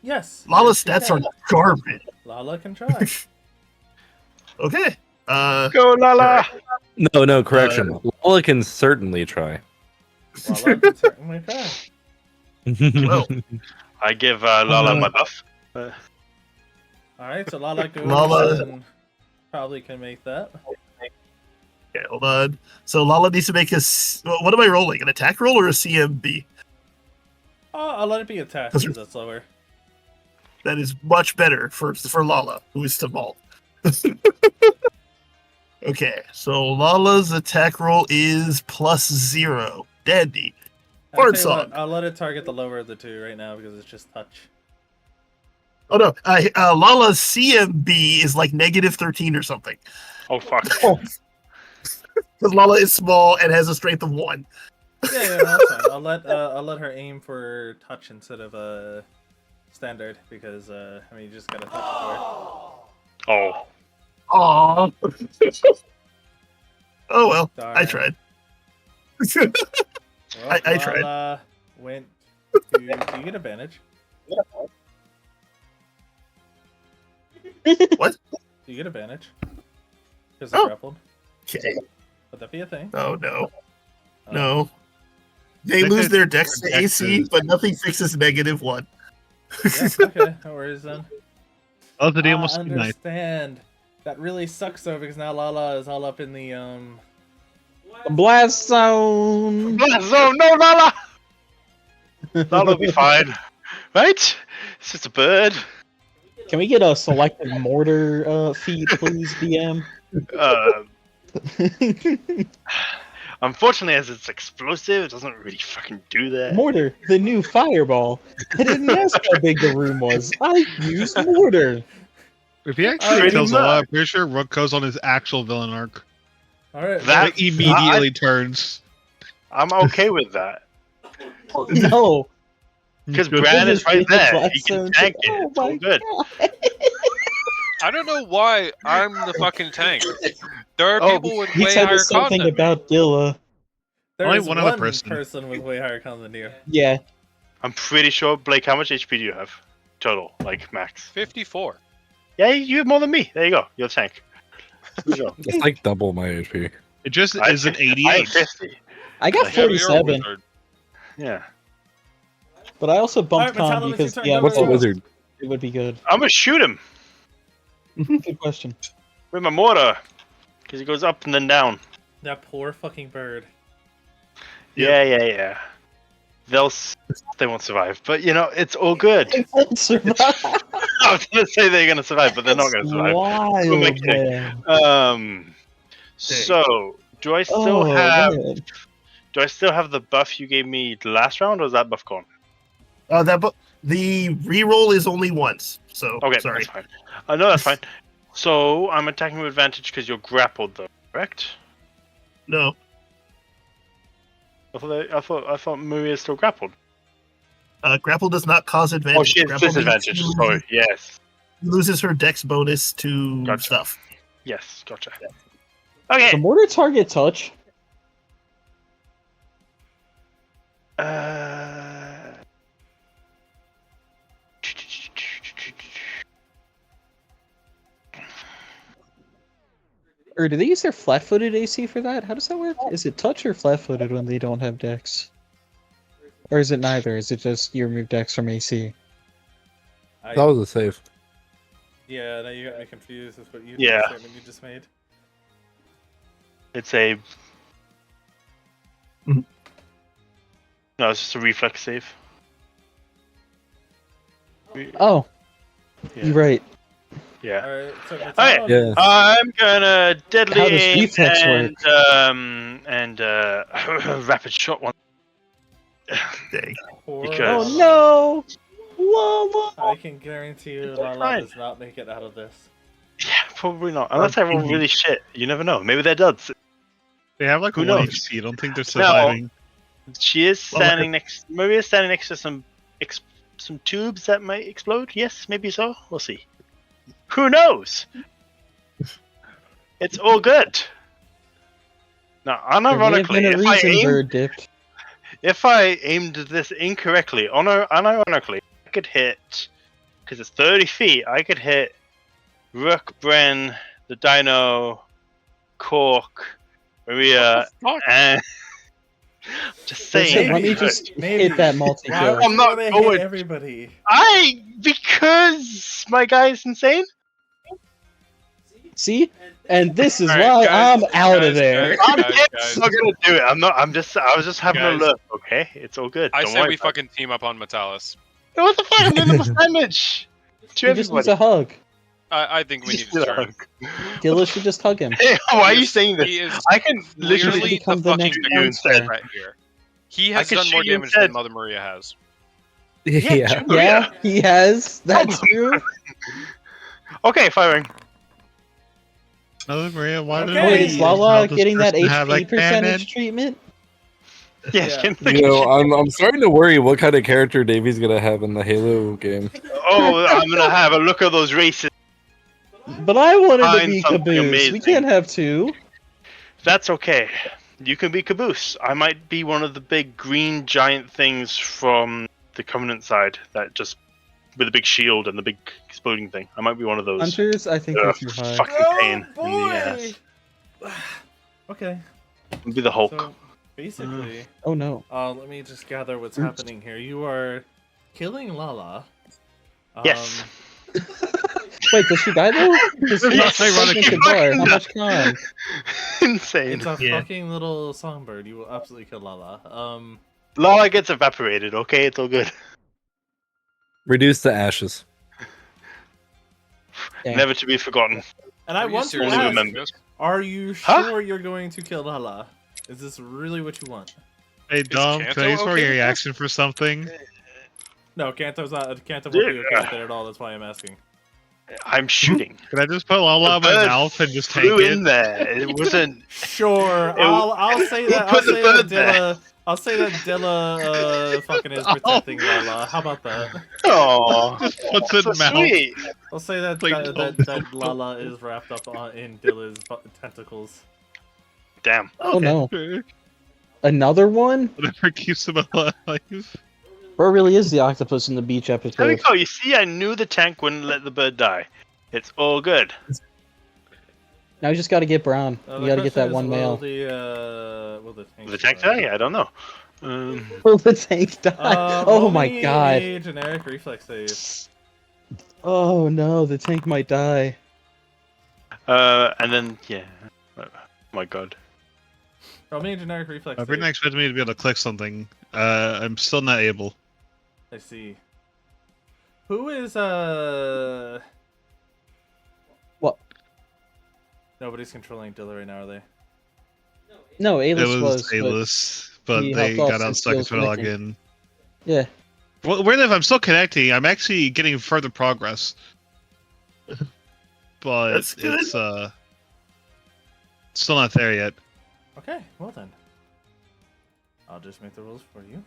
[SPEAKER 1] Yes.
[SPEAKER 4] Lala's
[SPEAKER 1] yes,
[SPEAKER 4] stats
[SPEAKER 1] you
[SPEAKER 4] are
[SPEAKER 1] can.
[SPEAKER 4] garbage.
[SPEAKER 1] Lala can try.
[SPEAKER 4] Okay.
[SPEAKER 2] Go, Lala!
[SPEAKER 3] No, correction. Lola can certainly try.
[SPEAKER 1] Lala can certainly try.
[SPEAKER 4] Well,
[SPEAKER 2] I give Lala my buff.
[SPEAKER 1] Alright, so Lala goes
[SPEAKER 4] Lala-
[SPEAKER 1] and probably can make that.
[SPEAKER 4] okay, hold on. So Lala needs to make what am I rolling? An attack roll or a CMB?
[SPEAKER 1] I'll let it be attacked
[SPEAKER 4] That's-
[SPEAKER 1] because that's lower.
[SPEAKER 4] That is much better for Lala, who is small. Okay, so Lala's attack roll is +0. Dandy.
[SPEAKER 1] I'll tell
[SPEAKER 4] Bird
[SPEAKER 1] you
[SPEAKER 4] song.
[SPEAKER 1] what, I'll let it target the lower of the two right now because it's just touch.
[SPEAKER 4] Oh no, Lala's CMB is like -13 or something.
[SPEAKER 2] Oh, fuck.
[SPEAKER 4] Because Lala is small and has a strength of 1.
[SPEAKER 1] Yeah, that's fine. I'll let her aim for touch instead of standard because I mean you just gotta touch it for
[SPEAKER 2] Oh.
[SPEAKER 4] Aww. Oh well,
[SPEAKER 1] Darn.
[SPEAKER 4] I tried.
[SPEAKER 1] Well,
[SPEAKER 4] I tried.
[SPEAKER 1] Lala went to. Do you get advantage?
[SPEAKER 4] What?
[SPEAKER 1] You get advantage. Because
[SPEAKER 4] Oh.
[SPEAKER 1] they're grappled.
[SPEAKER 4] Okay.
[SPEAKER 1] Would that be a thing?
[SPEAKER 4] Oh no.
[SPEAKER 1] Oh.
[SPEAKER 4] No. They
[SPEAKER 11] They
[SPEAKER 4] lose
[SPEAKER 11] could-
[SPEAKER 4] their dex to
[SPEAKER 11] their
[SPEAKER 4] AC,
[SPEAKER 11] dexes.
[SPEAKER 4] but nothing fixes -1.
[SPEAKER 1] Yeah, okay, no worries then.
[SPEAKER 11] Oh, the deal
[SPEAKER 1] I
[SPEAKER 11] must be nice.
[SPEAKER 1] understand. That really sucks though, because now Lala is all up in the
[SPEAKER 12] Blast zone.
[SPEAKER 2] Blast zone, no, Lala! Lala will be fine. Right? It's just a bird.
[SPEAKER 12] Can we get a selected mortar feed, please, DM?
[SPEAKER 2] Unfortunately, as it's explosive, it doesn't really fucking do that.
[SPEAKER 12] Mortar, the new fireball. I didn't ask how big the room was. I used mortar.
[SPEAKER 11] If he actually
[SPEAKER 2] Pretty
[SPEAKER 11] kills a lot,
[SPEAKER 2] much.
[SPEAKER 11] I'm pretty sure Rook goes on his actual villain arc.
[SPEAKER 1] Alright.
[SPEAKER 2] That-
[SPEAKER 11] Like, immediately turns.
[SPEAKER 2] I'm okay with that.
[SPEAKER 12] No.
[SPEAKER 2] Because
[SPEAKER 11] Good.
[SPEAKER 2] Brad is
[SPEAKER 12] Just
[SPEAKER 2] right
[SPEAKER 12] beat the
[SPEAKER 2] there.
[SPEAKER 12] blast
[SPEAKER 2] He can
[SPEAKER 12] zone.
[SPEAKER 2] tank it.
[SPEAKER 12] Oh
[SPEAKER 2] It's all
[SPEAKER 12] my
[SPEAKER 2] good.
[SPEAKER 10] I don't know why I'm the fucking tank. There are
[SPEAKER 2] Oh,
[SPEAKER 10] people with
[SPEAKER 12] He
[SPEAKER 10] way
[SPEAKER 12] said
[SPEAKER 10] higher
[SPEAKER 12] something
[SPEAKER 10] con than me.
[SPEAKER 12] about Dilla.
[SPEAKER 1] There's
[SPEAKER 11] Only one other person.
[SPEAKER 1] with way higher con than you.
[SPEAKER 12] Yeah.
[SPEAKER 2] I'm pretty sure, Blake, how much HP do you have? Total, like max.
[SPEAKER 10] 54.
[SPEAKER 2] Yeah, you have more than me. There you go. You're a tank. Good job.
[SPEAKER 3] It's like double my HP.
[SPEAKER 11] It just
[SPEAKER 2] I-
[SPEAKER 11] is an
[SPEAKER 2] I
[SPEAKER 11] 88.
[SPEAKER 2] 50.
[SPEAKER 12] I got
[SPEAKER 2] Like,
[SPEAKER 10] Yeah, but you're a
[SPEAKER 12] 47,
[SPEAKER 10] wizard.
[SPEAKER 2] Yeah.
[SPEAKER 12] but I also bumped
[SPEAKER 1] Alright, Matalo,
[SPEAKER 12] con
[SPEAKER 1] it's
[SPEAKER 12] because
[SPEAKER 1] your turn.
[SPEAKER 12] yeah,
[SPEAKER 1] Go,
[SPEAKER 3] What's
[SPEAKER 1] go,
[SPEAKER 3] a
[SPEAKER 1] go.
[SPEAKER 3] wizard?
[SPEAKER 12] it would be good.
[SPEAKER 2] I'm gonna shoot him
[SPEAKER 12] Good question.
[SPEAKER 2] with my mortar. Because he goes up and then down.
[SPEAKER 1] That poor fucking bird.
[SPEAKER 2] Yeah. They won't survive. But, you know, it's all good.
[SPEAKER 12] Survive.
[SPEAKER 2] I was gonna say they're gonna survive, but they're not gonna survive.
[SPEAKER 12] Wild,
[SPEAKER 2] Who am I kidding?
[SPEAKER 12] man.
[SPEAKER 2] So do I still
[SPEAKER 12] Oh,
[SPEAKER 2] have
[SPEAKER 12] man.
[SPEAKER 2] do I still have the buff you gave me last round, or is that buff gone?
[SPEAKER 4] The reroll is only once, so
[SPEAKER 2] Okay,
[SPEAKER 4] sorry.
[SPEAKER 2] that's fine. No, that's fine. So I'm attacking with advantage because you're grappled, though, correct?
[SPEAKER 4] No,
[SPEAKER 2] I thought Maria's still grappled.
[SPEAKER 4] grapple does not cause advantage.
[SPEAKER 2] Oh, she has
[SPEAKER 4] Grapple means
[SPEAKER 2] disadvantage.
[SPEAKER 4] she
[SPEAKER 2] Sorry. Yes.
[SPEAKER 4] loses her dex bonus to
[SPEAKER 2] Gotcha.
[SPEAKER 4] stuff.
[SPEAKER 2] Yes. Gotcha.
[SPEAKER 12] The
[SPEAKER 2] Okay.
[SPEAKER 12] mortar target touch. Or do they use their flat-footed AC for that? How does that work? Is it touch or flat-footed when they don't have dex? Or is it neither? Is it just you remove dex from AC?
[SPEAKER 1] I,
[SPEAKER 3] That was a save.
[SPEAKER 1] yeah, now you got me confused with what you
[SPEAKER 2] Yeah.
[SPEAKER 1] the statement you just made.
[SPEAKER 2] It's a.
[SPEAKER 4] Mhm.
[SPEAKER 2] No, it's just a reflex save.
[SPEAKER 12] Oh,
[SPEAKER 2] Yeah.
[SPEAKER 12] you're right.
[SPEAKER 2] Yeah.
[SPEAKER 1] Alright, so
[SPEAKER 2] Okay.
[SPEAKER 1] Matalo,
[SPEAKER 3] Yeah.
[SPEAKER 2] I'm gonna deadly
[SPEAKER 12] How does
[SPEAKER 2] aim
[SPEAKER 12] reflex
[SPEAKER 2] and rapid shot one.
[SPEAKER 4] Dang.
[SPEAKER 1] poor
[SPEAKER 2] because-
[SPEAKER 12] Oh
[SPEAKER 1] Lala.
[SPEAKER 12] no! Lala!
[SPEAKER 1] I can guarantee you Lala
[SPEAKER 2] Fine.
[SPEAKER 1] does not make it out of this.
[SPEAKER 2] Yeah, probably not. Unless I roll
[SPEAKER 4] Mhm.
[SPEAKER 2] really shit. You never know. Maybe they're duds.
[SPEAKER 11] They have like
[SPEAKER 2] Who
[SPEAKER 11] 1
[SPEAKER 2] knows?
[SPEAKER 11] HP. I don't think they're surviving.
[SPEAKER 2] She is
[SPEAKER 4] Well,
[SPEAKER 2] standing next. Maria's standing next to some tubes that might explode. Yes, maybe so. We'll see. Who knows? It's all good. Now,
[SPEAKER 12] There may have
[SPEAKER 2] unironically,
[SPEAKER 12] been a reason bird dipped.
[SPEAKER 2] if I aimed this incorrectly, unironically, I could hit, because it's 30 feet, I could hit Rook, Bren, the Dino, Cork, Maria, and. Just saying.
[SPEAKER 12] Listen, let me
[SPEAKER 1] Maybe.
[SPEAKER 12] just
[SPEAKER 1] Maybe.
[SPEAKER 12] hit that
[SPEAKER 1] Why
[SPEAKER 12] multi-kill.
[SPEAKER 1] would
[SPEAKER 2] I'm
[SPEAKER 1] you
[SPEAKER 2] not
[SPEAKER 1] wanna
[SPEAKER 2] going-
[SPEAKER 1] hit everybody?
[SPEAKER 2] Because my guy is insane.
[SPEAKER 12] See? And this is
[SPEAKER 10] Alright,
[SPEAKER 12] why
[SPEAKER 10] guys,
[SPEAKER 12] I'm out
[SPEAKER 10] guys,
[SPEAKER 12] of there.
[SPEAKER 10] guys.
[SPEAKER 2] I'm not gonna do it. I'm not. I was just having a
[SPEAKER 10] Guys.
[SPEAKER 2] look. Okay, it's all good.
[SPEAKER 10] I
[SPEAKER 2] Don't
[SPEAKER 10] say
[SPEAKER 2] worry
[SPEAKER 10] we
[SPEAKER 2] about
[SPEAKER 10] fucking team up on Metalis.
[SPEAKER 2] it. What the fuck? I'm doing the most damage to
[SPEAKER 12] He just needs
[SPEAKER 2] everybody.
[SPEAKER 12] a hug.
[SPEAKER 10] I think we need to turn.
[SPEAKER 12] Dilla should just hug him.
[SPEAKER 2] Hey, why are you saying
[SPEAKER 10] He
[SPEAKER 2] this?
[SPEAKER 10] is
[SPEAKER 2] I can literally
[SPEAKER 10] clearly
[SPEAKER 12] become
[SPEAKER 10] the
[SPEAKER 12] the
[SPEAKER 10] fucking
[SPEAKER 12] next
[SPEAKER 2] you instead.
[SPEAKER 10] threat here. He
[SPEAKER 2] I
[SPEAKER 10] has
[SPEAKER 2] could
[SPEAKER 10] done more
[SPEAKER 2] shoot you
[SPEAKER 10] damage
[SPEAKER 2] instead.
[SPEAKER 10] than Mother Maria has.
[SPEAKER 3] Yeah.
[SPEAKER 2] shoot Maria.
[SPEAKER 12] Yeah, he has. That's true.
[SPEAKER 2] Okay, firing.
[SPEAKER 11] Mother Maria, why did
[SPEAKER 1] Okay.
[SPEAKER 12] Wait,
[SPEAKER 11] we
[SPEAKER 12] is
[SPEAKER 11] allow
[SPEAKER 12] Lala
[SPEAKER 11] this
[SPEAKER 12] getting that
[SPEAKER 11] person
[SPEAKER 12] HP
[SPEAKER 11] to have, like,
[SPEAKER 12] percentage
[SPEAKER 11] cannon?
[SPEAKER 12] treatment?
[SPEAKER 2] Yes.
[SPEAKER 1] Yeah.
[SPEAKER 2] Can
[SPEAKER 3] You know, I'm starting to worry what kind of character Davey's gonna have in the Halo game.
[SPEAKER 2] Oh, I'm gonna have a look at those races.
[SPEAKER 12] But I wanted to
[SPEAKER 2] Find
[SPEAKER 12] be
[SPEAKER 2] something
[SPEAKER 12] Caboose.
[SPEAKER 2] amazing.
[SPEAKER 12] We can't have two.
[SPEAKER 2] That's okay. You can be Caboose. I might be one of the big green giant things from the Covenant side that just with a big shield and the big exploding thing. I might be one of those.
[SPEAKER 12] Hunters, I think you're too high.
[SPEAKER 2] Fucking pain in the ass.
[SPEAKER 1] Okay.
[SPEAKER 2] I'll be the Hulk.
[SPEAKER 1] So basically,
[SPEAKER 12] Oh no.
[SPEAKER 1] let me just gather what's happening here. You are killing Lala.
[SPEAKER 2] Yes.
[SPEAKER 12] Wait, does she die though? Because
[SPEAKER 2] Yes,
[SPEAKER 12] segment could die. How much con?
[SPEAKER 2] Insane.
[SPEAKER 1] It's a fucking little songbird. You will absolutely kill Lala.
[SPEAKER 2] Lala gets evaporated. Okay, it's all good.
[SPEAKER 3] Reduce to ashes.
[SPEAKER 12] Damn.
[SPEAKER 2] Never to be forgotten.
[SPEAKER 1] And I
[SPEAKER 10] Are you
[SPEAKER 1] want to
[SPEAKER 10] serious?
[SPEAKER 2] Only
[SPEAKER 1] ask,
[SPEAKER 2] remember.
[SPEAKER 1] are you
[SPEAKER 2] Huh?
[SPEAKER 1] sure you're going to kill Lala? Is this really what you want?
[SPEAKER 11] Hey Dom,
[SPEAKER 10] Kanto
[SPEAKER 11] can I use
[SPEAKER 10] okay
[SPEAKER 11] my
[SPEAKER 10] with this?
[SPEAKER 11] reaction for something?
[SPEAKER 1] No, Kanto won't be okay with it at all. That's why I'm asking.
[SPEAKER 2] I'm shooting.
[SPEAKER 11] Can I just put Lala in
[SPEAKER 2] The
[SPEAKER 11] my
[SPEAKER 2] bird
[SPEAKER 11] mouth and just
[SPEAKER 2] Flew
[SPEAKER 11] tank
[SPEAKER 2] in
[SPEAKER 11] it?
[SPEAKER 2] there. It wasn't.
[SPEAKER 1] Sure,
[SPEAKER 2] w-
[SPEAKER 1] I'll say
[SPEAKER 2] who
[SPEAKER 1] that.
[SPEAKER 2] put the bird there?
[SPEAKER 1] I'll say that Dilla fucking is protecting Lala. How about that?
[SPEAKER 2] Oh,
[SPEAKER 11] Just puts it
[SPEAKER 2] so
[SPEAKER 11] in mouth.
[SPEAKER 2] sweet.
[SPEAKER 1] I'll say that
[SPEAKER 11] Like,
[SPEAKER 1] that Lala is wrapped up in Dilla's tentacles.
[SPEAKER 2] Damn.
[SPEAKER 12] Oh no. Another one?
[SPEAKER 11] Whatever keeps him alive.
[SPEAKER 12] Bro really is the octopus in the beach
[SPEAKER 2] There we
[SPEAKER 12] episode.
[SPEAKER 2] go. You see, I knew the tank wouldn't let the bird die. It's all good.
[SPEAKER 12] Now you just gotta get Brown.
[SPEAKER 1] The
[SPEAKER 12] You gotta get
[SPEAKER 1] question
[SPEAKER 12] that one
[SPEAKER 1] is,
[SPEAKER 12] male.
[SPEAKER 1] Will the tank
[SPEAKER 2] The tank die? I don't know.
[SPEAKER 12] Will the tank die? Oh
[SPEAKER 1] roll
[SPEAKER 12] my
[SPEAKER 1] me
[SPEAKER 12] god.
[SPEAKER 1] a generic reflex save.
[SPEAKER 12] Oh no, the tank might die.
[SPEAKER 2] And then yeah. Oh my god.
[SPEAKER 1] Roll me a generic reflex
[SPEAKER 11] I
[SPEAKER 1] save.
[SPEAKER 11] didn't expect me to be able to click something. I'm still not able.
[SPEAKER 1] I see. Who is
[SPEAKER 12] What?
[SPEAKER 1] Nobody's controlling Dilla right now, are they?
[SPEAKER 12] No,
[SPEAKER 11] It
[SPEAKER 12] A-list
[SPEAKER 11] was
[SPEAKER 12] but
[SPEAKER 11] A-list, but
[SPEAKER 12] he
[SPEAKER 11] they
[SPEAKER 12] helped
[SPEAKER 11] got
[SPEAKER 12] us
[SPEAKER 11] out stuck
[SPEAKER 12] and
[SPEAKER 11] and trying to log
[SPEAKER 12] connecting.
[SPEAKER 11] in.
[SPEAKER 12] Yeah.
[SPEAKER 11] Well, weird if I'm still connecting, I'm actually getting further progress. But
[SPEAKER 4] That's good.
[SPEAKER 11] it's still not there yet.
[SPEAKER 1] Okay, well then. I'll just make the rules for you.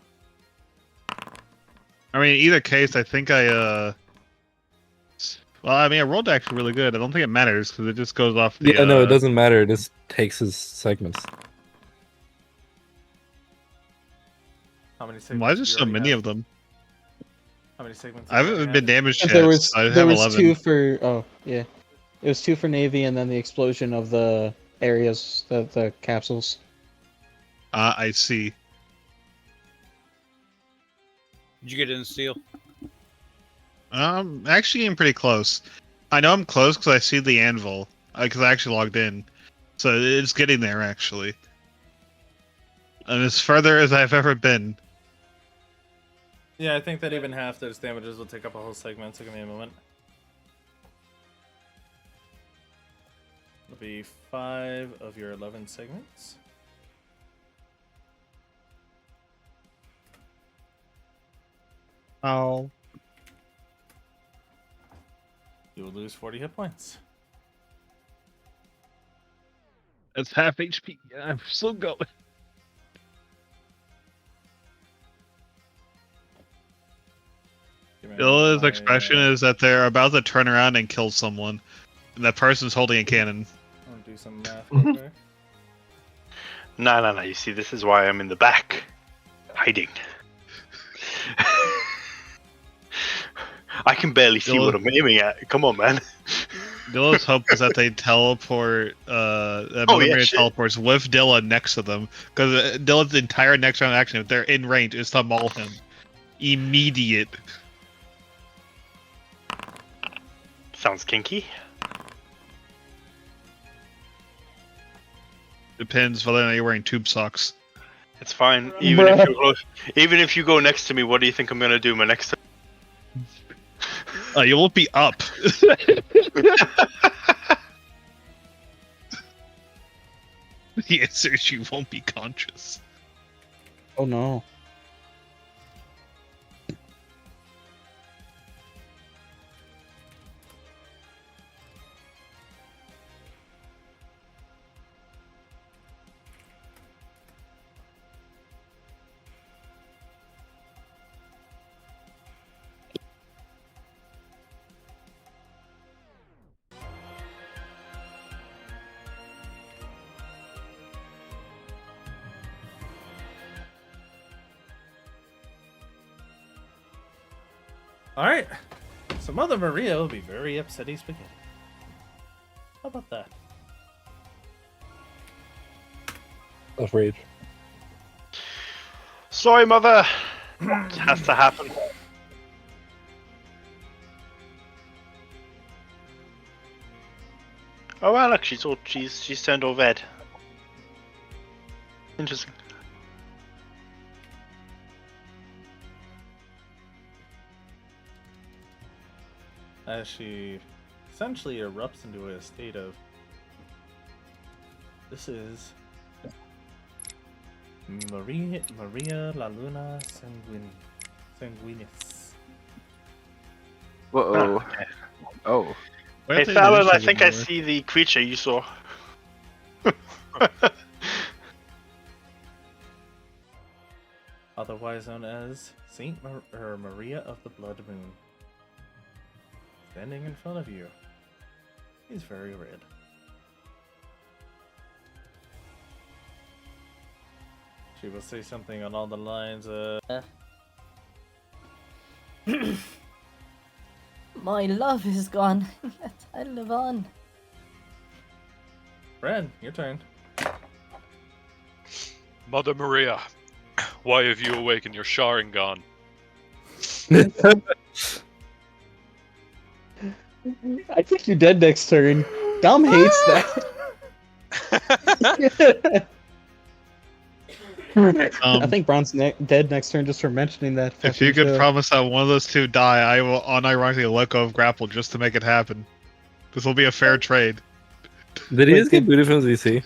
[SPEAKER 11] I mean, in either case, I think I I rolled actually really good. I don't think it matters because it just goes off the.
[SPEAKER 3] Yeah, no, it doesn't matter. It just takes his segments.
[SPEAKER 1] How many segments?
[SPEAKER 11] Why is there
[SPEAKER 1] do you
[SPEAKER 11] so
[SPEAKER 1] already
[SPEAKER 11] many
[SPEAKER 1] have?
[SPEAKER 11] of them?
[SPEAKER 1] How many segments?
[SPEAKER 11] I
[SPEAKER 1] do you
[SPEAKER 11] haven't
[SPEAKER 1] already
[SPEAKER 11] been
[SPEAKER 1] have?
[SPEAKER 11] damaged yet.
[SPEAKER 12] There was
[SPEAKER 11] so I have
[SPEAKER 12] there was
[SPEAKER 11] 11.
[SPEAKER 12] two for yeah. It was 2 for Navy and then the explosion of the areas, the capsules.
[SPEAKER 11] I see.
[SPEAKER 5] Did you get in steel?
[SPEAKER 11] Actually getting pretty close. I know I'm close because I see the anvil. Because I actually logged in. So it's getting there, actually. And as further as I've ever been.
[SPEAKER 1] Yeah, I think that even half those damages will take up a whole segment, so give me a moment. It'll be 5 of your 11 segments.
[SPEAKER 11] Oh.
[SPEAKER 1] You will lose 40 hit points.
[SPEAKER 11] It's half HP. I'm still going.
[SPEAKER 1] Give me
[SPEAKER 11] Illa's
[SPEAKER 1] my,
[SPEAKER 11] expression is that they're about to turn around and kill someone. And that person's holding a cannon.
[SPEAKER 1] I'll do some math real quick.
[SPEAKER 2] No. You see, this is why I'm in the back, hiding. I can barely see what I'm aiming at. Come on, man.
[SPEAKER 11] Dilla's hope is that they teleport, that
[SPEAKER 2] Oh,
[SPEAKER 11] Mother
[SPEAKER 2] yeah,
[SPEAKER 11] Mary
[SPEAKER 2] shit.
[SPEAKER 11] teleports with Dilla next to them. Because Dilla's entire next round action, if they're in range, is to maul him. Immediate.
[SPEAKER 2] Sounds kinky.
[SPEAKER 11] Depends whether or not you're wearing tube socks.
[SPEAKER 2] It's fine. Even if you go next to me, what do you think I'm gonna do my next time?
[SPEAKER 11] You won't be up. The answer is you won't be conscious.
[SPEAKER 12] Oh no.
[SPEAKER 1] Alright, So Mother Maria will be very upsetty spaghetti. How about that?
[SPEAKER 3] Of rage.
[SPEAKER 2] Sorry, mother. What has to happen? Oh, wow, look, she's turned all red. Interesting.
[SPEAKER 1] As she essentially erupts into a state of, this is Maria La Luna Sanguinis.
[SPEAKER 6] Whoa.
[SPEAKER 2] Ah, okay.
[SPEAKER 6] Oh.
[SPEAKER 2] Hey, Fallon, I think I see the creature you saw.
[SPEAKER 1] Otherwise known as Maria of the Blood Moon. Standing in front of you. He's very red. She will say something on all the lines of...
[SPEAKER 8] My love is gone, yet I live on.
[SPEAKER 1] Bran, your turn.
[SPEAKER 10] Mother Maria, why have you awakened your Sharingan?
[SPEAKER 12] I think you're dead next turn. Dom hates that. I think Braun's dead next turn just for mentioning that.
[SPEAKER 11] If you could promise that one of those two die, I will unironically let go of grapple just to make it happen. This will be a fair trade.
[SPEAKER 3] Did he just get booted from ZC?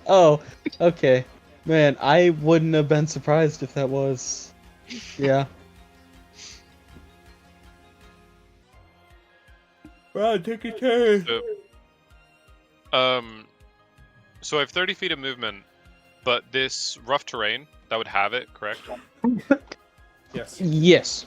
[SPEAKER 12] Oh, okay. Man, I wouldn't have been surprised if that was. Yeah.
[SPEAKER 1] Bro, take your turn.
[SPEAKER 10] So I have 30 feet of movement, but this rough terrain, that would have it, correct?
[SPEAKER 1] Yes.
[SPEAKER 12] Yes.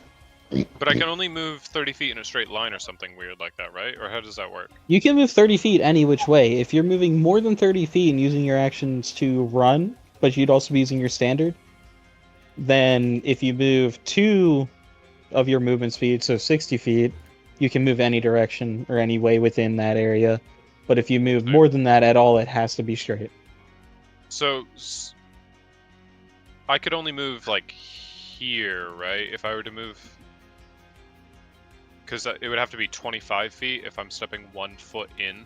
[SPEAKER 10] But I can only move 30 feet in a straight line or something weird like that, right? Or how does that work?
[SPEAKER 12] You can move 30 feet any which way. If you're moving more than 30 feet and using your actions to run, but you'd also be using your standard, then if you move 2 of your movement speed, so 60 feet, you can move any direction or any way within that area. But if you move more than that at all, it has to be straight.
[SPEAKER 10] So I could only move like here, right? If I were to move, because it would have to be 25 feet if I'm stepping 1 foot in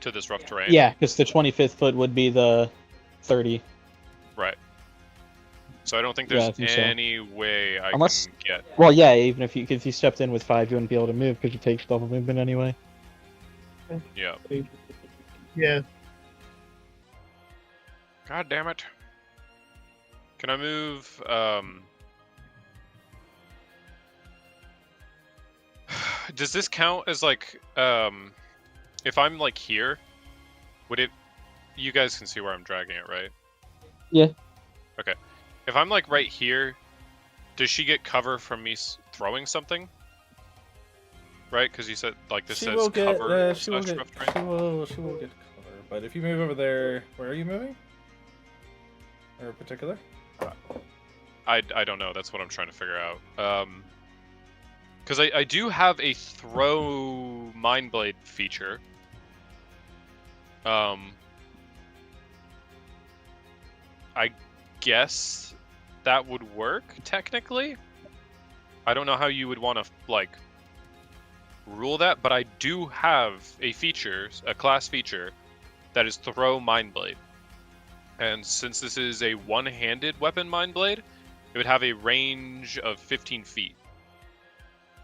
[SPEAKER 10] to this rough terrain.
[SPEAKER 12] Yeah, because the 25th foot would be the 30.
[SPEAKER 10] Right. So I don't think there's
[SPEAKER 12] I think so.
[SPEAKER 10] any way I
[SPEAKER 12] Unless,
[SPEAKER 10] can get.
[SPEAKER 12] well, yeah, even if you stepped in with 5, you wouldn't be able to move because you take double movement anyway.
[SPEAKER 10] Yeah.
[SPEAKER 4] Yeah.
[SPEAKER 10] God damn it. Can I move? Does this count as like if I'm like here, would it? You guys can see where I'm dragging it, right?
[SPEAKER 12] Yeah.
[SPEAKER 10] Okay. If I'm like right here, does she get cover from me throwing something? Right? Because you said like this says cover.
[SPEAKER 1] She will get cover. But if you move over there, where are you moving? Or in particular?
[SPEAKER 10] I don't know. That's what I'm trying to figure out. Because I do have a throw Mind Blade feature. I guess that would work technically. I don't know how you would want to like rule that, but I do have a feature, a class feature, that is throw Mind Blade. And since this is a one-handed weapon Mind Blade, it would have a range of 15 feet.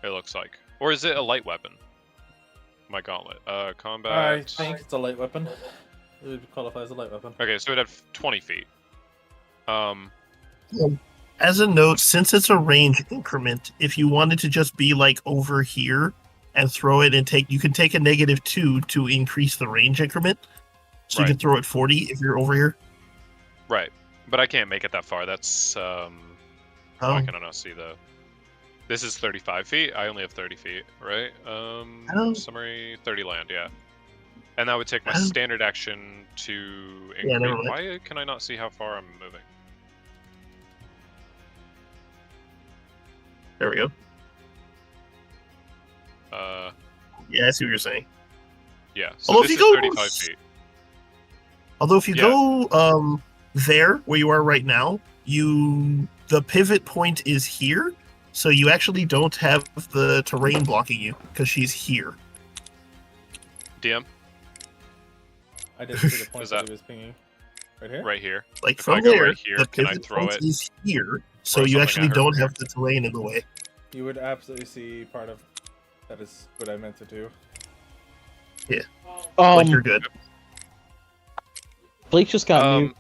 [SPEAKER 10] It looks like. Or is it a light weapon? My gauntlet. Combat.
[SPEAKER 1] I think it's a light weapon. It would qualify as a light weapon.
[SPEAKER 10] Okay, so it had 20 feet.
[SPEAKER 4] As a note, since it's a range increment, if you wanted to just be like over here and throw it and take, you can take a -2 to increase the range increment. So
[SPEAKER 10] Right.
[SPEAKER 4] you can throw it 40 if you're over here.
[SPEAKER 10] Right. But I can't make it that far. That's why can I not see the... This is 35 feet. I only have 30 feet, right? Summary 30 land, yeah. And that would take my standard action to increase.
[SPEAKER 4] Yeah, never mind.
[SPEAKER 10] Why can I not see how far I'm moving?
[SPEAKER 4] There we go. Yeah, I see what you're saying.
[SPEAKER 10] Yeah. So
[SPEAKER 4] Although
[SPEAKER 10] this
[SPEAKER 4] if
[SPEAKER 10] is
[SPEAKER 4] you go,
[SPEAKER 10] 35 feet.
[SPEAKER 4] Although if you
[SPEAKER 10] Yeah.
[SPEAKER 4] go there where you are right now, the pivot point is here, so you actually don't have the terrain blocking you because she's here.
[SPEAKER 10] DM.
[SPEAKER 1] I didn't see the point
[SPEAKER 10] Was
[SPEAKER 1] that
[SPEAKER 10] that-
[SPEAKER 1] he was pinging. Right here?
[SPEAKER 10] Right here.
[SPEAKER 4] Like
[SPEAKER 10] If
[SPEAKER 4] from
[SPEAKER 10] I go
[SPEAKER 4] there,
[SPEAKER 10] right here,
[SPEAKER 4] the
[SPEAKER 10] can I
[SPEAKER 4] pivot
[SPEAKER 10] throw
[SPEAKER 4] point
[SPEAKER 10] it?
[SPEAKER 4] is here, so
[SPEAKER 10] Throw
[SPEAKER 4] you
[SPEAKER 10] something
[SPEAKER 4] actually
[SPEAKER 10] at her
[SPEAKER 4] don't
[SPEAKER 10] from
[SPEAKER 4] have the terrain in the way.
[SPEAKER 1] You would absolutely see part of that is what I meant to do.
[SPEAKER 4] Yeah, like you're good.
[SPEAKER 12] Blake just got new.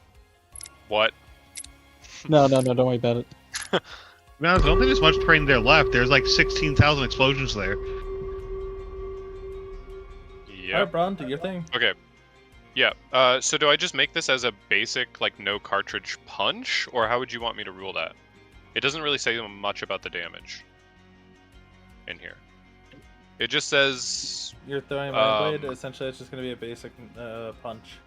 [SPEAKER 10] What?
[SPEAKER 12] No, don't worry about it.
[SPEAKER 11] No, I don't think there's much terrain there left. There's like 16,000 explosions there.
[SPEAKER 10] Yeah.
[SPEAKER 1] Alright, Braun, do your thing.
[SPEAKER 10] Okay. Yeah. So do I just make this as a basic, like, no cartridge punch, or how would you want me to rule that? It doesn't really say much about the damage in here. It just says
[SPEAKER 1] You're throwing Mind Blade, essentially it's just going to be a basic punch.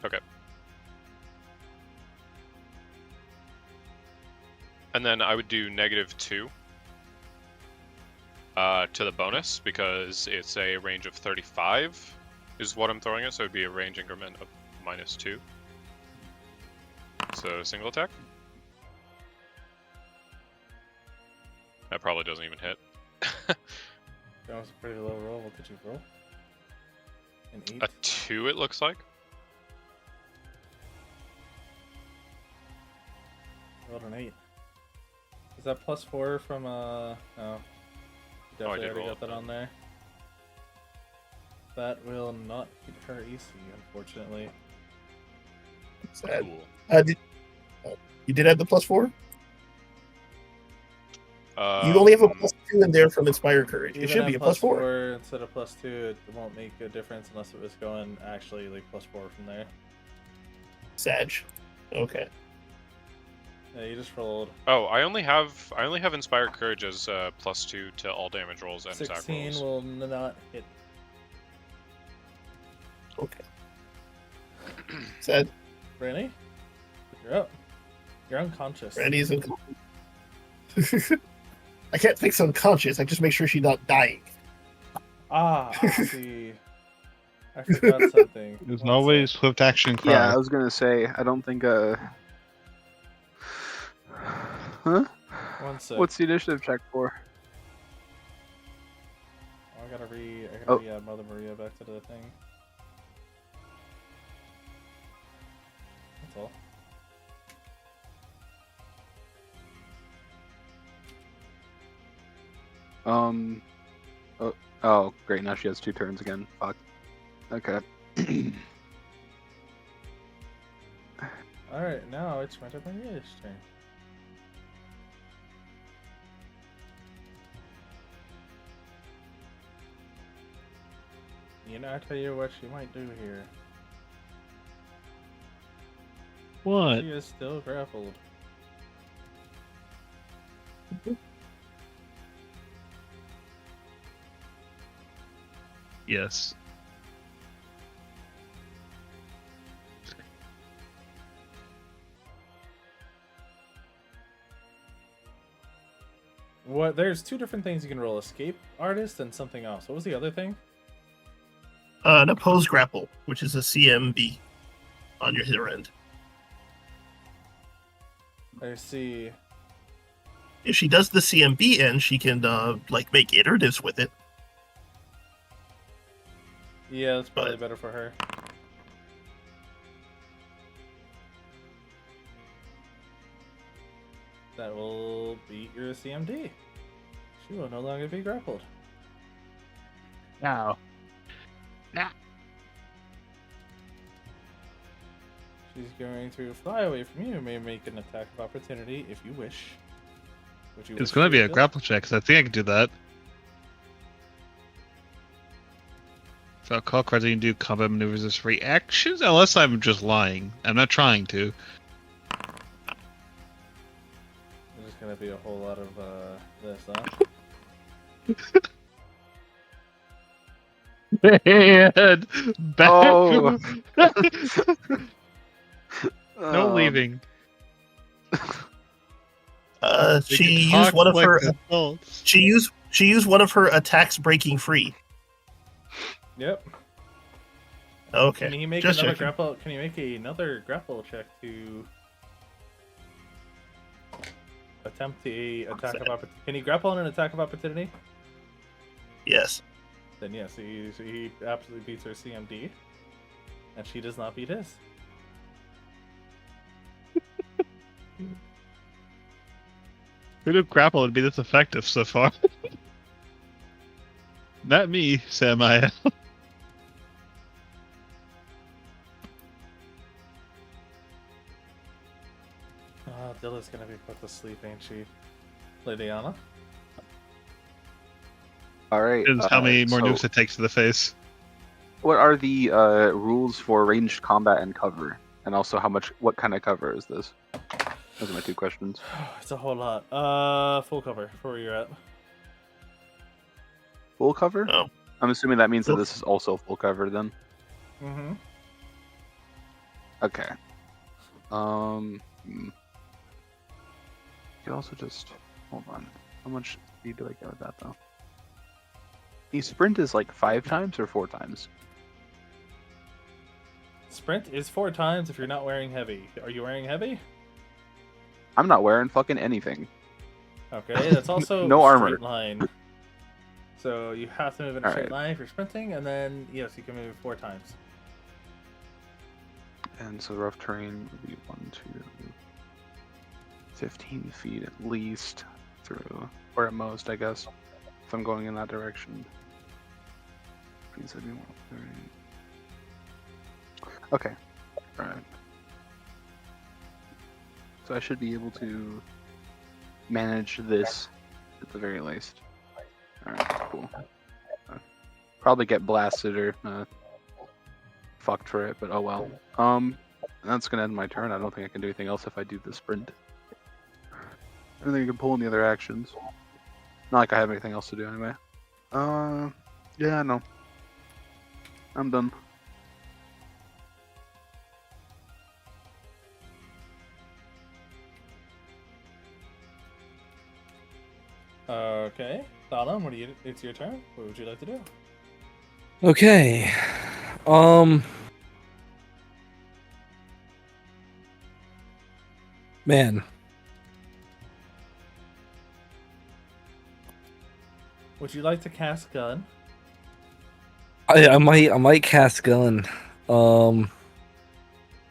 [SPEAKER 10] Okay. And then I would do -2 to the bonus because it's a range of 35 is what I'm throwing it, so it'd be a range increment of -2. So single attack. That probably doesn't even hit.
[SPEAKER 1] That was a pretty low roll. What did you roll? An 8?
[SPEAKER 10] A 2 it looks like.
[SPEAKER 1] Rolled an 8. Is that +4 from no. Definitely
[SPEAKER 10] did
[SPEAKER 1] already
[SPEAKER 10] roll
[SPEAKER 1] got that on there. That will not hit her AC, unfortunately.
[SPEAKER 4] Sad.
[SPEAKER 10] Cool.
[SPEAKER 4] You did have the +4? You
[SPEAKER 10] Um,
[SPEAKER 4] only have a +2 in there from Inspire Courage. It
[SPEAKER 1] Even
[SPEAKER 4] should
[SPEAKER 1] at
[SPEAKER 4] be a +4.
[SPEAKER 1] +4 instead of +2, it won't make a difference unless it was going actually like +4 from there.
[SPEAKER 4] Sag. Okay.
[SPEAKER 1] Yeah, you just rolled
[SPEAKER 10] Oh, I only have Inspired Courage as +2 to all damage rolls and attack
[SPEAKER 1] 16
[SPEAKER 10] rolls.
[SPEAKER 1] will not hit.
[SPEAKER 4] Okay. Sad.
[SPEAKER 1] Brandy, you're up. You're unconscious.
[SPEAKER 4] Brandy's unconscious. I can't fix unconscious. I just make sure she's not dying.
[SPEAKER 1] Ah, I see. I forgot something.
[SPEAKER 11] There's
[SPEAKER 1] One
[SPEAKER 11] always
[SPEAKER 1] sec.
[SPEAKER 11] swift action cry.
[SPEAKER 6] Yeah, I was gonna say, I don't think Huh?
[SPEAKER 1] One sec.
[SPEAKER 6] What's the initiative check for?
[SPEAKER 1] Oh, I gotta
[SPEAKER 6] Oh.
[SPEAKER 1] re-add Mother Maria back to the thing. That's all.
[SPEAKER 6] Oh, great, now she has 2 turns again. Fuck. Okay.
[SPEAKER 1] Alright, now it's Mother Maria's turn. You know, I tell you what she might do here.
[SPEAKER 11] What?
[SPEAKER 1] She is still grappled.
[SPEAKER 11] Yes.
[SPEAKER 1] What? There's 2 different things you can roll: escape artist and something else. What was the other thing?
[SPEAKER 4] An opposed grapple, which is a CMB on your hitter end.
[SPEAKER 1] I see.
[SPEAKER 4] If she does the CMB end, she can like make iteratives with it.
[SPEAKER 1] Yeah, that's probably better for her. That will beat your CMD. She will no longer be grappled.
[SPEAKER 11] No.
[SPEAKER 1] She's going to fly away from you. May make an attack of opportunity if you wish. Would you
[SPEAKER 11] It's
[SPEAKER 1] wish
[SPEAKER 11] going to be a
[SPEAKER 1] do?
[SPEAKER 11] grapple check, because I think I can do that. If I recall correctly, you can do combat maneuvers as reactions, unless I'm just lying. I'm not trying to.
[SPEAKER 1] There's just going to be a whole lot of this, huh?
[SPEAKER 11] Man, back.
[SPEAKER 6] Oh.
[SPEAKER 11] No leaving.
[SPEAKER 4] She used one of her.
[SPEAKER 11] Adults.
[SPEAKER 4] She used She used one of her attacks breaking free.
[SPEAKER 1] Yep.
[SPEAKER 4] Okay.
[SPEAKER 1] Can you make
[SPEAKER 4] just
[SPEAKER 1] another
[SPEAKER 4] checking.
[SPEAKER 1] grapple? Can you make another grapple check to attempt the attack of opportunity? Can you grapple on an attack of opportunity?
[SPEAKER 4] Yes.
[SPEAKER 1] Then yes, he absolutely beats her CMD, and she does not beat his.
[SPEAKER 11] Who knew grapple would be this effective so far? Not me, Samaya.
[SPEAKER 1] Oh, Dilla's gonna be put to sleep, ain't she? Lady Anna?
[SPEAKER 6] All right.
[SPEAKER 11] Didn't tell me more
[SPEAKER 6] so
[SPEAKER 11] nukes it takes to the face.
[SPEAKER 6] what are the rules for ranged combat and cover? And also, what kind of cover is this? Those are my two questions.
[SPEAKER 1] It's a whole lot. Full cover for where you're at.
[SPEAKER 6] Full cover?
[SPEAKER 4] Oh.
[SPEAKER 6] I'm assuming that means that this is also full cover then.
[SPEAKER 1] Mm-hmm.
[SPEAKER 6] Okay. You could also just hold on. How much speed do I get with that though? The sprint is like 5 times or 4 times?
[SPEAKER 1] Sprint is 4 times if you're not wearing heavy. Are you wearing heavy?
[SPEAKER 6] I'm not wearing fucking anything.
[SPEAKER 1] Okay, that's also
[SPEAKER 6] No armor.
[SPEAKER 1] straight line. So you have to move in a straight line if you're sprinting, and then yes, you can move 4 times.
[SPEAKER 6] And so rough terrain would be 1, 2, 15 feet at least through, or at most, I guess, if I'm going in that direction. Means I'd be 130. Okay, alright. So I should be able to manage this at the very least. Alright, cool. Probably get blasted or fucked for it, but oh well. That's gonna end my turn. I don't think I can do anything else if I do the sprint. I don't think I can pull any other actions. Not like I have anything else to do anyway. Yeah, no. I'm done.
[SPEAKER 1] Okay, Donna, it's your turn. What would you like to do?
[SPEAKER 3] Okay. Man.
[SPEAKER 1] Would you like to cast gun?
[SPEAKER 3] I might cast gun.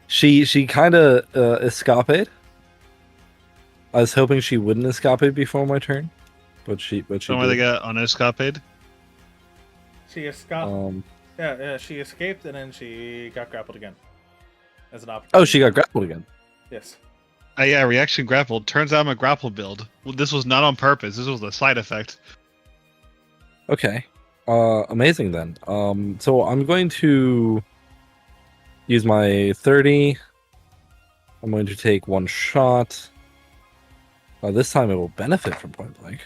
[SPEAKER 3] She kind of escaped. I was hoping she wouldn't escape before my turn, but she
[SPEAKER 11] Don't worry, they got unescaped.
[SPEAKER 1] She escaped. Yeah, she escaped and then she got grappled again. As an opportunity.
[SPEAKER 3] Oh, she got grappled again.
[SPEAKER 1] Yes.
[SPEAKER 11] Yeah, reaction grappled. Turns out I'm a grapple build. Well, this was not on purpose. This was a side effect.
[SPEAKER 3] Okay. Amazing then. So I'm going to use my 30. I'm going to take 1 shot. This time it will benefit from point blank.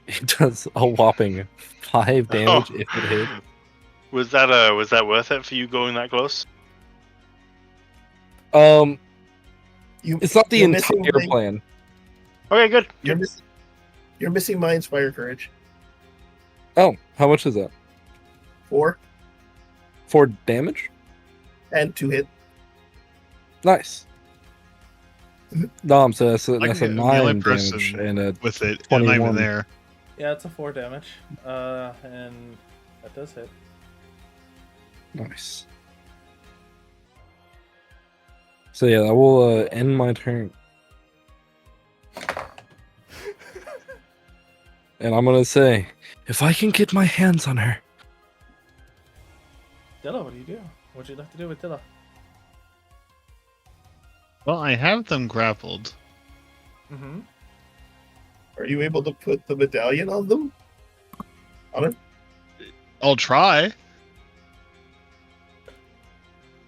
[SPEAKER 3] It does a whopping 5 damage if it hits.
[SPEAKER 2] Was that worth it for you going that close?
[SPEAKER 3] It's not the entire plan.
[SPEAKER 2] Okay, good.
[SPEAKER 4] You're missing my Inspire Courage.
[SPEAKER 3] Oh, how much is that?
[SPEAKER 4] 4
[SPEAKER 3] 4 damage?
[SPEAKER 4] and 2 hit.
[SPEAKER 3] Nice. No, so that's a
[SPEAKER 11] The only
[SPEAKER 3] 9
[SPEAKER 11] person
[SPEAKER 3] damage and a
[SPEAKER 11] with it,
[SPEAKER 3] 21.
[SPEAKER 11] not even there.
[SPEAKER 1] Yeah, it's a 4 damage. And that does hit.
[SPEAKER 3] Nice. So yeah, that will end my turn. And I'm gonna say, if I can get my hands on her.
[SPEAKER 1] Dilla, what do you do? What would you like to do with Dilla?
[SPEAKER 11] Well, I have them grappled.
[SPEAKER 1] Mm-hmm.
[SPEAKER 4] Are you able to put the medallion on them? On her?
[SPEAKER 11] I'll try.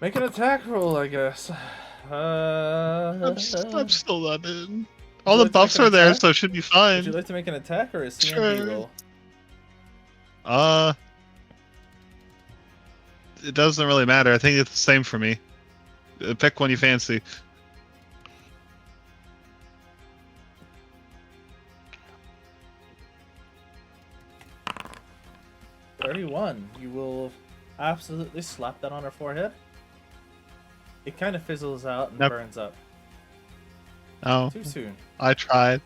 [SPEAKER 1] Make an attack roll, I guess.
[SPEAKER 11] I'm still not in. All the
[SPEAKER 1] like to
[SPEAKER 11] buffs
[SPEAKER 1] make an
[SPEAKER 11] are there,
[SPEAKER 1] attack?
[SPEAKER 11] so it should be
[SPEAKER 1] Would
[SPEAKER 11] fine.
[SPEAKER 1] you like to make an attack or a CMB
[SPEAKER 11] Sure.
[SPEAKER 1] roll?
[SPEAKER 11] It doesn't really matter. I think it's the same for me. Pick one you fancy.
[SPEAKER 1] "31. You will absolutely slap that on her forehead. It kind of fizzles out and
[SPEAKER 11] Nope.
[SPEAKER 1] burns up.
[SPEAKER 11] Oh,
[SPEAKER 1] Too soon.
[SPEAKER 11] I tried.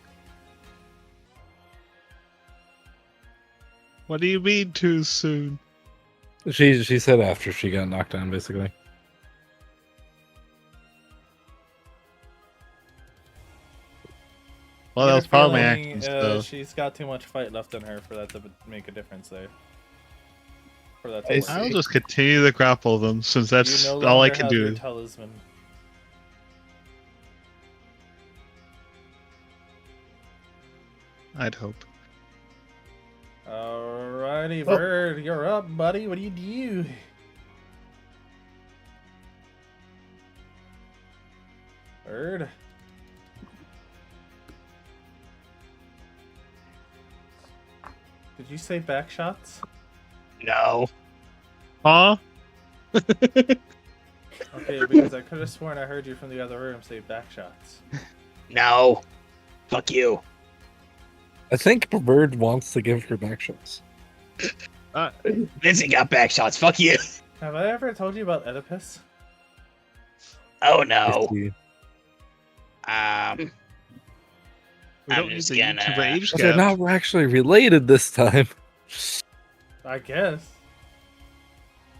[SPEAKER 11] What do you mean too soon?
[SPEAKER 3] She said after she got knocked down, basically.
[SPEAKER 11] Well,
[SPEAKER 1] I
[SPEAKER 11] that
[SPEAKER 1] get
[SPEAKER 11] was
[SPEAKER 1] a
[SPEAKER 11] part of my
[SPEAKER 1] feeling,
[SPEAKER 11] actions, so
[SPEAKER 1] she's got too much fight left in her for that to make a difference there. For that to
[SPEAKER 4] I
[SPEAKER 1] work.
[SPEAKER 4] see.
[SPEAKER 11] I'll just continue to grapple them since that's
[SPEAKER 1] You no
[SPEAKER 11] all I
[SPEAKER 1] longer
[SPEAKER 11] can
[SPEAKER 1] have your
[SPEAKER 11] do.
[SPEAKER 1] talisman.
[SPEAKER 11] I'd hope.
[SPEAKER 1] Alrighty,
[SPEAKER 4] Oh.
[SPEAKER 1] Bird, you're up, buddy. What do you do? Bird. Did you say back shots?
[SPEAKER 12] No.
[SPEAKER 11] Huh?
[SPEAKER 1] Okay, because I could have sworn I heard you from the other room say back shots.
[SPEAKER 12] No. Fuck you.
[SPEAKER 3] I think Bird wants to give her back shots.
[SPEAKER 12] Vincent got back shots. Fuck you.
[SPEAKER 1] Have I ever told you about Oedipus?
[SPEAKER 12] Oh no.
[SPEAKER 3] If
[SPEAKER 11] We
[SPEAKER 12] I'm
[SPEAKER 11] don't need
[SPEAKER 12] just
[SPEAKER 11] the
[SPEAKER 12] gonna-
[SPEAKER 11] YouTube age
[SPEAKER 3] They're
[SPEAKER 11] gap.
[SPEAKER 3] not actually related this time.
[SPEAKER 1] I guess.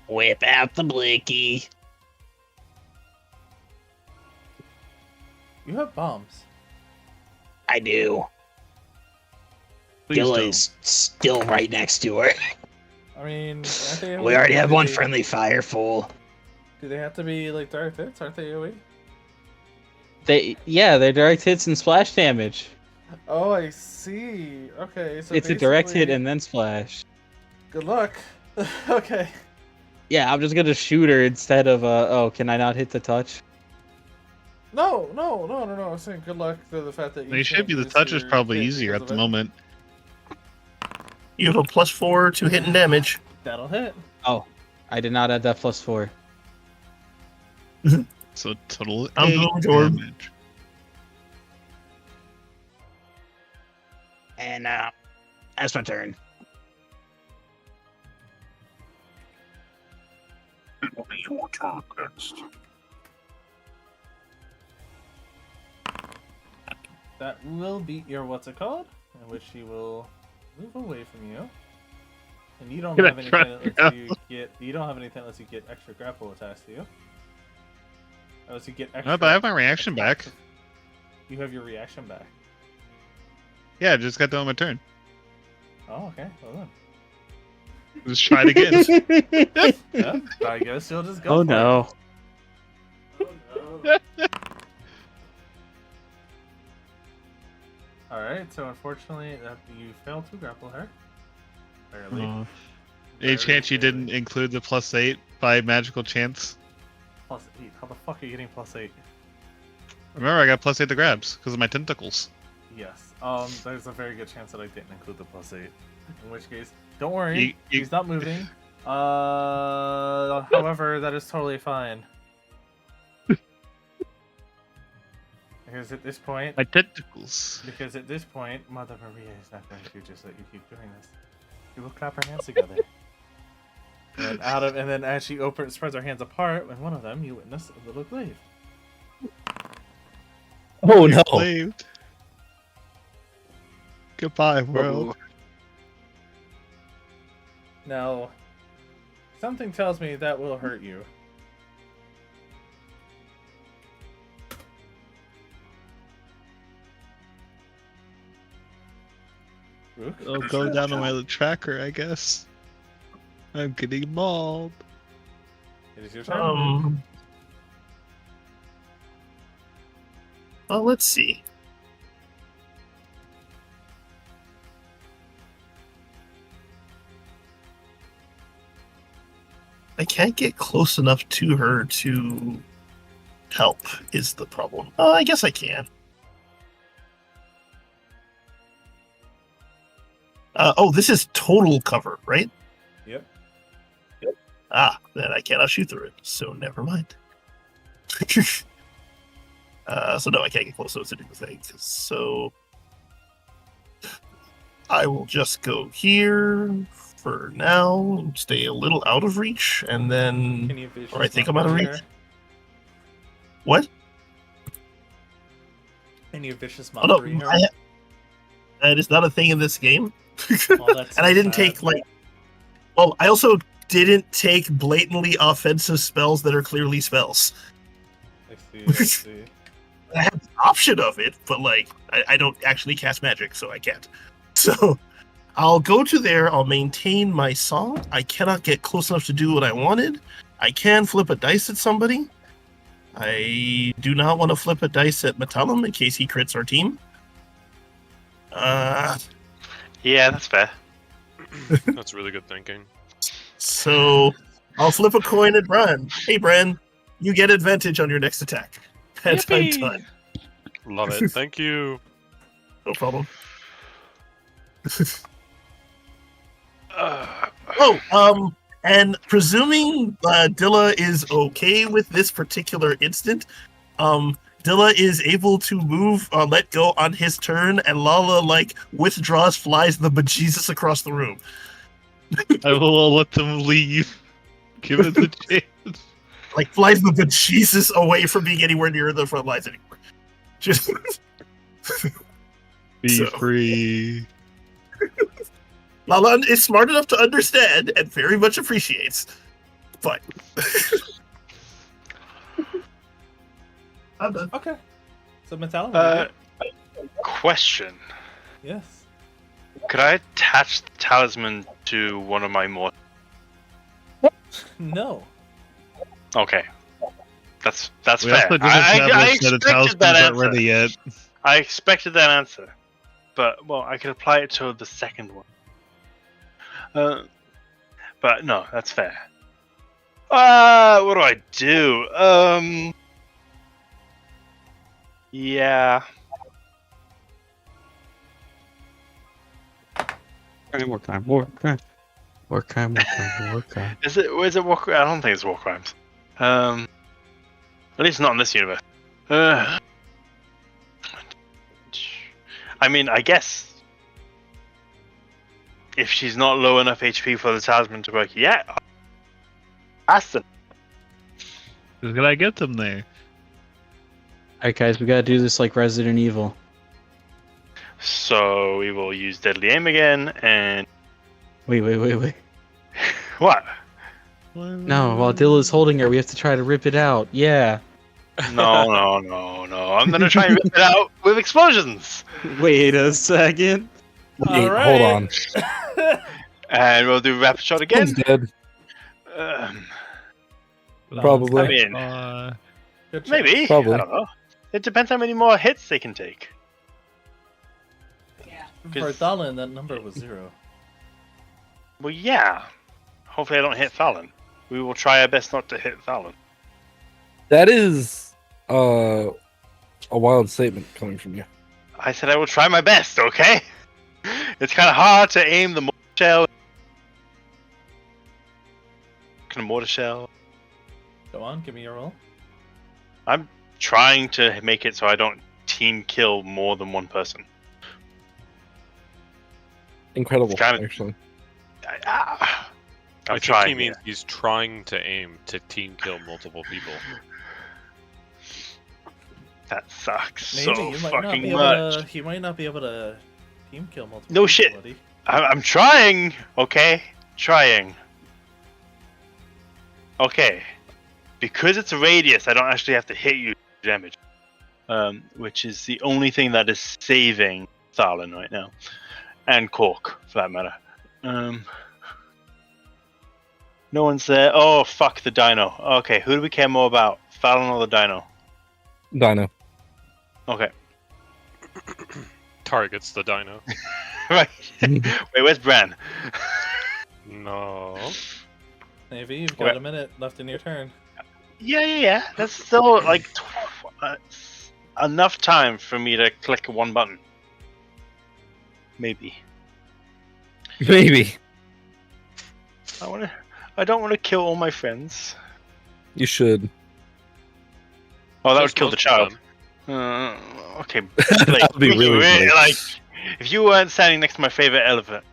[SPEAKER 12] Whip out the blicky.
[SPEAKER 1] You have bombs.
[SPEAKER 12] I do.
[SPEAKER 11] Please
[SPEAKER 12] Dilla
[SPEAKER 11] don't.
[SPEAKER 12] is still right next to her.
[SPEAKER 1] I mean, aren't they
[SPEAKER 12] We already have
[SPEAKER 1] do
[SPEAKER 12] one
[SPEAKER 1] they-
[SPEAKER 12] friendly fire full.
[SPEAKER 1] Do they have to be like direct hits? Aren't they AoE?
[SPEAKER 12] They're direct hits and splash damage.
[SPEAKER 1] Oh, I see. Okay, so
[SPEAKER 12] It's a direct hit
[SPEAKER 1] basically-
[SPEAKER 12] and then splash.
[SPEAKER 1] Good luck. Okay.
[SPEAKER 12] Yeah, I'm just gonna shoot her instead of oh, can I not hit the touch?
[SPEAKER 1] No. I'm saying good luck to the fact that you.
[SPEAKER 11] They should
[SPEAKER 1] can't
[SPEAKER 11] be. The
[SPEAKER 1] use
[SPEAKER 11] touch is
[SPEAKER 1] your
[SPEAKER 11] probably
[SPEAKER 1] hit
[SPEAKER 11] easier
[SPEAKER 1] because
[SPEAKER 11] at the
[SPEAKER 1] of it.
[SPEAKER 11] moment.
[SPEAKER 4] You have a +4 to hit and damage.
[SPEAKER 1] That'll hit.
[SPEAKER 12] Oh, I did not add that +4.
[SPEAKER 11] So total
[SPEAKER 4] I'm
[SPEAKER 11] 8
[SPEAKER 4] going, Jordan.
[SPEAKER 11] damage.
[SPEAKER 12] And that's my turn.
[SPEAKER 4] Your turn next.
[SPEAKER 1] That will beat your what's it called, in which she will move away from you. And you don't
[SPEAKER 11] Get
[SPEAKER 1] have
[SPEAKER 11] that
[SPEAKER 1] anything that
[SPEAKER 11] truck
[SPEAKER 1] lets you get. You don't have anything that lets you get extra grapple attached to you. That lets you get extra.
[SPEAKER 11] No, but I have my reaction back.
[SPEAKER 1] You have your reaction back.
[SPEAKER 11] Yeah, I just got done with my turn.
[SPEAKER 1] Oh, okay. Well then.
[SPEAKER 11] Just try it again.
[SPEAKER 1] Yeah, I guess you'll just go.
[SPEAKER 12] Oh
[SPEAKER 1] for
[SPEAKER 12] no.
[SPEAKER 1] It. Oh no. All right. So unfortunately, you failed to grapple her. Barely.
[SPEAKER 11] Any
[SPEAKER 1] Very
[SPEAKER 11] chance you
[SPEAKER 1] barely.
[SPEAKER 11] didn't include the +8 by magical chance?
[SPEAKER 1] +8. How the fuck are you getting +8?
[SPEAKER 11] Remember, I got +8 to grabs because of my tentacles.
[SPEAKER 1] Yes. There's a very good chance that I didn't include the +8. In which case, don't worry,
[SPEAKER 11] You-
[SPEAKER 1] he's not moving. However, that is totally fine. Because at this point,
[SPEAKER 11] My tentacles.
[SPEAKER 1] Mother Maria is not going to just let you keep doing this. She will clap her hands together. And then as she spreads her hands apart, when one of them, you witness a little glaive.
[SPEAKER 3] Oh no!
[SPEAKER 11] Enslaved. Goodbye, world.
[SPEAKER 1] Now, something tells me that will hurt you. Rook?
[SPEAKER 11] I'll go down to my tracker, I guess. I'm getting mauled.
[SPEAKER 1] It is your turn.
[SPEAKER 4] Well, let's see. I can't get close enough to her to help, is the problem. I guess I can. This is total cover, right?
[SPEAKER 1] Yep.
[SPEAKER 4] Then I cannot shoot through it, so never mind. So no, I can't get close enough to do the thing. So I will just go here for now, stay a little out of reach, and then.
[SPEAKER 1] Can you vicious
[SPEAKER 4] Or I think I'm out of
[SPEAKER 1] mockery
[SPEAKER 4] reach.
[SPEAKER 1] her?
[SPEAKER 4] What?
[SPEAKER 1] Can you vicious
[SPEAKER 4] Oh no,
[SPEAKER 1] mockery her?
[SPEAKER 4] that is not a thing in this game.
[SPEAKER 1] Oh, that's
[SPEAKER 4] And I
[SPEAKER 1] so
[SPEAKER 4] didn't
[SPEAKER 1] sad.
[SPEAKER 4] take like. Well, I also didn't take blatantly offensive spells that are clearly spells.
[SPEAKER 1] I see. I see.
[SPEAKER 4] I have the option of it, but like I don't actually cast magic, so I can't. So I'll go to there. I'll maintain my song. I cannot get close enough to do what I wanted. I can flip a dice at somebody. I do not want to flip a dice at Metallum in case he crits our team.
[SPEAKER 2] Yeah, that's fair.
[SPEAKER 10] That's really good thinking.
[SPEAKER 4] So I'll flip a coin at Bran. Hey, Bran, you get advantage on your next attack. And I'm
[SPEAKER 10] Yippee!
[SPEAKER 4] done.
[SPEAKER 10] Love it. Thank you.
[SPEAKER 4] No problem.
[SPEAKER 2] Uh,
[SPEAKER 4] And presuming Dilla is okay with this particular instant, Dilla is able to move, let go on his turn, and Lala like withdraws, flies the bejesus across the room.
[SPEAKER 11] I will let them leave. Give it the chance.
[SPEAKER 4] Like flies the bejesus away from being anywhere near the front lines anymore. Just
[SPEAKER 11] Be
[SPEAKER 4] So.
[SPEAKER 11] free.
[SPEAKER 4] Lala is smart enough to understand and very much appreciates, but I'm done.
[SPEAKER 1] Okay. So Metallum.
[SPEAKER 2] question.
[SPEAKER 1] Yes.
[SPEAKER 2] Could I attach the talisman to one of my more?
[SPEAKER 1] No.
[SPEAKER 2] Okay. That's
[SPEAKER 11] We
[SPEAKER 2] fair.
[SPEAKER 11] also didn't
[SPEAKER 2] I
[SPEAKER 11] establish that the
[SPEAKER 2] expected
[SPEAKER 11] talismans
[SPEAKER 2] that
[SPEAKER 11] aren't
[SPEAKER 2] answer.
[SPEAKER 11] ready yet.
[SPEAKER 2] I expected that answer. But, well, I could apply it to the second one. But no, that's fair. What do I do? Yeah.
[SPEAKER 12] More time. More time.
[SPEAKER 2] Is it war? I don't think it's war crimes. At least not in this universe. I mean, I guess if she's not low enough HP for the talisman to work yet, ask them.
[SPEAKER 11] Just gotta get them there.
[SPEAKER 12] Alright, guys, we gotta do this like Resident Evil.
[SPEAKER 2] So we will use deadly aim again, and
[SPEAKER 12] Wait.
[SPEAKER 2] what?
[SPEAKER 12] No, while Dilla's holding her, we have to try to rip it out. Yeah.
[SPEAKER 2] No. I'm gonna try and rip it out with explosions.
[SPEAKER 12] Wait a second.
[SPEAKER 3] Wait,
[SPEAKER 1] All
[SPEAKER 3] hold
[SPEAKER 1] right.
[SPEAKER 3] on.
[SPEAKER 2] And we'll do rapid shot again.
[SPEAKER 3] One's dead. Probably.
[SPEAKER 2] I mean,
[SPEAKER 1] Good job.
[SPEAKER 2] maybe.
[SPEAKER 3] Probably.
[SPEAKER 2] I don't know. It depends how many more hits they can take.
[SPEAKER 1] For Thalin, that number was 0.
[SPEAKER 2] Well, yeah. Hopefully I don't hit Fallon. We will try our best not to hit Fallon.
[SPEAKER 3] That is a wild statement coming from you.
[SPEAKER 2] I said I will try my best, okay? It's kind of hard to aim the mortar shell. Kind of mortar shell.
[SPEAKER 1] Go on, give me your roll.
[SPEAKER 2] I'm trying to make it so I don't team kill more than one person.
[SPEAKER 3] Incredible,
[SPEAKER 2] It's kinda-
[SPEAKER 3] actually.
[SPEAKER 10] I
[SPEAKER 2] I'm
[SPEAKER 10] think
[SPEAKER 2] trying.
[SPEAKER 10] he means he's trying to aim to team kill multiple people.
[SPEAKER 2] That sucks
[SPEAKER 1] Maybe
[SPEAKER 2] so
[SPEAKER 1] you might not
[SPEAKER 2] fucking
[SPEAKER 1] be
[SPEAKER 2] much.
[SPEAKER 1] able to. He might not be able to team kill multiple.
[SPEAKER 2] No
[SPEAKER 1] people,
[SPEAKER 2] shit.
[SPEAKER 1] buddy.
[SPEAKER 2] I'm trying, okay? Trying. Okay. Because it's a radius, I don't actually have to hit you for damage. Which is the only thing that is saving Thalin right now. And Cork, for that matter. No one's there. Oh, fuck the dino. Okay, who do we care more about? Fallon or the dino?
[SPEAKER 3] Dino.
[SPEAKER 2] Okay.
[SPEAKER 10] Targets the dino.
[SPEAKER 2] Right. Wait, where's Bran?
[SPEAKER 10] No.
[SPEAKER 1] Maybe you've got a minute left in your turn.
[SPEAKER 2] Yeah. That's still like enough time for me to click one button. Maybe.
[SPEAKER 3] Maybe.
[SPEAKER 2] I don't want to kill all my friends.
[SPEAKER 3] You should.
[SPEAKER 2] Oh, that would
[SPEAKER 10] Just
[SPEAKER 2] kill the
[SPEAKER 10] most of
[SPEAKER 2] child.
[SPEAKER 10] them.
[SPEAKER 2] Okay.
[SPEAKER 3] That would be really funny.
[SPEAKER 2] like if you weren't standing next to my favorite elephant.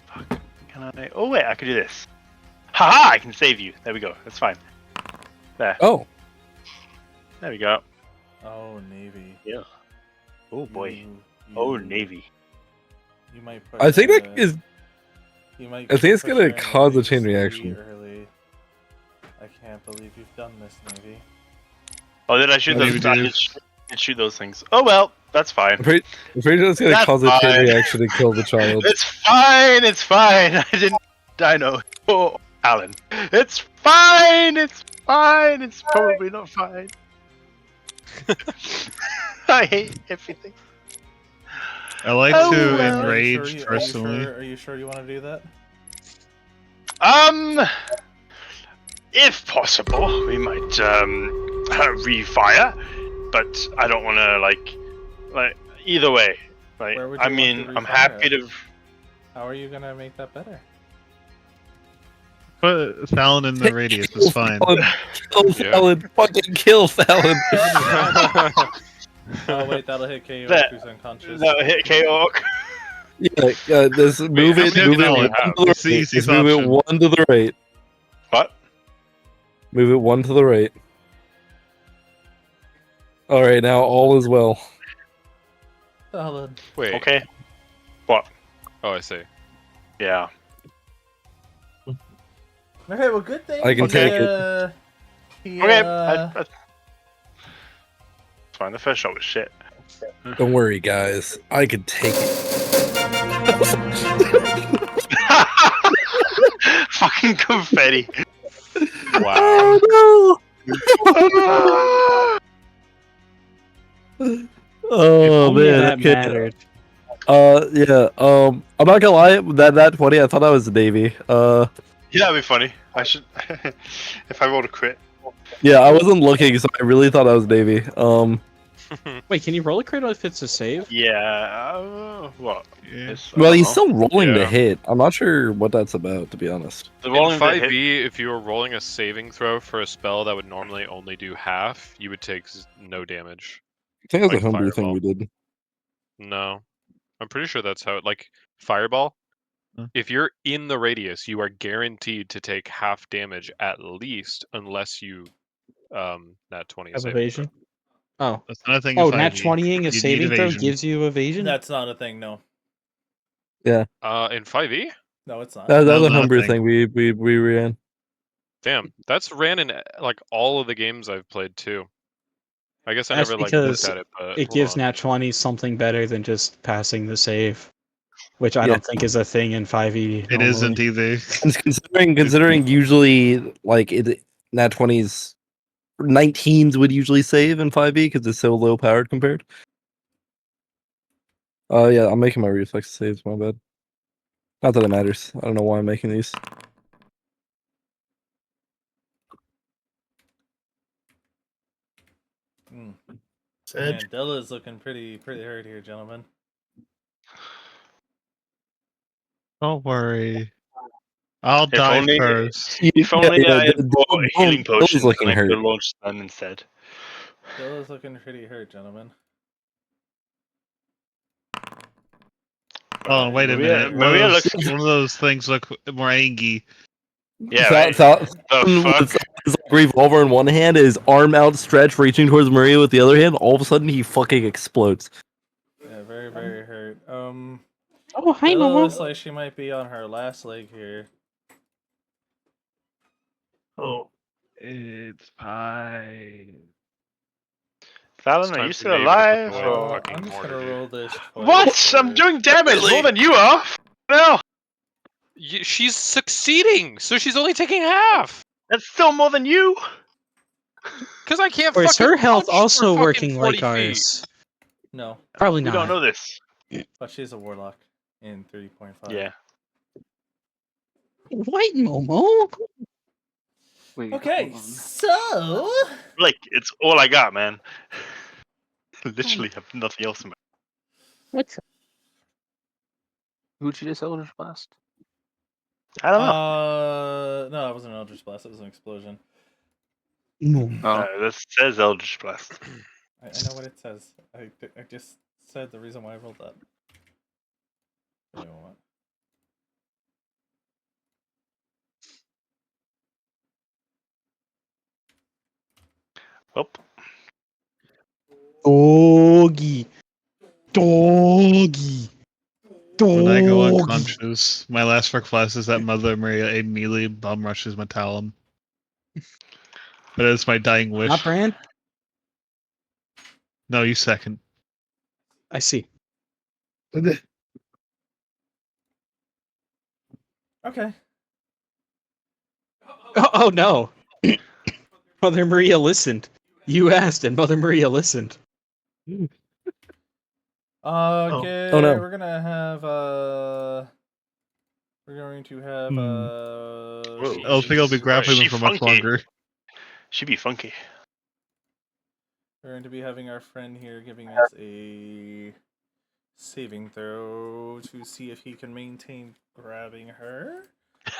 [SPEAKER 2] Fuck. Can I? Oh wait, I can do this. Haha! I can save you. There we go. That's fine. There.
[SPEAKER 3] Oh,
[SPEAKER 2] There we go.
[SPEAKER 1] Oh, Navy.
[SPEAKER 2] Yeah. Oh boy.
[SPEAKER 1] You-
[SPEAKER 2] Oh
[SPEAKER 1] you-
[SPEAKER 2] Navy.
[SPEAKER 1] You might push
[SPEAKER 3] I think that
[SPEAKER 1] the-
[SPEAKER 3] is.
[SPEAKER 1] You might
[SPEAKER 3] I think it's
[SPEAKER 1] push
[SPEAKER 3] gonna
[SPEAKER 1] your
[SPEAKER 3] cause a
[SPEAKER 1] enemies
[SPEAKER 3] chain
[SPEAKER 1] too
[SPEAKER 3] reaction.
[SPEAKER 1] Early. I can't believe you've done this, Navy.
[SPEAKER 2] Oh, did I shoot
[SPEAKER 11] Maybe
[SPEAKER 2] those?
[SPEAKER 11] do.
[SPEAKER 2] I did shoot those things. Oh well, that's fine.
[SPEAKER 3] I'm pretty sure it's gonna
[SPEAKER 2] That's
[SPEAKER 3] cause a chain
[SPEAKER 2] fine.
[SPEAKER 3] reaction to kill the child.
[SPEAKER 2] It's fine. It's fine. I didn't. I know. Oh, Alan. It's fine. It's fine. It's probably not fine. I hate everything.
[SPEAKER 11] I like
[SPEAKER 2] Oh,
[SPEAKER 11] to
[SPEAKER 2] well.
[SPEAKER 11] enrage personally.
[SPEAKER 1] Are you sure you want to do that?
[SPEAKER 2] If possible, we might refire, but I don't want to like either way. Like,
[SPEAKER 1] Where would
[SPEAKER 2] I
[SPEAKER 1] you want
[SPEAKER 2] mean,
[SPEAKER 1] to
[SPEAKER 2] I'm
[SPEAKER 1] refire
[SPEAKER 2] happy
[SPEAKER 1] it?
[SPEAKER 2] to.
[SPEAKER 1] How are you gonna make that better?
[SPEAKER 11] Put Fallon in the radius is fine.
[SPEAKER 3] Kill Fallon. Fucking kill Fallon.
[SPEAKER 1] Oh wait, that'll hit KO
[SPEAKER 2] That-
[SPEAKER 1] who's unconscious.
[SPEAKER 2] That hit KO.
[SPEAKER 3] Yeah, just move
[SPEAKER 2] how
[SPEAKER 3] it.
[SPEAKER 2] many
[SPEAKER 3] Move it
[SPEAKER 2] do you
[SPEAKER 3] one
[SPEAKER 2] have?
[SPEAKER 3] to the
[SPEAKER 11] It's the
[SPEAKER 3] right.
[SPEAKER 11] easiest
[SPEAKER 3] Just move it
[SPEAKER 11] option.
[SPEAKER 3] one to the right.
[SPEAKER 2] What?
[SPEAKER 3] Move it one to the right. All right, now all is well.
[SPEAKER 1] Solid.
[SPEAKER 10] Wait.
[SPEAKER 2] Okay. What?
[SPEAKER 10] Oh, I see.
[SPEAKER 2] Yeah.
[SPEAKER 1] Okay, well, good thing.
[SPEAKER 3] I can take it.
[SPEAKER 1] it.
[SPEAKER 2] Okay. It's fine. The first shot was shit.
[SPEAKER 3] Don't worry, guys. I can take it.
[SPEAKER 2] Fucking confetti.
[SPEAKER 10] Wow.
[SPEAKER 3] Oh
[SPEAKER 12] Only
[SPEAKER 3] man.
[SPEAKER 12] that
[SPEAKER 3] Okay.
[SPEAKER 12] mattered.
[SPEAKER 3] Yeah. I'm not gonna lie. That 20, I thought that was the Navy.
[SPEAKER 2] Yeah, that'd be funny. I should. If I rolled a crit.
[SPEAKER 3] Yeah, I wasn't looking, so I really thought that was Navy.
[SPEAKER 12] Wait, can you roll a crit if it's a save?
[SPEAKER 2] Yeah. What?
[SPEAKER 11] Yeah.
[SPEAKER 2] It's- I
[SPEAKER 3] Well,
[SPEAKER 2] don't
[SPEAKER 3] he's
[SPEAKER 2] know.
[SPEAKER 3] still rolling to
[SPEAKER 10] Yeah.
[SPEAKER 3] hit. I'm not sure what that's about, to be honest.
[SPEAKER 2] The
[SPEAKER 10] In
[SPEAKER 2] rolling to hit-
[SPEAKER 10] 5e, if you were rolling a saving throw for a spell that would normally only do half, you would take no damage.
[SPEAKER 3] I think that's
[SPEAKER 10] Like
[SPEAKER 3] a homebrew thing
[SPEAKER 10] Fireball.
[SPEAKER 3] we did.
[SPEAKER 10] No. I'm pretty sure that's how it, like, Fireball,
[SPEAKER 11] Huh.
[SPEAKER 10] if you're in the radius, you are guaranteed to take half damage at least, unless you, nat 20 a
[SPEAKER 12] Have
[SPEAKER 10] saving
[SPEAKER 12] evasion?
[SPEAKER 10] throw.
[SPEAKER 12] Oh.
[SPEAKER 11] That's not a thing.
[SPEAKER 12] Oh,
[SPEAKER 11] in
[SPEAKER 12] nat
[SPEAKER 11] 5e.
[SPEAKER 12] 20ing a
[SPEAKER 11] You need
[SPEAKER 12] saving throw
[SPEAKER 11] evasion.
[SPEAKER 12] gives you evasion?
[SPEAKER 1] That's not a thing. No,
[SPEAKER 10] In 5e?
[SPEAKER 1] no, it's not.
[SPEAKER 3] That's
[SPEAKER 11] That
[SPEAKER 3] a
[SPEAKER 11] was not a
[SPEAKER 3] homebrew
[SPEAKER 11] thing.
[SPEAKER 3] thing we ran.
[SPEAKER 10] Damn, that's ran in, like, all of the games I've played, too. I guess I
[SPEAKER 12] That's
[SPEAKER 10] never, like,
[SPEAKER 12] because
[SPEAKER 10] looked at it, but
[SPEAKER 12] It
[SPEAKER 10] hold
[SPEAKER 12] gives
[SPEAKER 10] on.
[SPEAKER 12] nat 20 something better than just passing the save, which I
[SPEAKER 3] Yeah.
[SPEAKER 12] don't think is a thing in 5e.
[SPEAKER 11] It
[SPEAKER 12] normally.
[SPEAKER 11] isn't either.
[SPEAKER 3] Considering usually like nat 20s, 19s would usually save in 5e because it's so low powered compared. Yeah, I'm making my reflex saves. My bad. Not that it matters. I don't know why I'm making these.
[SPEAKER 1] Mm.
[SPEAKER 4] Said,
[SPEAKER 1] Man, Dilla's looking pretty hurt here, gentlemen.
[SPEAKER 11] Don't worry. I'll
[SPEAKER 2] If
[SPEAKER 11] die
[SPEAKER 2] only-
[SPEAKER 11] first.
[SPEAKER 2] If only I had bought healing
[SPEAKER 3] Dilla's
[SPEAKER 2] potions and
[SPEAKER 3] looking
[SPEAKER 2] I could
[SPEAKER 3] hurt.
[SPEAKER 2] have launched them instead.
[SPEAKER 1] Dilla's looking pretty hurt, gentlemen.
[SPEAKER 11] Oh, wait a
[SPEAKER 2] Maria-
[SPEAKER 11] minute.
[SPEAKER 2] Maria looks-
[SPEAKER 11] One of those things look more angy.
[SPEAKER 2] Yeah, right.
[SPEAKER 3] The
[SPEAKER 2] fuck?
[SPEAKER 3] his revolver in one hand, his arm outstretched, reaching towards Maria with the other hand. All of a sudden, he fucking explodes.
[SPEAKER 1] Yeah, very hurt.
[SPEAKER 12] Oh, hi,
[SPEAKER 1] Dilla
[SPEAKER 12] Momo.
[SPEAKER 1] looks like she might be on her last leg here.
[SPEAKER 4] oh,
[SPEAKER 11] It's fine.
[SPEAKER 2] Fallon,
[SPEAKER 10] It's
[SPEAKER 2] are
[SPEAKER 10] time
[SPEAKER 2] you
[SPEAKER 10] for
[SPEAKER 2] still
[SPEAKER 10] Navy to put
[SPEAKER 2] alive?
[SPEAKER 10] the
[SPEAKER 2] Or...
[SPEAKER 10] fucking
[SPEAKER 1] I'm just
[SPEAKER 10] mortar,
[SPEAKER 1] gonna
[SPEAKER 10] dude.
[SPEAKER 1] roll this. twice
[SPEAKER 2] What? I'm
[SPEAKER 1] for-
[SPEAKER 2] doing damage more than you are. No,
[SPEAKER 10] She's succeeding, so she's only taking half.
[SPEAKER 2] that's still more than you.
[SPEAKER 10] Because I can't
[SPEAKER 12] Or is
[SPEAKER 10] fucking
[SPEAKER 12] her health
[SPEAKER 10] punch for
[SPEAKER 12] also
[SPEAKER 10] fucking
[SPEAKER 12] working
[SPEAKER 10] 40
[SPEAKER 12] like
[SPEAKER 10] feet.
[SPEAKER 12] ours?
[SPEAKER 1] No,
[SPEAKER 12] Probably
[SPEAKER 2] We
[SPEAKER 12] not.
[SPEAKER 2] don't know this.
[SPEAKER 1] but she's a warlock in 3.5.
[SPEAKER 2] Yeah.
[SPEAKER 12] What, Momo?
[SPEAKER 6] Wait,
[SPEAKER 1] Okay,
[SPEAKER 6] hold on.
[SPEAKER 1] so
[SPEAKER 2] Like, it's all I got, man. Literally have nothing else in my...
[SPEAKER 12] What?
[SPEAKER 6] Who'd you just Eldritch Blast?
[SPEAKER 2] I don't know.
[SPEAKER 1] No, it wasn't an Eldritch Blast. It was an explosion.
[SPEAKER 6] Oh,
[SPEAKER 2] This says Eldritch Blast.
[SPEAKER 1] I know what it says. I just said the reason why I rolled that. You know what?
[SPEAKER 2] Well,
[SPEAKER 12] Doggy. Doggy.
[SPEAKER 11] When I go
[SPEAKER 12] Doggy.
[SPEAKER 11] unconscious, my last request is that Mother Maria immediately bum rushes Metallum. But it's my dying wish.
[SPEAKER 12] Not Brand?
[SPEAKER 11] No, you second.
[SPEAKER 12] I see.
[SPEAKER 1] Okay.
[SPEAKER 12] Oh no. Mother Maria listened. You asked and Mother Maria listened.
[SPEAKER 1] Okay,
[SPEAKER 3] Oh, no.
[SPEAKER 1] we're gonna have we're going to have
[SPEAKER 2] Whoa.
[SPEAKER 11] I don't think I'll be grappling them for much longer.
[SPEAKER 2] She'd be funky.
[SPEAKER 1] we're going to be having our friend here giving us a saving throw to see if he can maintain grabbing her.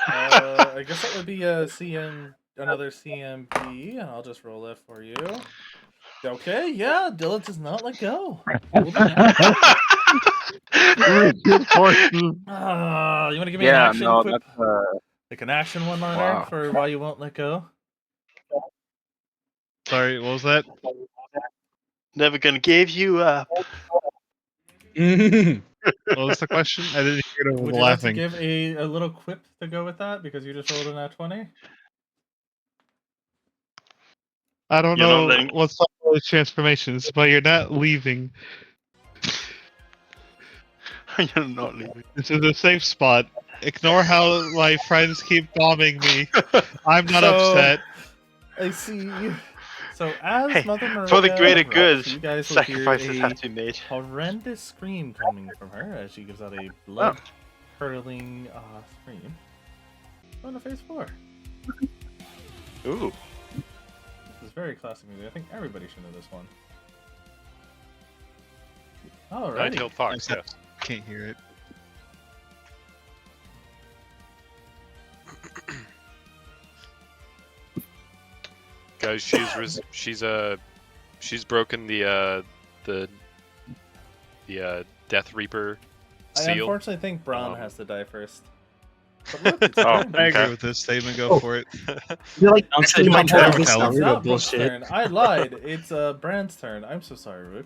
[SPEAKER 1] I guess that would be another CMB, and I'll just roll that for you. Okay, yeah, Dylan does not let go. You want to give me an
[SPEAKER 6] yeah,
[SPEAKER 1] action
[SPEAKER 6] no,
[SPEAKER 1] quip?
[SPEAKER 6] that's
[SPEAKER 1] Like an action one-liner
[SPEAKER 6] Wow.
[SPEAKER 1] for why you won't let go?
[SPEAKER 11] Sorry, what was that?
[SPEAKER 2] Never gonna give you up.
[SPEAKER 11] What was the question? I didn't hear it over
[SPEAKER 1] Would
[SPEAKER 11] the
[SPEAKER 1] you like to
[SPEAKER 11] laughing.
[SPEAKER 1] give a little quip to go with that because you just rolled a nat 20?
[SPEAKER 11] I don't
[SPEAKER 2] You're not
[SPEAKER 11] know
[SPEAKER 2] letting-
[SPEAKER 11] what's up with those transformations, but you're not leaving.
[SPEAKER 2] You're not leaving.
[SPEAKER 11] This is a safe spot. Ignore how my friends keep bombing me. I'm not upset.
[SPEAKER 1] I see. So as
[SPEAKER 2] Hey,
[SPEAKER 1] Mother Maria
[SPEAKER 2] for the greater good,
[SPEAKER 1] erupts, you guys will hear
[SPEAKER 2] sacrifices
[SPEAKER 1] a
[SPEAKER 2] have to be made.
[SPEAKER 1] horrendous scream coming from her as she gives out a blood-curdling scream on the phase 4.
[SPEAKER 2] Ooh.
[SPEAKER 1] This is very classic music. I think everybody should know this one. Alright.
[SPEAKER 10] Nine-tailed fox, yes.
[SPEAKER 11] Can't hear it.
[SPEAKER 10] Guys, she's broken the Death Reaper
[SPEAKER 1] I
[SPEAKER 10] seal.
[SPEAKER 1] unfortunately think Braun has to die first. But look, it's
[SPEAKER 2] Oh,
[SPEAKER 1] turn.
[SPEAKER 11] I agree
[SPEAKER 2] okay.
[SPEAKER 11] with this statement. Go for it.
[SPEAKER 4] You're like,
[SPEAKER 12] Don't
[SPEAKER 4] actually,
[SPEAKER 12] say
[SPEAKER 4] my
[SPEAKER 12] don't
[SPEAKER 4] turn.
[SPEAKER 12] tell
[SPEAKER 1] It's
[SPEAKER 12] us Naruto
[SPEAKER 1] not Brooke's
[SPEAKER 12] bullshit.
[SPEAKER 1] turn. I lied. It's Brand's turn. I'm so sorry, Rook.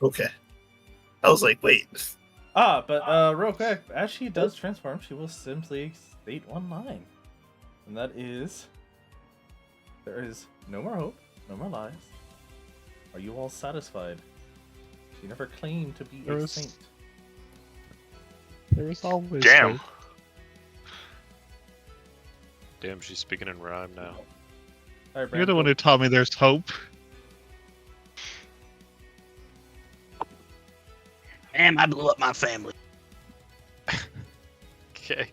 [SPEAKER 4] Okay. I was like, wait.
[SPEAKER 1] But real quick, as she does transform, she will simply state one line. And that is, there is no more hope, no more lies. Are you all satisfied? She never claimed to be
[SPEAKER 11] There
[SPEAKER 1] a
[SPEAKER 11] was-
[SPEAKER 1] saint.
[SPEAKER 11] There was always
[SPEAKER 2] Damn.
[SPEAKER 11] hope.
[SPEAKER 10] Damn, she's speaking in rhyme now.
[SPEAKER 1] All right,
[SPEAKER 11] You're the
[SPEAKER 1] Brand,
[SPEAKER 11] one who taught me there's hope.
[SPEAKER 12] Damn, I blew up my family.
[SPEAKER 10] Okay.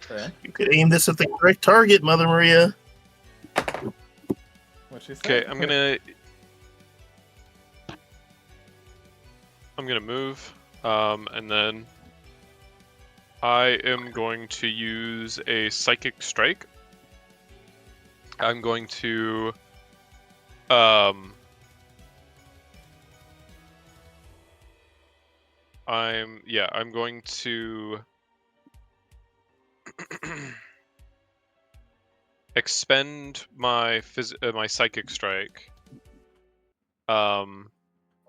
[SPEAKER 1] Brand,
[SPEAKER 4] You could aim this at the correct target, Mother Maria.
[SPEAKER 1] what she said?
[SPEAKER 10] Okay, I'm gonna move, and then I am going to use a psychic strike. I'm going to I'm going to expend my my psychic strike.
[SPEAKER 4] I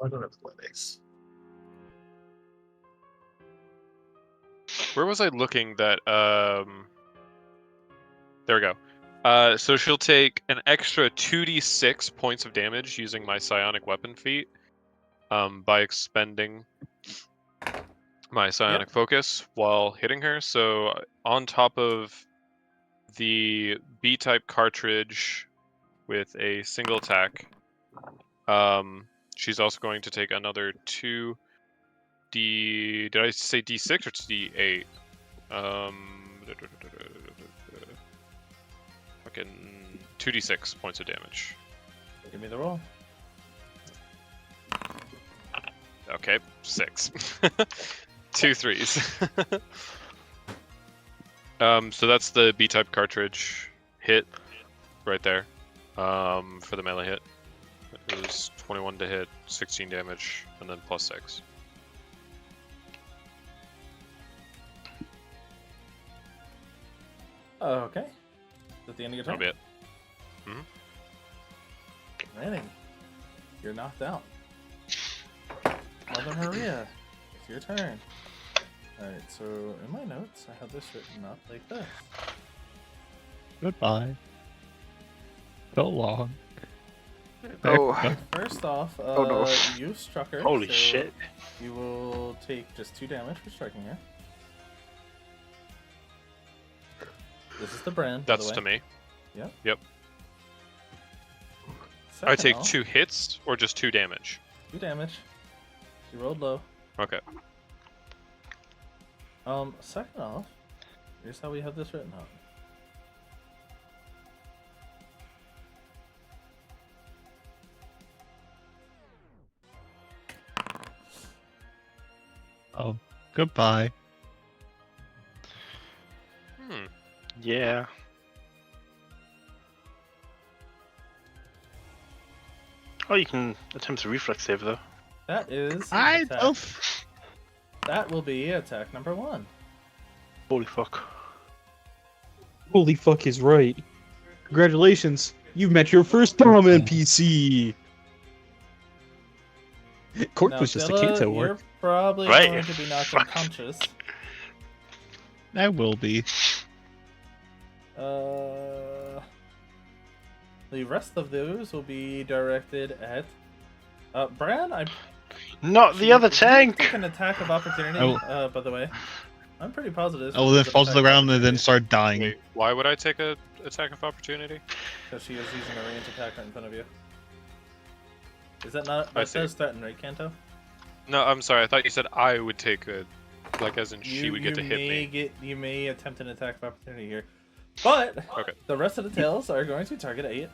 [SPEAKER 4] don't have athletics.
[SPEAKER 10] Where was I looking that there we go. So she'll take an extra 2d6 points of damage using my psionic weapon feat by expending my psionic focus while hitting her. So on top of the B-type cartridge with a single attack, she's also going to take another 2d. Did I say d6 or d8? Fucking 2d6 points of damage.
[SPEAKER 1] Give me the roll.
[SPEAKER 10] Okay, 6. 2 3s. So that's the B-type cartridge hit right there. For the melee hit. It was 21 to hit, 16 damage, and then +6.
[SPEAKER 1] Okay. Is that the end of your turn?
[SPEAKER 10] That'll be it.
[SPEAKER 1] Manning, you're knocked out. Mother Maria, it's your turn. Alright, so in my notes, I have this written up like this.
[SPEAKER 7] Goodbye. So long.
[SPEAKER 6] Oh,
[SPEAKER 1] First off,
[SPEAKER 6] no.
[SPEAKER 1] you struck her.
[SPEAKER 2] Holy
[SPEAKER 1] so
[SPEAKER 2] shit.
[SPEAKER 1] You will take just 2 damage for striking her. This is the brand. by the
[SPEAKER 10] That's
[SPEAKER 1] way.
[SPEAKER 10] to me.
[SPEAKER 1] Yep.
[SPEAKER 10] Yep. I
[SPEAKER 1] Second
[SPEAKER 10] take
[SPEAKER 1] off,
[SPEAKER 10] 2 hits or just 2 damage?
[SPEAKER 1] 2 damage. She rolled low.
[SPEAKER 10] Okay.
[SPEAKER 1] Second off, here's how we have this written up.
[SPEAKER 7] Oh, goodbye.
[SPEAKER 2] Yeah. Oh, you can attempt a reflex save though.
[SPEAKER 1] That is
[SPEAKER 7] I
[SPEAKER 1] attack.
[SPEAKER 7] don't.
[SPEAKER 1] That will be attack number 1.
[SPEAKER 2] Holy fuck.
[SPEAKER 12] Holy fuck is right. Congratulations, you've met your first Dom NPC. Cork
[SPEAKER 1] Now,
[SPEAKER 12] was just
[SPEAKER 1] Dilla,
[SPEAKER 12] a Kato
[SPEAKER 1] you're
[SPEAKER 12] work.
[SPEAKER 1] probably
[SPEAKER 2] Right.
[SPEAKER 1] going to be knocked
[SPEAKER 2] Fuck.
[SPEAKER 1] unconscious.
[SPEAKER 7] I will be.
[SPEAKER 1] The rest of those will be directed at Bran.
[SPEAKER 2] Not the other tank!
[SPEAKER 1] Take an attack of opportunity.
[SPEAKER 7] Oh.
[SPEAKER 1] By the way, I'm pretty positive.
[SPEAKER 7] I will then fall to the ground and then start dying.
[SPEAKER 10] Wait, why would I take a attack of opportunity?
[SPEAKER 1] Because she is using a ranged attack right in front of you. Is that not?
[SPEAKER 10] I
[SPEAKER 1] That
[SPEAKER 10] see.
[SPEAKER 1] says threaten, right, Kanto?
[SPEAKER 10] No, I'm sorry. I thought you said I would take a, like as in she would get to hit me.
[SPEAKER 1] You may attempt an attack of opportunity here, but
[SPEAKER 10] Okay.
[SPEAKER 1] the rest of the tails are going to target 8.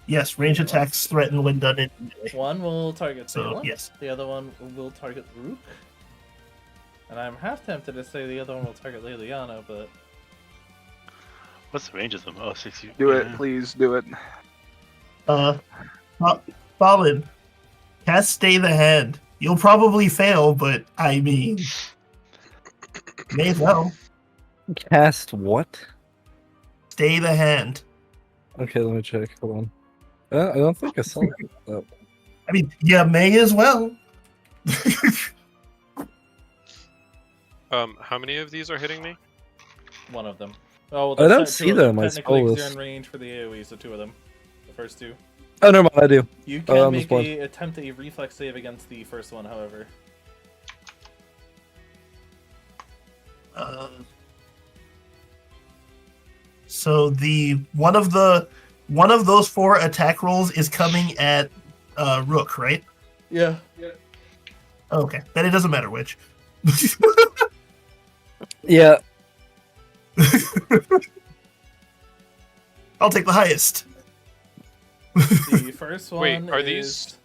[SPEAKER 4] Yes, range attacks threaten when done in.
[SPEAKER 1] One will target
[SPEAKER 4] So,
[SPEAKER 1] Salem.
[SPEAKER 4] yes.
[SPEAKER 1] The other one will target Rook. And I'm half tempted to say the other one will target Liliana, but
[SPEAKER 2] What's the range of them? Oh, 60.
[SPEAKER 6] Do it,
[SPEAKER 2] yeah.
[SPEAKER 6] please do it.
[SPEAKER 4] Fallen, cast Stay the Hand. You'll probably fail, but I mean, may as well.
[SPEAKER 3] Cast what?
[SPEAKER 4] Stay the Hand.
[SPEAKER 3] Okay, let me check. Hold on. I don't think I saw that.
[SPEAKER 4] I mean, yeah, may as well.
[SPEAKER 10] How many of these are hitting me?
[SPEAKER 1] one of them. Oh,
[SPEAKER 3] I don't
[SPEAKER 1] two
[SPEAKER 3] see
[SPEAKER 1] of them.
[SPEAKER 3] them, I
[SPEAKER 1] Technically, 'cause
[SPEAKER 3] suppose.
[SPEAKER 1] they're in range for the AoE, so 2 of them. The first 2.
[SPEAKER 3] Oh, never mind, I do.
[SPEAKER 1] You
[SPEAKER 3] I'm
[SPEAKER 1] can
[SPEAKER 3] just
[SPEAKER 1] make
[SPEAKER 3] blind.
[SPEAKER 1] attempt a reflex save against the first one, however.
[SPEAKER 4] So the one of those 4 attack rolls is coming at Rook, right?
[SPEAKER 1] Yeah.
[SPEAKER 4] Okay, then it doesn't matter which.
[SPEAKER 3] Yeah.
[SPEAKER 4] I'll take the highest.
[SPEAKER 1] The first one
[SPEAKER 10] Wait, are
[SPEAKER 1] is...
[SPEAKER 10] these?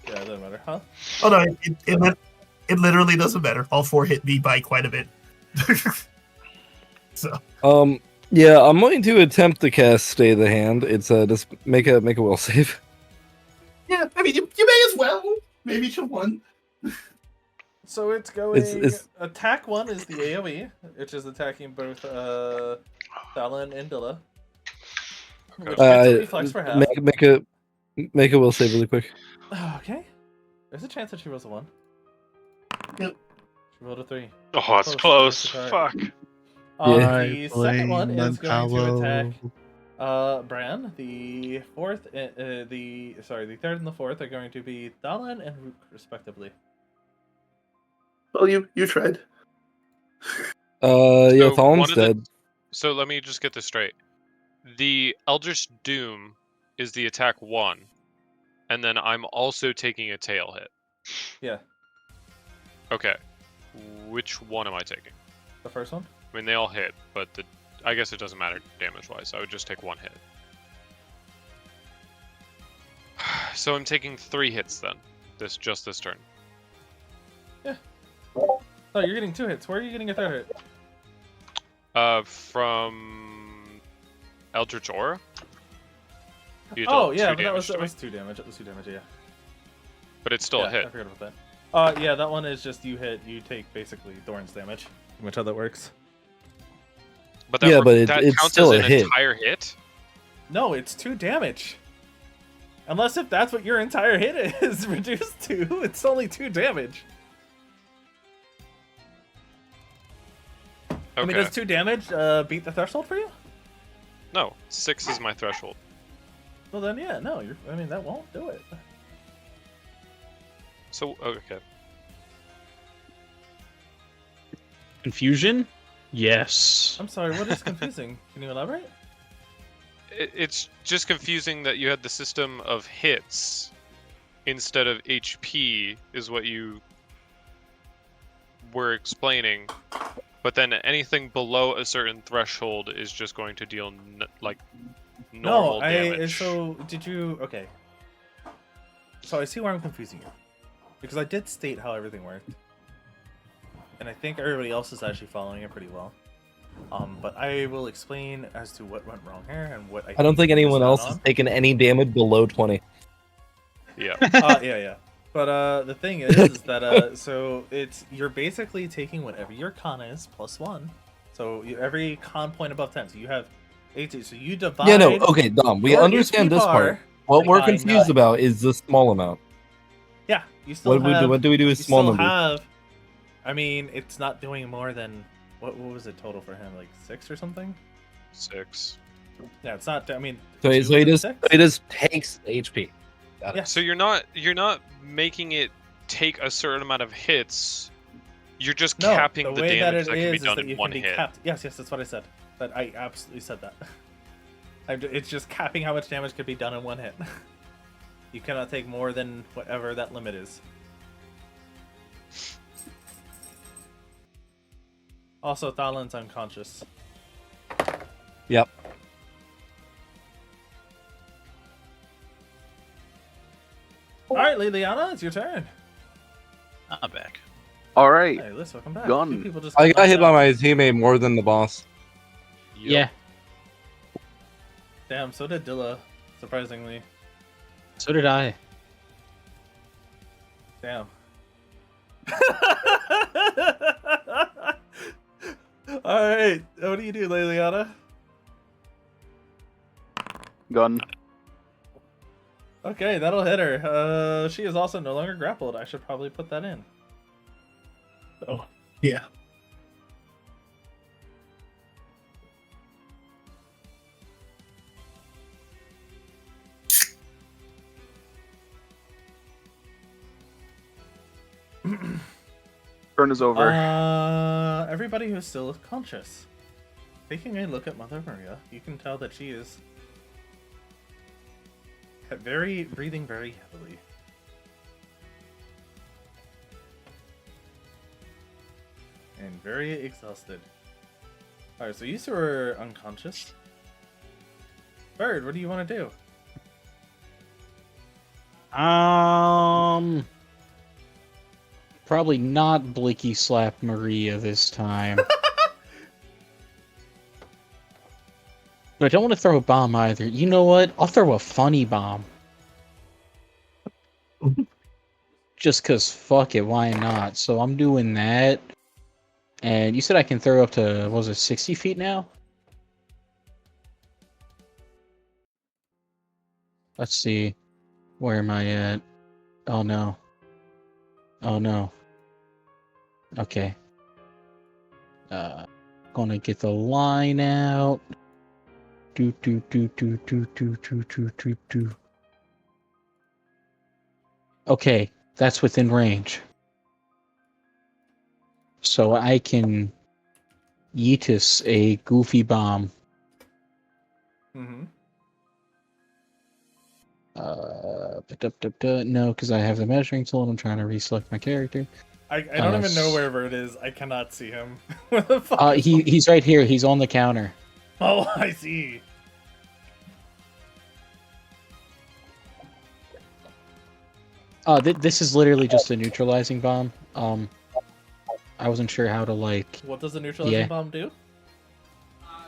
[SPEAKER 1] Yeah, it doesn't matter, huh?
[SPEAKER 4] Oh no, it literally doesn't matter. All 4 hit me by quite a bit. So
[SPEAKER 3] Yeah, I'm going to attempt to cast Stay the Hand. It's just make a will save.
[SPEAKER 4] yeah, I mean you may as well. Maybe she'll win.
[SPEAKER 1] So it's going...
[SPEAKER 3] It's-
[SPEAKER 1] Attack 1 is the AoE, which is attacking both Talon and Dilla. Which gets a reflex for half.
[SPEAKER 3] Make a will save really quick.
[SPEAKER 1] Okay. There's a chance that she rolls a 1.
[SPEAKER 4] Yep.
[SPEAKER 1] She rolled a 3.
[SPEAKER 2] Oh, it's close.
[SPEAKER 1] Close.
[SPEAKER 2] Fuck.
[SPEAKER 3] Yeah.
[SPEAKER 1] The second one is going to attack Bran. The third and the fourth are going to be Dalan and Rook, respectively.
[SPEAKER 4] Well, you tried.
[SPEAKER 3] Yeah,
[SPEAKER 10] So
[SPEAKER 3] Thalen's
[SPEAKER 10] one of the-
[SPEAKER 3] dead.
[SPEAKER 10] So let me just get this straight. The Eldritch Doom is the attack 1, and then I'm also taking a tail hit.
[SPEAKER 1] Yeah.
[SPEAKER 10] Okay. Which one am I taking?
[SPEAKER 1] The first one?
[SPEAKER 10] I mean, they all hit, but I guess it doesn't matter damage-wise. I would just take 1 hit. So I'm taking 3 hits then. This turn.
[SPEAKER 1] Yeah. No, you're getting 2 hits. Where are you getting a 3rd hit?
[SPEAKER 10] From Eldritch Aura. You
[SPEAKER 1] Oh
[SPEAKER 10] dealt
[SPEAKER 1] yeah,
[SPEAKER 10] 2
[SPEAKER 1] but
[SPEAKER 10] damage
[SPEAKER 1] that
[SPEAKER 10] to me,
[SPEAKER 1] was 2 damage. That was 2 damage. Yeah.
[SPEAKER 10] but it's still
[SPEAKER 1] Yeah,
[SPEAKER 10] a hit.
[SPEAKER 1] I forgot about that. Yeah, that one is just you hit. You take basically Thorns damage. Which how that works?
[SPEAKER 10] But that,
[SPEAKER 3] Yeah, but
[SPEAKER 10] that
[SPEAKER 3] it's
[SPEAKER 10] counts
[SPEAKER 3] still
[SPEAKER 10] as
[SPEAKER 3] a
[SPEAKER 10] an
[SPEAKER 3] hit.
[SPEAKER 10] entire hit.
[SPEAKER 1] No, it's 2 damage. Unless if that's what your entire hit is reduced to, it's only 2 damage.
[SPEAKER 10] Okay.
[SPEAKER 1] I mean, does 2 damage beat the threshold for you?
[SPEAKER 10] No, 6 is my threshold.
[SPEAKER 1] Well then, yeah, no, I mean that won't do it.
[SPEAKER 10] So okay.
[SPEAKER 12] Confusion? Yes.
[SPEAKER 1] I'm sorry, what is confusing? Can you elaborate?
[SPEAKER 10] It's just confusing that you had the system of hits instead of HP is what you were explaining, but then anything below a certain threshold is just going to deal normal damage.
[SPEAKER 1] So did you? Okay. So I see where I'm confusing you, because I did state how everything worked, and I think everybody else is actually following it pretty well. But I will explain as to what went wrong here and what
[SPEAKER 3] I don't think anyone else has
[SPEAKER 1] on.
[SPEAKER 3] taken any damage below 20.
[SPEAKER 10] Yeah.
[SPEAKER 1] Yeah. But the thing is that so you're basically taking whatever your con is plus 1. So every con point above 10. So you have 18. So you divide.
[SPEAKER 3] Yeah, no, okay, Dom, we
[SPEAKER 1] your
[SPEAKER 3] understand
[SPEAKER 1] HP
[SPEAKER 3] this
[SPEAKER 1] bar
[SPEAKER 3] part. What we're
[SPEAKER 1] by
[SPEAKER 3] confused
[SPEAKER 1] 9.
[SPEAKER 3] about is the small amount.
[SPEAKER 1] Yeah, you still have.
[SPEAKER 3] What do we do with
[SPEAKER 1] you
[SPEAKER 3] small
[SPEAKER 1] still
[SPEAKER 3] numbers?
[SPEAKER 1] have. I mean, it's not doing more than what was it total for him? Like 6 or something?
[SPEAKER 10] 6.
[SPEAKER 1] Yeah, it's not. I mean,
[SPEAKER 3] So
[SPEAKER 1] 2
[SPEAKER 3] he
[SPEAKER 1] and
[SPEAKER 3] just
[SPEAKER 1] 6?
[SPEAKER 3] it just takes HP. Got it.
[SPEAKER 1] Yeah.
[SPEAKER 10] So you're not making it take a certain amount of hits. You're just
[SPEAKER 1] No,
[SPEAKER 10] capping the
[SPEAKER 1] way
[SPEAKER 10] damage
[SPEAKER 1] that
[SPEAKER 10] that
[SPEAKER 1] it
[SPEAKER 10] can be
[SPEAKER 1] is
[SPEAKER 10] done
[SPEAKER 1] that
[SPEAKER 10] in
[SPEAKER 1] you
[SPEAKER 10] one
[SPEAKER 1] can be
[SPEAKER 10] hit.
[SPEAKER 1] capped. Yes, that's what I said. That I absolutely said that. It's just capping how much damage can be done in one hit. You cannot take more than whatever that limit is. Also, Thalin's unconscious.
[SPEAKER 3] Yep.
[SPEAKER 1] Alright, Liliana, it's your turn.
[SPEAKER 7] I'm back.
[SPEAKER 6] All right.
[SPEAKER 1] Hey, Liz, welcome back.
[SPEAKER 6] Gun.
[SPEAKER 1] Two people just
[SPEAKER 3] I
[SPEAKER 1] got
[SPEAKER 3] got hit by
[SPEAKER 1] knocked
[SPEAKER 3] my teammate more than the boss.
[SPEAKER 12] Yeah.
[SPEAKER 1] Damn, so did Dilla, surprisingly.
[SPEAKER 12] So did I.
[SPEAKER 1] Damn. Alright, what do you do, Liliana?
[SPEAKER 6] Gun.
[SPEAKER 1] Okay, that'll hit her. She is also no longer grappled. I should probably put that in.
[SPEAKER 4] Oh, yeah.
[SPEAKER 6] Turn is over.
[SPEAKER 1] Everybody who's still conscious. Taking a look at Mother Maria, you can tell that she is breathing very heavily. And very exhausted. Alright, so you two are unconscious. Bird, what do you want to do?
[SPEAKER 12] Probably not Blicky Slap Maria this time. But I don't want to throw a bomb either. You know what? I'll throw a funny bomb. Just cause fuck it, why not? So I'm doing that. And you said I can throw up to, what was it, 60 feet now? Let's see. Where am I at? Oh no. Oh no. Okay. Gonna get the line out. Do. Okay, that's within range. So I can Yeetus a goofy bomb.
[SPEAKER 1] Mm-hmm.
[SPEAKER 12] No, because I have the measuring tool and I'm trying to reselect my character.
[SPEAKER 1] I don't even know wherever it is. I cannot see him. Where the fuck is
[SPEAKER 12] He's right here. He's on the counter.
[SPEAKER 1] Oh, I see.
[SPEAKER 12] This is literally just a neutralizing bomb. I wasn't sure how to like.
[SPEAKER 1] What does the neutralizing
[SPEAKER 12] Yeah.
[SPEAKER 1] bomb do?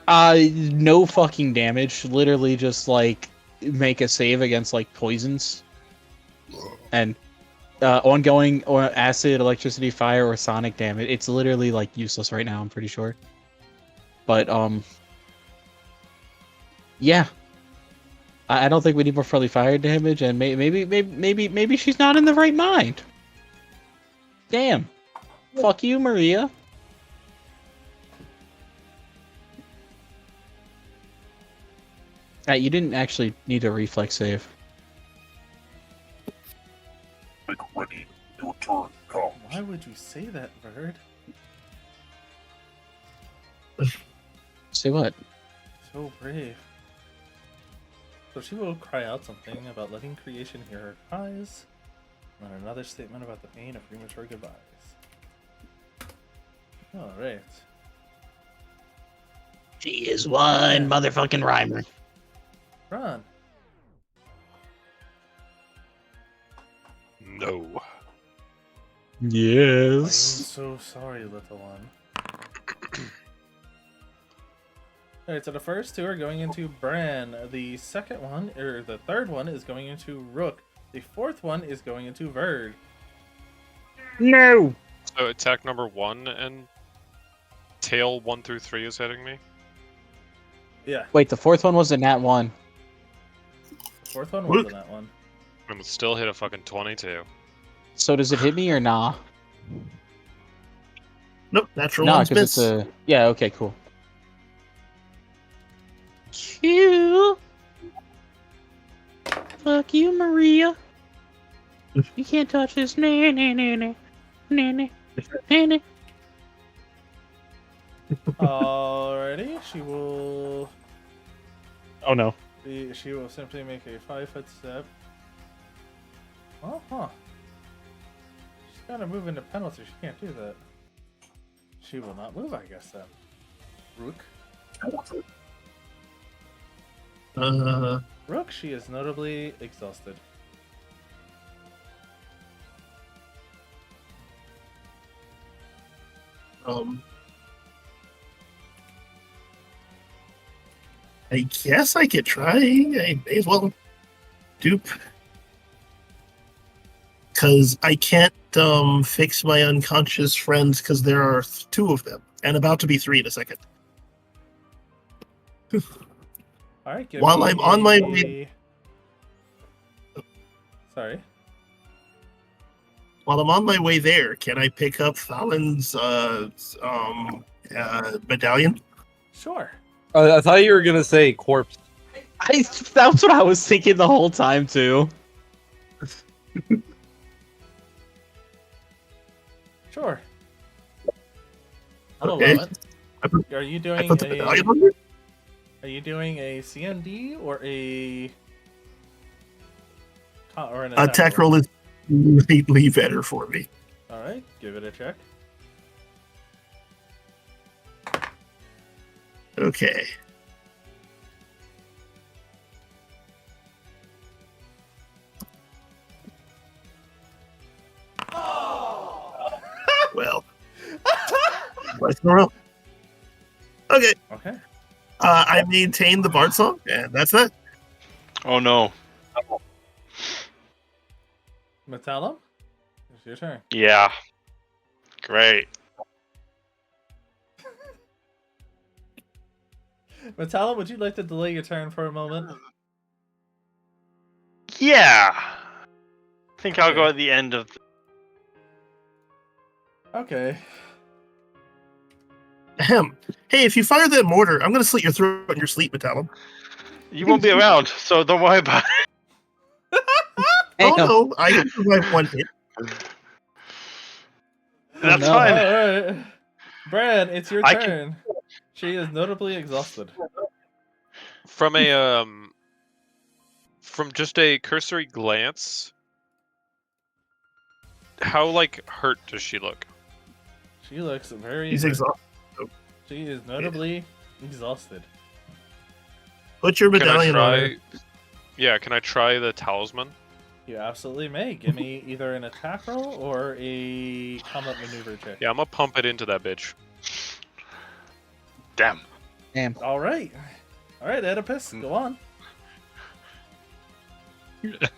[SPEAKER 12] No fucking damage. Literally just like make a save against like poisons and ongoing or acid, electricity, fire, or sonic damage. It's literally like useless right now. I'm pretty sure. But yeah. I don't think we need more friendly fire damage, and maybe she's not in the right mind. Damn. Fuck you, Maria. You didn't actually need a reflex save.
[SPEAKER 1] Why would you say that, Bird?
[SPEAKER 12] Say what?
[SPEAKER 1] So brave. So she will cry out something about letting creation hear her cries, and then another statement about the pain of premature goodbyes. Alright.
[SPEAKER 12] She is one motherfucking rhymer.
[SPEAKER 1] Ron.
[SPEAKER 10] No.
[SPEAKER 1] I am
[SPEAKER 12] Yes.
[SPEAKER 1] so sorry, little one. Alright, so the first two are going into Bran. The second one, or the third one, is going into Rook. The fourth one is going into Verg.
[SPEAKER 12] No.
[SPEAKER 10] So attack number 1 and tail 1 through 3 is hitting me.
[SPEAKER 1] Yeah,
[SPEAKER 12] Wait, the fourth one was a nat 1.
[SPEAKER 1] the fourth one was in that one.
[SPEAKER 10] And still hit a fucking 22.
[SPEAKER 12] So does it hit me or nah?
[SPEAKER 4] Nope, natural
[SPEAKER 12] Nah,
[SPEAKER 4] ones
[SPEAKER 12] because
[SPEAKER 4] miss.
[SPEAKER 12] it's a... Yeah, okay, cool. Q. Fuck you, Maria. You can't touch this. Nah, nah, nah, nah. Nah, nah. Nah, nah.
[SPEAKER 1] Alrighty, she will
[SPEAKER 3] Oh no.
[SPEAKER 1] she will simply make a 5-foot step. Oh, huh. She's gotta move into penalty. She can't do that. She will not move, I guess, then. Rook. Rook, she is notably exhausted.
[SPEAKER 4] I guess I could try. I may as well dupe. Because I can't fix my unconscious friends because there are two of them. And about to be three in a second.
[SPEAKER 1] Alright, give
[SPEAKER 4] While
[SPEAKER 1] me
[SPEAKER 4] I'm on my way...
[SPEAKER 1] Sorry.
[SPEAKER 4] While I'm on my way there, can I pick up Fallon's medallion?
[SPEAKER 1] Sure.
[SPEAKER 3] I thought you were gonna say corpse.
[SPEAKER 12] That's what I was thinking the whole time, too.
[SPEAKER 1] Sure. I'll
[SPEAKER 4] Okay.
[SPEAKER 1] allow it. Are you doing
[SPEAKER 4] I put the medallion on there?
[SPEAKER 1] Are you doing a CMD or a or an
[SPEAKER 4] Attack roll is greatly better for me.
[SPEAKER 1] All right, give it a check.
[SPEAKER 4] Okay. Well, let's go around. Okay.
[SPEAKER 1] Okay.
[SPEAKER 4] I maintain the Bard song, and that's that.
[SPEAKER 2] Oh no.
[SPEAKER 1] Metallum, it's your turn.
[SPEAKER 2] Yeah. Great.
[SPEAKER 1] Metallum, would you like to delay your turn for a moment?
[SPEAKER 2] Yeah. I think I'll go at the end of the...
[SPEAKER 1] Okay.
[SPEAKER 4] Ahem. Hey, if you fire that mortar, I'm going to slit your throat in your sleep, Metallum.
[SPEAKER 2] You won't be around, so don't worry about it.
[SPEAKER 4] Oh no, I survived one hit.
[SPEAKER 2] That's
[SPEAKER 12] no.
[SPEAKER 2] fine.
[SPEAKER 1] All right. Brad, it's your
[SPEAKER 2] I
[SPEAKER 1] turn. She is notably exhausted.
[SPEAKER 10] From a from just a cursory glance, how like hurt does she look?
[SPEAKER 1] She looks very.
[SPEAKER 4] He's exhausted.
[SPEAKER 1] She is notably exhausted.
[SPEAKER 4] Put your
[SPEAKER 10] Can I
[SPEAKER 4] medallion on her.
[SPEAKER 10] try? Yeah, can I try the talisman?
[SPEAKER 1] You absolutely may. Give me either an attack roll or a combat maneuver check.
[SPEAKER 10] Yeah, I'm gonna pump it into that bitch.
[SPEAKER 2] Damn.
[SPEAKER 12] Damn.
[SPEAKER 1] All right, Oedipus, go on.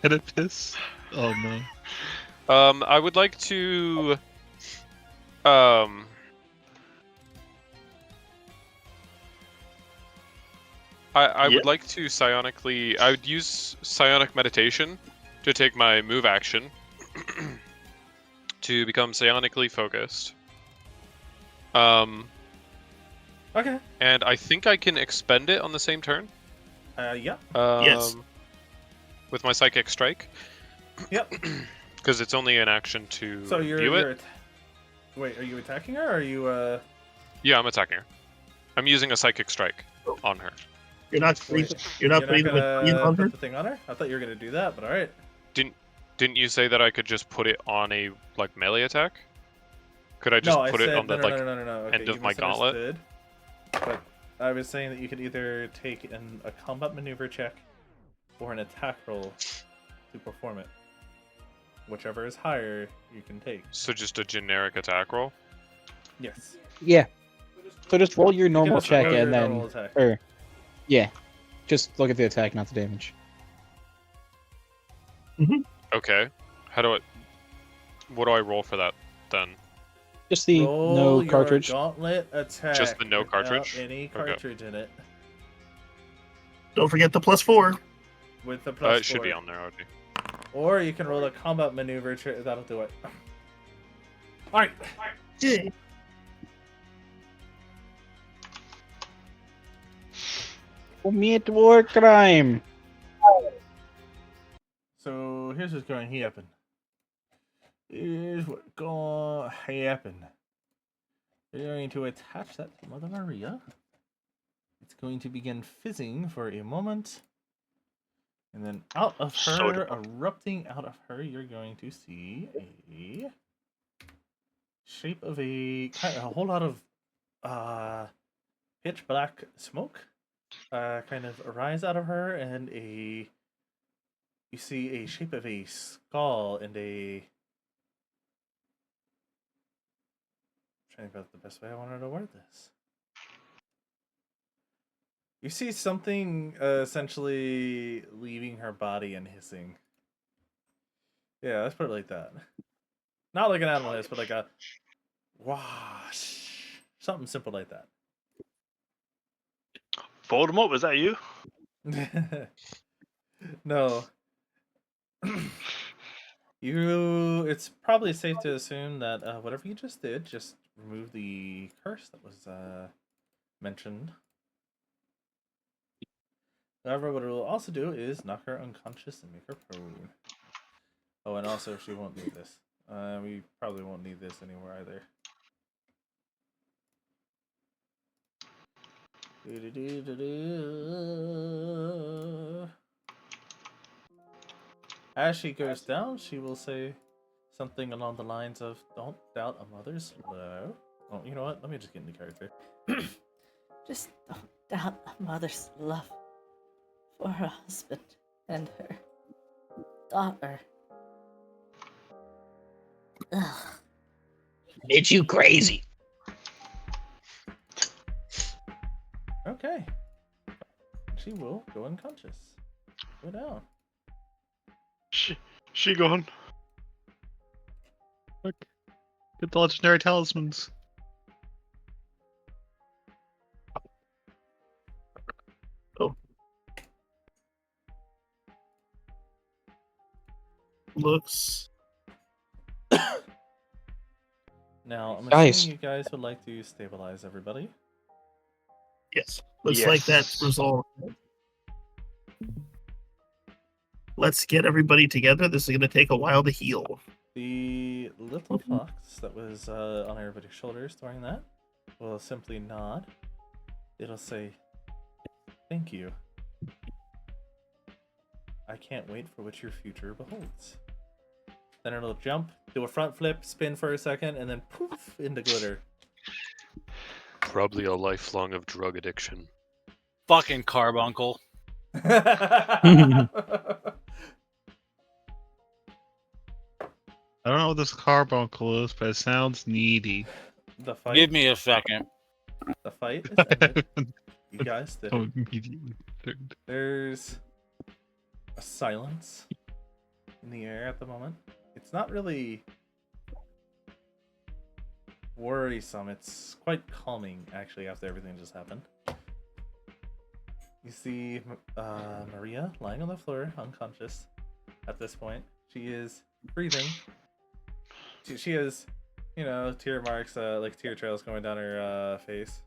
[SPEAKER 11] Oedipus? Oh no.
[SPEAKER 10] I would like to. I
[SPEAKER 2] Yeah.
[SPEAKER 10] would like to psionically. I would use psionic meditation to take my move action to become psionically focused.
[SPEAKER 1] Okay.
[SPEAKER 10] And I think I can expend it on the same turn.
[SPEAKER 1] Yeah.
[SPEAKER 4] Yes.
[SPEAKER 10] With my psychic strike.
[SPEAKER 1] Yep.
[SPEAKER 10] Because it's only an action to
[SPEAKER 1] So
[SPEAKER 10] view it.
[SPEAKER 1] Wait, are you attacking her? Or are you?
[SPEAKER 10] Yeah, I'm attacking her. I'm using a psychic strike on her.
[SPEAKER 4] You're not putting the medallion on her?
[SPEAKER 1] Put the thing on her? I thought you were gonna do that, but all right.
[SPEAKER 10] Didn't you say that I could just put it on a melee attack? Could I just put it on the
[SPEAKER 1] Okay,
[SPEAKER 10] end of
[SPEAKER 1] you
[SPEAKER 10] my gauntlet?
[SPEAKER 1] misunderstood. But I was saying that you could either take a combat maneuver check or an attack roll to perform it. Whichever is higher, you can take.
[SPEAKER 10] So just a generic attack roll?
[SPEAKER 1] Yes.
[SPEAKER 12] Yeah. So just roll your normal
[SPEAKER 1] just
[SPEAKER 12] check
[SPEAKER 1] roll your
[SPEAKER 12] and then,
[SPEAKER 1] normal attack.
[SPEAKER 12] yeah, just look at the attack, not the damage.
[SPEAKER 10] Okay. What do I roll for that then?
[SPEAKER 12] Just the
[SPEAKER 1] Roll
[SPEAKER 12] no
[SPEAKER 1] your
[SPEAKER 12] cartridge.
[SPEAKER 1] Gauntlet attack.
[SPEAKER 10] Just the no
[SPEAKER 1] without
[SPEAKER 10] cartridge?
[SPEAKER 1] Any
[SPEAKER 10] Okay.
[SPEAKER 1] cartridge in it.
[SPEAKER 4] Don't forget the +4.
[SPEAKER 1] With the plus
[SPEAKER 10] It should
[SPEAKER 1] 4.
[SPEAKER 10] be on there already.
[SPEAKER 1] Or you can roll a combat maneuver. That'll do it. All right.
[SPEAKER 12] Commit war crime.
[SPEAKER 1] So here's what's going to happen. Here's what's going to happen. We're going to attach that to Mother Maria. It's going to begin fizzing for a moment. And then out of her, erupting out of her, you're going to see a shape of a whole lot of pitch black smoke kind of arise out of her, and you see a shape of a skull and a. I'm trying to think about the best way I wanted to word this. You see something essentially leaving her body and hissing. Yeah, let's put it like that. Not like an animal hiss, but like a wash. Something simple like that.
[SPEAKER 2] Voldemort, was that you?
[SPEAKER 1] No. It's probably safe to assume that whatever you just did, just remove the curse that was mentioned. However, what it will also do is knock her unconscious and make her prone. Oh, and also she won't need this. We probably won't need this anymore either. As she goes down, she will say something along the lines of, "Don't doubt a mother's love." Oh, you know what? Let me just get into character.
[SPEAKER 8] Just don't doubt a mother's love for her husband and her daughter. Ugh.
[SPEAKER 12] It's you crazy.
[SPEAKER 1] Okay. She will go unconscious. Go down.
[SPEAKER 2] She gone.
[SPEAKER 11] Look. Get the legendary talismans.
[SPEAKER 4] Oh. Looks.
[SPEAKER 1] Now, I'm
[SPEAKER 12] Guys.
[SPEAKER 1] assuming you guys would like to stabilize everybody.
[SPEAKER 4] Yes. Looks like that's resolved. Let's get everybody together. This is going to take a while to heal.
[SPEAKER 1] The little fox that was on everybody's shoulders during that will simply nod. It'll say, "Thank you. I can't wait for what your future beholds." Then it'll jump, do a front flip, spin for a second, and then poof into glitter.
[SPEAKER 10] Probably a lifelong of drug addiction.
[SPEAKER 5] Fucking carbuncle.
[SPEAKER 11] don't know what this carbuncle is, but it sounds needy.
[SPEAKER 1] The fight.
[SPEAKER 5] Give me a second.
[SPEAKER 1] The fight is ended. You guys did
[SPEAKER 11] Oh,
[SPEAKER 1] it.
[SPEAKER 11] immediately.
[SPEAKER 1] There's a silence in the air at the moment. It's not really worrisome. It's quite calming, actually, after everything just happened. You see Maria lying on the floor, unconscious at this point. She is breathing. She has, tear marks, like tear trails going down her face.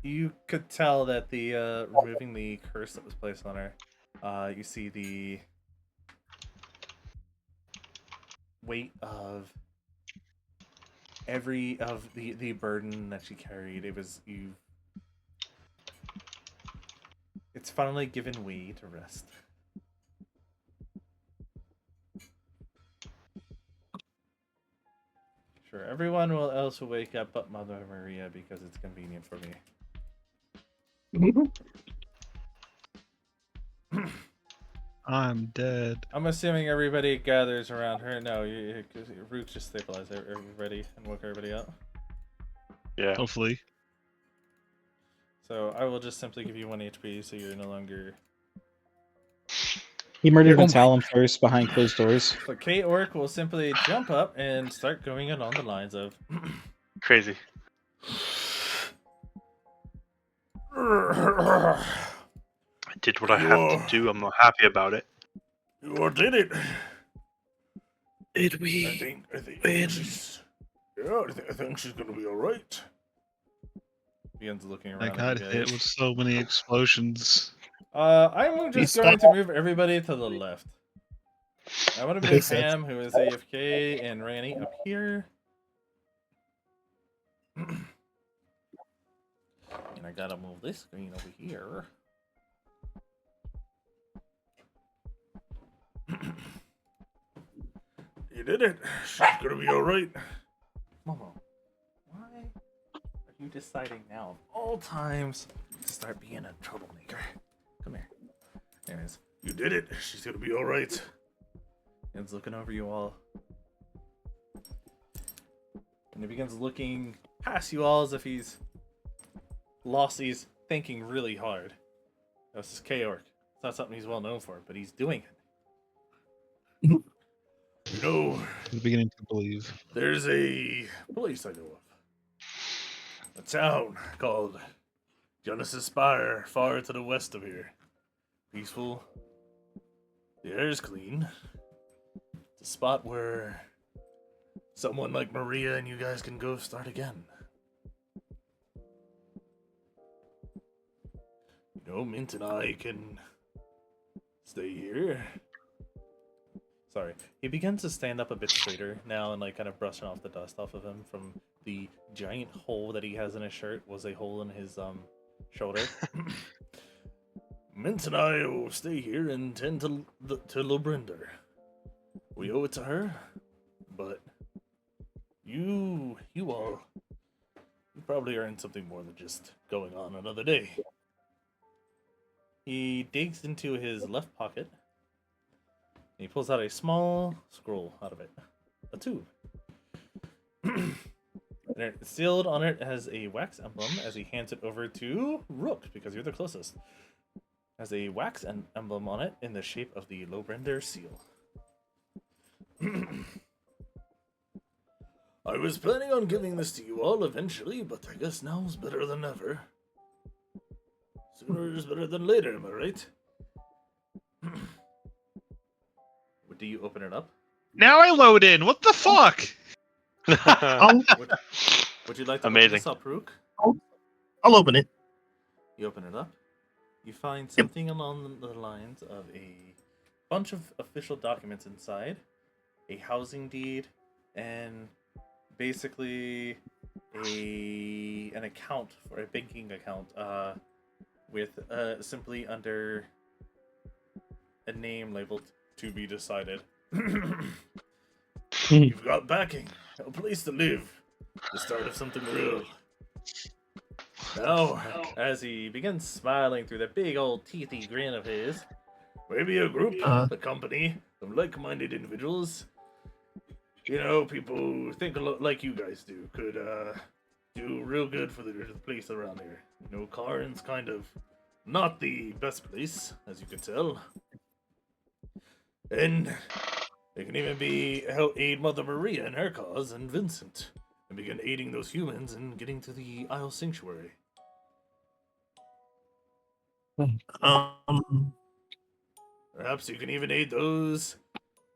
[SPEAKER 1] You could tell that the removing the curse that was placed on her, you see the weight of the burden that she carried. It's finally given way to rest. Sure, everyone else will wake up but Mother Maria because it's convenient for me.
[SPEAKER 11] I'm dead.
[SPEAKER 1] I'm assuming everybody gathers around her. No, Root just stabilize everybody and woke everybody up.
[SPEAKER 2] Yeah.
[SPEAKER 11] Hopefully.
[SPEAKER 1] So I will just simply give you 1 HP, so you're no longer.
[SPEAKER 12] He murdered Metallum first behind closed doors.
[SPEAKER 1] So K-Orc will simply jump up and start going along the lines of.
[SPEAKER 2] Crazy. I did what I had to do. I'm not happy about it.
[SPEAKER 9] You did it.
[SPEAKER 3] Did we?
[SPEAKER 9] I think she's. Yeah, I think she's gonna be all right.
[SPEAKER 1] Begins looking around.
[SPEAKER 11] I got hit with so many explosions.
[SPEAKER 1] I'm just going to move everybody to the left. I want to move Sam, who is AFK, and Ranny up here. And I gotta move this screen over here.
[SPEAKER 9] You did it. She's gonna be all right.
[SPEAKER 1] Momo, why are you deciding now, of all times, to start being a troublemaker? Come here. Anyways,
[SPEAKER 9] You did it. She's gonna be all right.
[SPEAKER 1] begins looking over you all. And he begins looking past you all as if he's lost. He's thinking really hard. This is K-Orc. It's not something he's well known for, but he's doing it.
[SPEAKER 9] You know,
[SPEAKER 11] I'm beginning to believe.
[SPEAKER 9] there's a place I know of. A town called Genesis Spire, far to the west of here. Peaceful. The air's clean. It's a spot where someone like Maria and you guys can go start again. You know, Mint and I can stay here.
[SPEAKER 1] Sorry. He begins to stand up a bit straighter now and kind of brushing off the dust off of him from the giant hole that he has in his shirt was a hole in his shoulder.
[SPEAKER 9] Mint and I will stay here and tend to Lobrinder. We owe it to her, but you all, you probably earned something more than just going on another day.
[SPEAKER 1] He digs into his left pocket. And he pulls out a small scroll out of it. A tube. And sealed on it has a wax emblem as he hands it over to Rook, because you're the closest. Has a wax emblem on it in the shape of the Lobrinder seal.
[SPEAKER 9] I was planning on giving this to you all eventually, but I guess now's better than ever. Sooner is better than later, am I right?
[SPEAKER 1] Do you open it up?
[SPEAKER 11] Now I load in. What the fuck?
[SPEAKER 1] Would you like to
[SPEAKER 2] Amazing.
[SPEAKER 1] open this up, Rook?
[SPEAKER 4] I'll open it.
[SPEAKER 1] You open it up. You find something along the lines of a bunch of official documents inside, a housing deed, and basically an account for a banking account with simply under a name labeled "to be decided."
[SPEAKER 9] You've got backing, a place to live, the start of something real.
[SPEAKER 1] Now, as he begins smiling through the big old teethy grin of his,
[SPEAKER 9] Maybe a group,
[SPEAKER 4] Uh.
[SPEAKER 9] a company of like-minded individuals. You know, people who think a lot like you guys do could do real good for the place around here. You know, Karn's kind of not the best place, as you can tell. And they can even help aid Mother Maria in her cause and Vincent, and begin aiding those humans in getting to the Isle Sanctuary. Perhaps you can even aid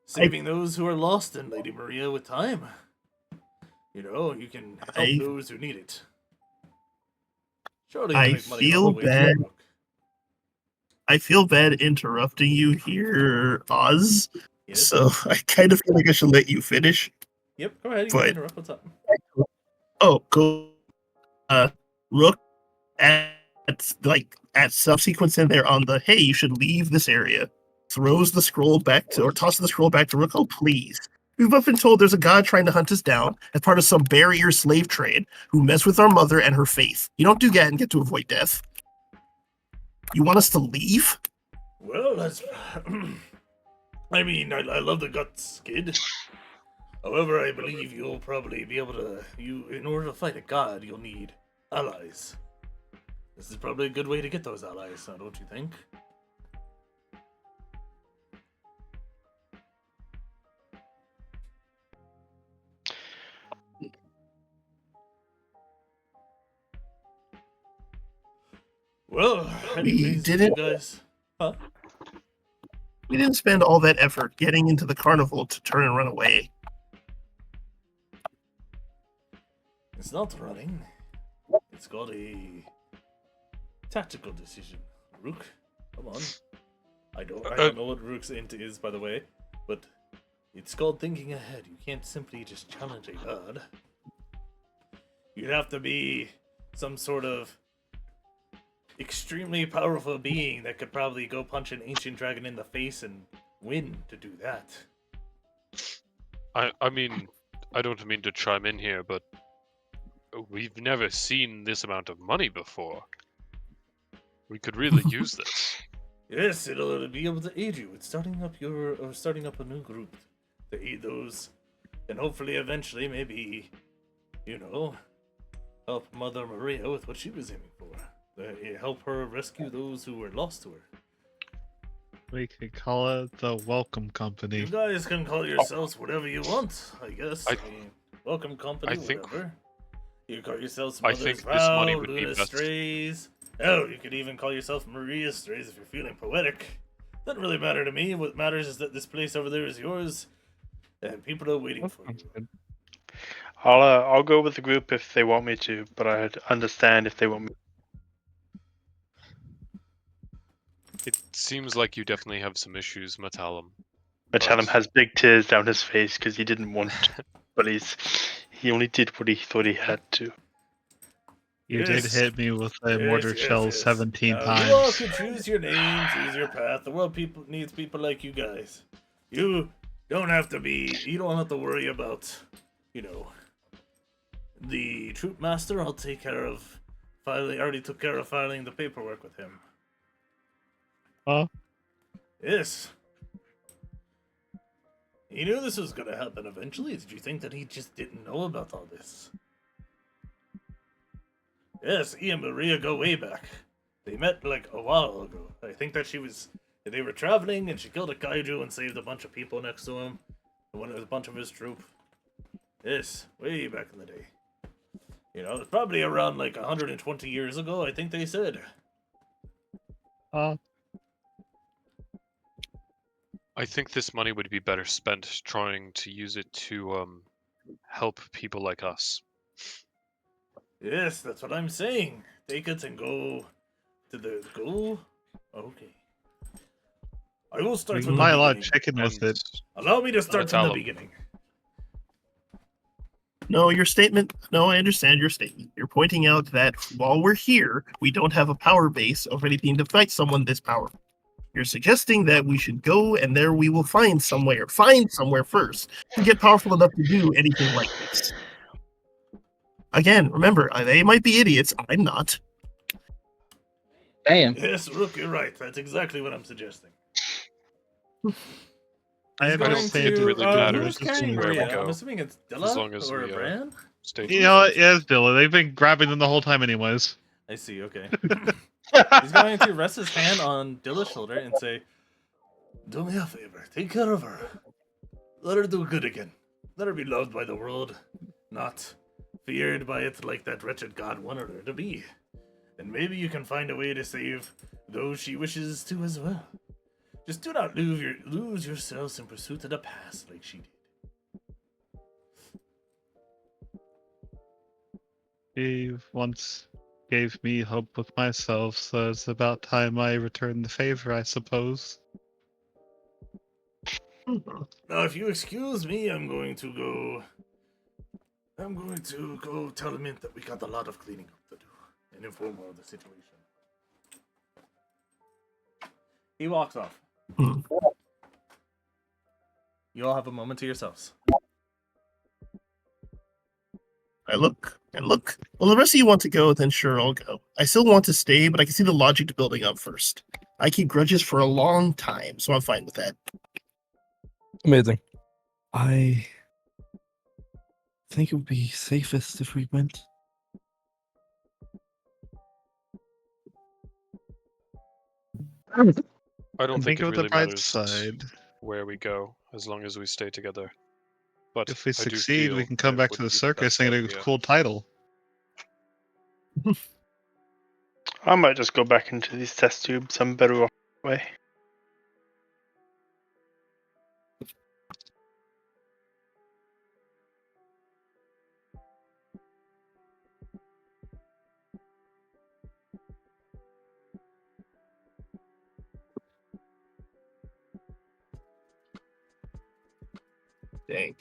[SPEAKER 9] saving those who are lost in Lady Maria with time. You know, you can help those who need it. Surely you can make money the whole way through, Rook.
[SPEAKER 4] I feel bad interrupting you here, Oz.
[SPEAKER 9] Yes?
[SPEAKER 4] So I kind of feel like I should let you finish.
[SPEAKER 9] Yep, go ahead. You can interrupt. What's up?
[SPEAKER 4] Oh, cool. Rook at subsequence in there on the hey, you should leave this area. Throws the scroll back to, or tosses the scroll back to Rook. Oh, please. We've been told there's a god trying to hunt us down as part of some barrier slave trade who mess with our mother and her faith. You don't do that and get to avoid death. You want us to leave?
[SPEAKER 9] Well, that's... I mean, I love the guts, kid. However, I believe you'll probably be able to... in order to fight a god, you'll need allies. This is probably a good way to get those allies, don't you think? Well, anyways, you guys... Huh?
[SPEAKER 4] We didn't spend all that effort getting into the carnival to turn and run away.
[SPEAKER 9] It's not running. It's got a tactical decision. Rook, come on. I don't know what Rook's int is, by the way, but it's called thinking ahead. You can't simply just challenge a god. You'd have to be some sort of extremely powerful being that could probably go punch an ancient dragon in the face and win to do that.
[SPEAKER 10] I mean, I don't mean to chime in here, but we've never seen this amount of money before. We could really use this.
[SPEAKER 9] Yes, it'll be able to aid you with starting up a new group to aid those, and hopefully eventually maybe, you know, help Mother Maria with what she was aiming for. Help her rescue those who were lost to her.
[SPEAKER 11] We could call it the Welcome Company.
[SPEAKER 9] You guys can call yourselves whatever you want, I guess. I mean, Welcome Company, whatever. You call yourselves Mother's Vow, Luna Strays. Oh, you could even call yourself Maria Strays if you're feeling poetic. Doesn't really matter to me. What matters is that this place over there is yours, and people are waiting for you.
[SPEAKER 2] I'll go with the group if they want me to, but I understand if they want me.
[SPEAKER 10] It seems like you definitely have some issues, Matalum.
[SPEAKER 2] Matalum has big tears down his face because he didn't want to, but he only did what he thought he had to.
[SPEAKER 11] You did hit me with a mortar shell 17 times.
[SPEAKER 9] You all can choose your name, choose your path. The world needs people like you guys. You don't have to worry about, you know, the troop master. I'll take care of filing. I already took care of filing the paperwork with him.
[SPEAKER 11] Huh?
[SPEAKER 9] Yes. He knew this was gonna happen eventually. Did you think that he just didn't know about all this? Yes, he and Maria go way back. They met like a while ago. I think that they were traveling and she killed a kaiju and saved a bunch of people next to him. A bunch of his troop. Yes, way back in the day. You know, it's probably around like 120 years ago, I think they said.
[SPEAKER 10] I think this money would be better spent trying to use it to help people like us.
[SPEAKER 9] Yes, that's what I'm saying. Take it and go to the goal. Okay. I will start from the beginning.
[SPEAKER 11] Buy a lot of chicken with it.
[SPEAKER 9] Allow me to start from the beginning.
[SPEAKER 4] No, your statement. No, I understand your statement. You're pointing out that while we're here, we don't have a power base of anything to fight someone this powerful. You're suggesting that we should go and there we will find somewhere first to get powerful enough to do anything like this. Again, remember, they might be idiots. I'm not.
[SPEAKER 12] Damn.
[SPEAKER 9] Yes, Rook, you're right. That's exactly what I'm suggesting.
[SPEAKER 11] I
[SPEAKER 1] He's
[SPEAKER 11] have
[SPEAKER 1] going
[SPEAKER 11] to say it
[SPEAKER 1] to.
[SPEAKER 10] really
[SPEAKER 1] Who
[SPEAKER 10] matters
[SPEAKER 1] was carrying
[SPEAKER 10] where we
[SPEAKER 1] Maria?
[SPEAKER 10] go,
[SPEAKER 1] I'm assuming it's
[SPEAKER 10] as
[SPEAKER 1] Dilla
[SPEAKER 10] long as
[SPEAKER 1] or
[SPEAKER 10] we
[SPEAKER 1] Bran.
[SPEAKER 10] stay
[SPEAKER 11] You know what?
[SPEAKER 10] together.
[SPEAKER 11] Yes, Dylan. They've been grabbing them the whole time, anyways.
[SPEAKER 1] I see. Okay. He's going to rest his hand on Dilla's shoulder and say, "Do me a favor. Take care of her. Let her do good again. Let her be loved by the world, not feared by it like that wretched god wanted her to be. And maybe you can find a way to save those she wishes to as well. Just do not lose yourselves in pursuit of the past like she did."
[SPEAKER 11] He once gave me hope with myself, so it's about time I return the favor, I suppose.
[SPEAKER 9] Now, if you excuse me, I'm going to go tell Mint that we got a lot of cleaning up to do and inform her of the situation.
[SPEAKER 1] He walks off. You all have a moment to yourselves.
[SPEAKER 4] I look and look. Well, the rest of you want to go, then sure, I'll go. I still want to stay, but I can see the logic building up first. I keep grudges for a long time, so I'm fine with that.
[SPEAKER 3] Amazing. I think it would be safest if we went.
[SPEAKER 10] I don't
[SPEAKER 11] And
[SPEAKER 10] think
[SPEAKER 11] think
[SPEAKER 10] it
[SPEAKER 11] of the
[SPEAKER 10] really
[SPEAKER 11] bright
[SPEAKER 10] matters
[SPEAKER 11] side.
[SPEAKER 10] where we go, as long as we stay together. But
[SPEAKER 11] If we
[SPEAKER 10] I do
[SPEAKER 11] succeed, we
[SPEAKER 10] feel
[SPEAKER 11] can come
[SPEAKER 10] that
[SPEAKER 11] back
[SPEAKER 10] would
[SPEAKER 11] to the
[SPEAKER 10] be
[SPEAKER 11] circus
[SPEAKER 10] best
[SPEAKER 11] and get a
[SPEAKER 10] idea.
[SPEAKER 11] cool title.
[SPEAKER 2] I might just go back into these test tubes. I'm better off that way.
[SPEAKER 4] Dang.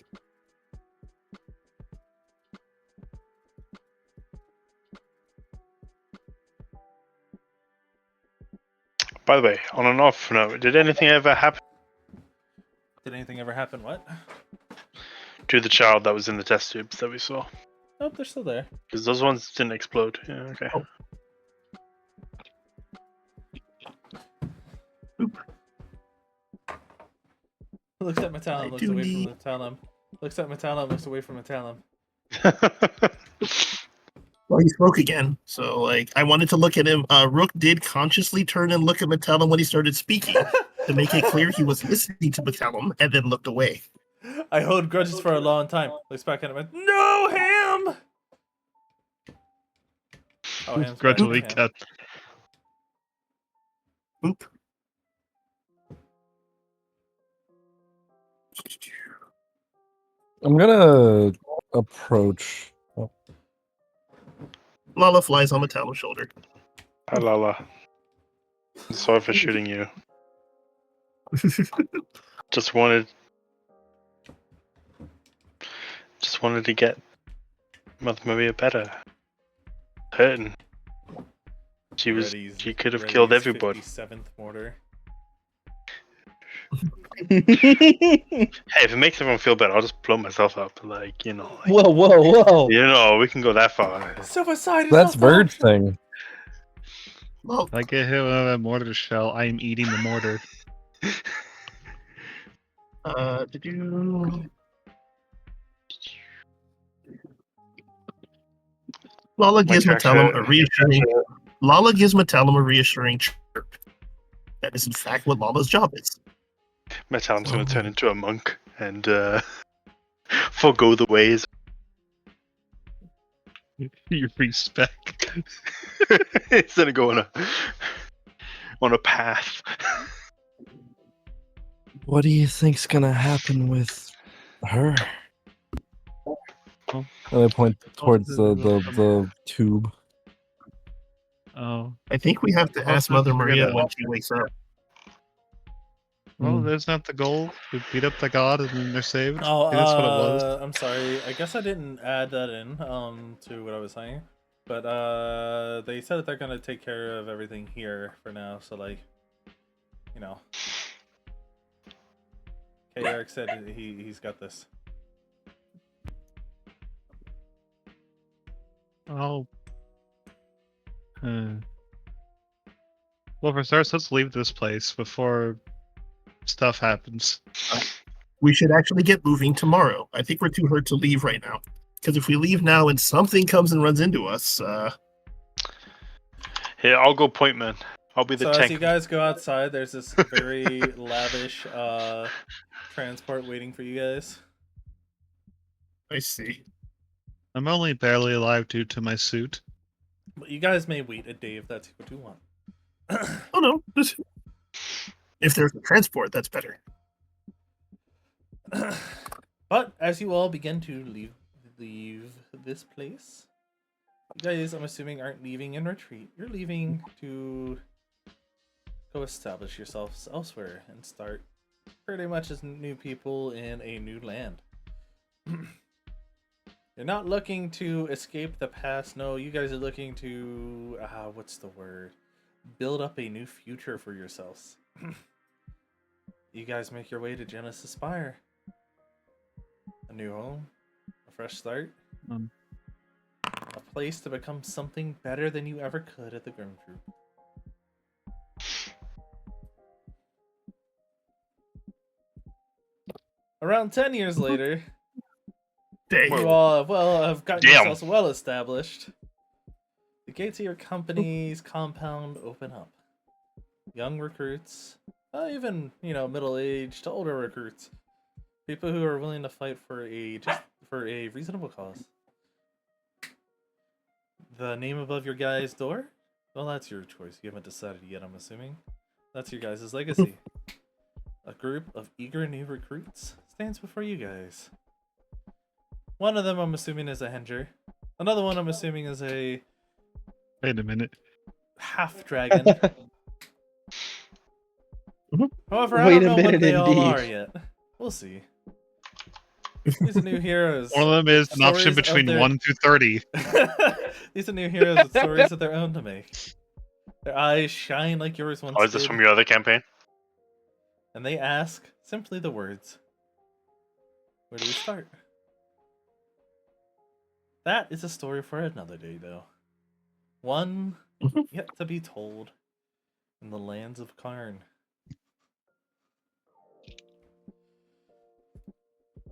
[SPEAKER 2] By the way, on an off note, did anything ever happen
[SPEAKER 1] Did anything ever happen? What?
[SPEAKER 2] to the child that was in the test tubes that we saw?
[SPEAKER 1] Nope, they're still there.
[SPEAKER 2] Because those ones didn't explode. Yeah, okay.
[SPEAKER 4] Oh.
[SPEAKER 1] Looks at Metallum,
[SPEAKER 4] I
[SPEAKER 1] looks
[SPEAKER 4] do
[SPEAKER 1] away
[SPEAKER 4] need-
[SPEAKER 1] from Metallum. Looks at Metallum, looks away from Metallum.
[SPEAKER 4] Well, he spoke again, so like I wanted to look at him. Rook did consciously turn and look at Metallum when he started speaking to make it clear he was listening to Metallum, and then looked away.
[SPEAKER 1] I hold grudges for a long time. Looks back at him. No, Ham! Oh, Ham's back.
[SPEAKER 11] Gradually
[SPEAKER 1] Ham.
[SPEAKER 11] cut.
[SPEAKER 4] Boop.
[SPEAKER 3] I'm gonna approach.
[SPEAKER 4] Lala flies on Metallum's shoulder.
[SPEAKER 2] Hi, Lala. Sorry for shooting you. Just wanted to get Mother Maria better. Hurting. She could have killed everybody.
[SPEAKER 1] 57th mortar.
[SPEAKER 2] Hey, if it makes everyone feel better, I'll just blow myself up. Like, you know. Like,
[SPEAKER 12] Whoa!
[SPEAKER 2] you know, we can go that far.
[SPEAKER 1] Suicide is
[SPEAKER 3] That's
[SPEAKER 1] not an
[SPEAKER 3] Verge
[SPEAKER 1] option.
[SPEAKER 3] thing.
[SPEAKER 4] Well,
[SPEAKER 11] If I get hit with a mortar shell, I am eating the mortar.
[SPEAKER 4] did you? Lala gives Metallum a reassuring. Lala gives Metallum a reassuring chirp. That is in fact what Lala's job is.
[SPEAKER 2] Metallum's gonna turn into a monk and forgo the ways.
[SPEAKER 11] Your respect.
[SPEAKER 2] It's gonna go on a path.
[SPEAKER 3] What do you think's gonna happen with her? And I point towards the tube.
[SPEAKER 11] Oh.
[SPEAKER 4] I think we have to
[SPEAKER 11] Also,
[SPEAKER 4] ask Mother
[SPEAKER 11] forget
[SPEAKER 4] Maria
[SPEAKER 11] that.
[SPEAKER 4] when she wakes up.
[SPEAKER 11] Well, that's not the goal. We beat up the god and then they're saved.
[SPEAKER 1] Oh,
[SPEAKER 11] Maybe that's what it was.
[SPEAKER 1] I'm sorry. I guess I didn't add that in to what I was saying. But they said that they're gonna take care of everything here for now. So like, you know, K. Eric said he's got this.
[SPEAKER 11] Oh. Well, for starters, let's leave this place before stuff happens.
[SPEAKER 4] We should actually get moving tomorrow. I think we're too hurt to leave right now. Because if we leave now and something comes and runs into us,
[SPEAKER 2] Here, I'll go point man. I'll be the
[SPEAKER 1] So
[SPEAKER 2] tank.
[SPEAKER 1] as you guys go outside, there's this very lavish transport waiting for you guys.
[SPEAKER 4] I see.
[SPEAKER 11] I'm only barely alive due to my suit.
[SPEAKER 1] But you guys may wait a day if that's what you want.
[SPEAKER 4] Oh no. If there's a transport, that's better.
[SPEAKER 1] But as you all begin to leave this place, you guys, I'm assuming, aren't leaving in retreat. You're leaving to go establish yourselves elsewhere and start pretty much as new people in a new land. You're not looking to escape the past. No, you guys are looking to what's the word? Build up a new future for yourselves. You guys make your way to Genesis Spire. A new home, a fresh start, a place to become something better than you ever could at the Grim Troop. Around 10 years later, you all have gotten yourselves well established. The gates of your company's compound open up. Young recruits, even middle-aged to older recruits, people who are willing to fight for a reasonable cause. The name above your guys' door? Well, that's your choice. You haven't decided yet, I'm assuming. That's your guys' legacy. A group of eager new recruits stands before you guys. One of them, I'm assuming, is a Henger. Another one, I'm assuming, is a...
[SPEAKER 11] Wait a minute.
[SPEAKER 1] Half-dragon. However, I
[SPEAKER 12] Wait
[SPEAKER 1] don't
[SPEAKER 12] a
[SPEAKER 1] know what
[SPEAKER 12] minute,
[SPEAKER 1] they all
[SPEAKER 12] indeed.
[SPEAKER 1] are yet. We'll see. These are new heroes.
[SPEAKER 11] One of them is an option
[SPEAKER 1] Stories of
[SPEAKER 11] between
[SPEAKER 1] their-
[SPEAKER 11] 1 through 30.
[SPEAKER 1] These are new heroes with stories of their own to make. Their eyes shine like yours once
[SPEAKER 2] Oh, is this
[SPEAKER 1] did,
[SPEAKER 2] from your other campaign?
[SPEAKER 1] and they ask simply the words, where do we start? That is a story for another day, though. One yet to be told in the lands of Karn.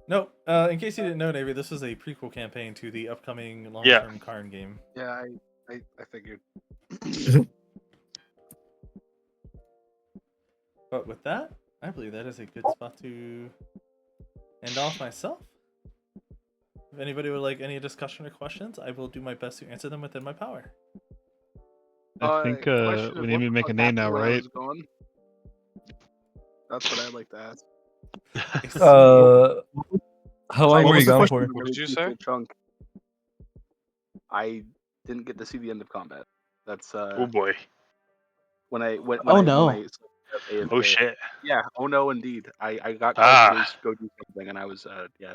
[SPEAKER 1] No, in case you didn't know, Navy, this is a prequel campaign to the upcoming long-term Karn game.
[SPEAKER 6] Yeah, I figured.
[SPEAKER 1] But with that, I believe that is a good spot to end off myself. If anybody would like any discussion or questions, I will do my best to answer them within my power.
[SPEAKER 11] I think
[SPEAKER 6] Question
[SPEAKER 11] we
[SPEAKER 6] is,
[SPEAKER 11] need
[SPEAKER 6] what
[SPEAKER 11] to
[SPEAKER 6] the
[SPEAKER 11] make a
[SPEAKER 6] fuck
[SPEAKER 11] name
[SPEAKER 6] happened
[SPEAKER 11] now,
[SPEAKER 6] when I
[SPEAKER 11] right?
[SPEAKER 6] was gone? That's what I'd like to ask.
[SPEAKER 3] How long
[SPEAKER 6] What
[SPEAKER 3] were
[SPEAKER 6] was
[SPEAKER 3] you
[SPEAKER 6] the
[SPEAKER 3] gone
[SPEAKER 6] question?
[SPEAKER 3] for?
[SPEAKER 10] What did you say?
[SPEAKER 6] Chunk. I didn't get to see the end of combat. That's
[SPEAKER 2] Oh boy.
[SPEAKER 6] when I
[SPEAKER 12] Oh, no.
[SPEAKER 6] AFK.
[SPEAKER 2] Oh shit.
[SPEAKER 6] Yeah. Oh no, indeed. I got
[SPEAKER 2] Ah.
[SPEAKER 6] called to go do something, and I was yeah.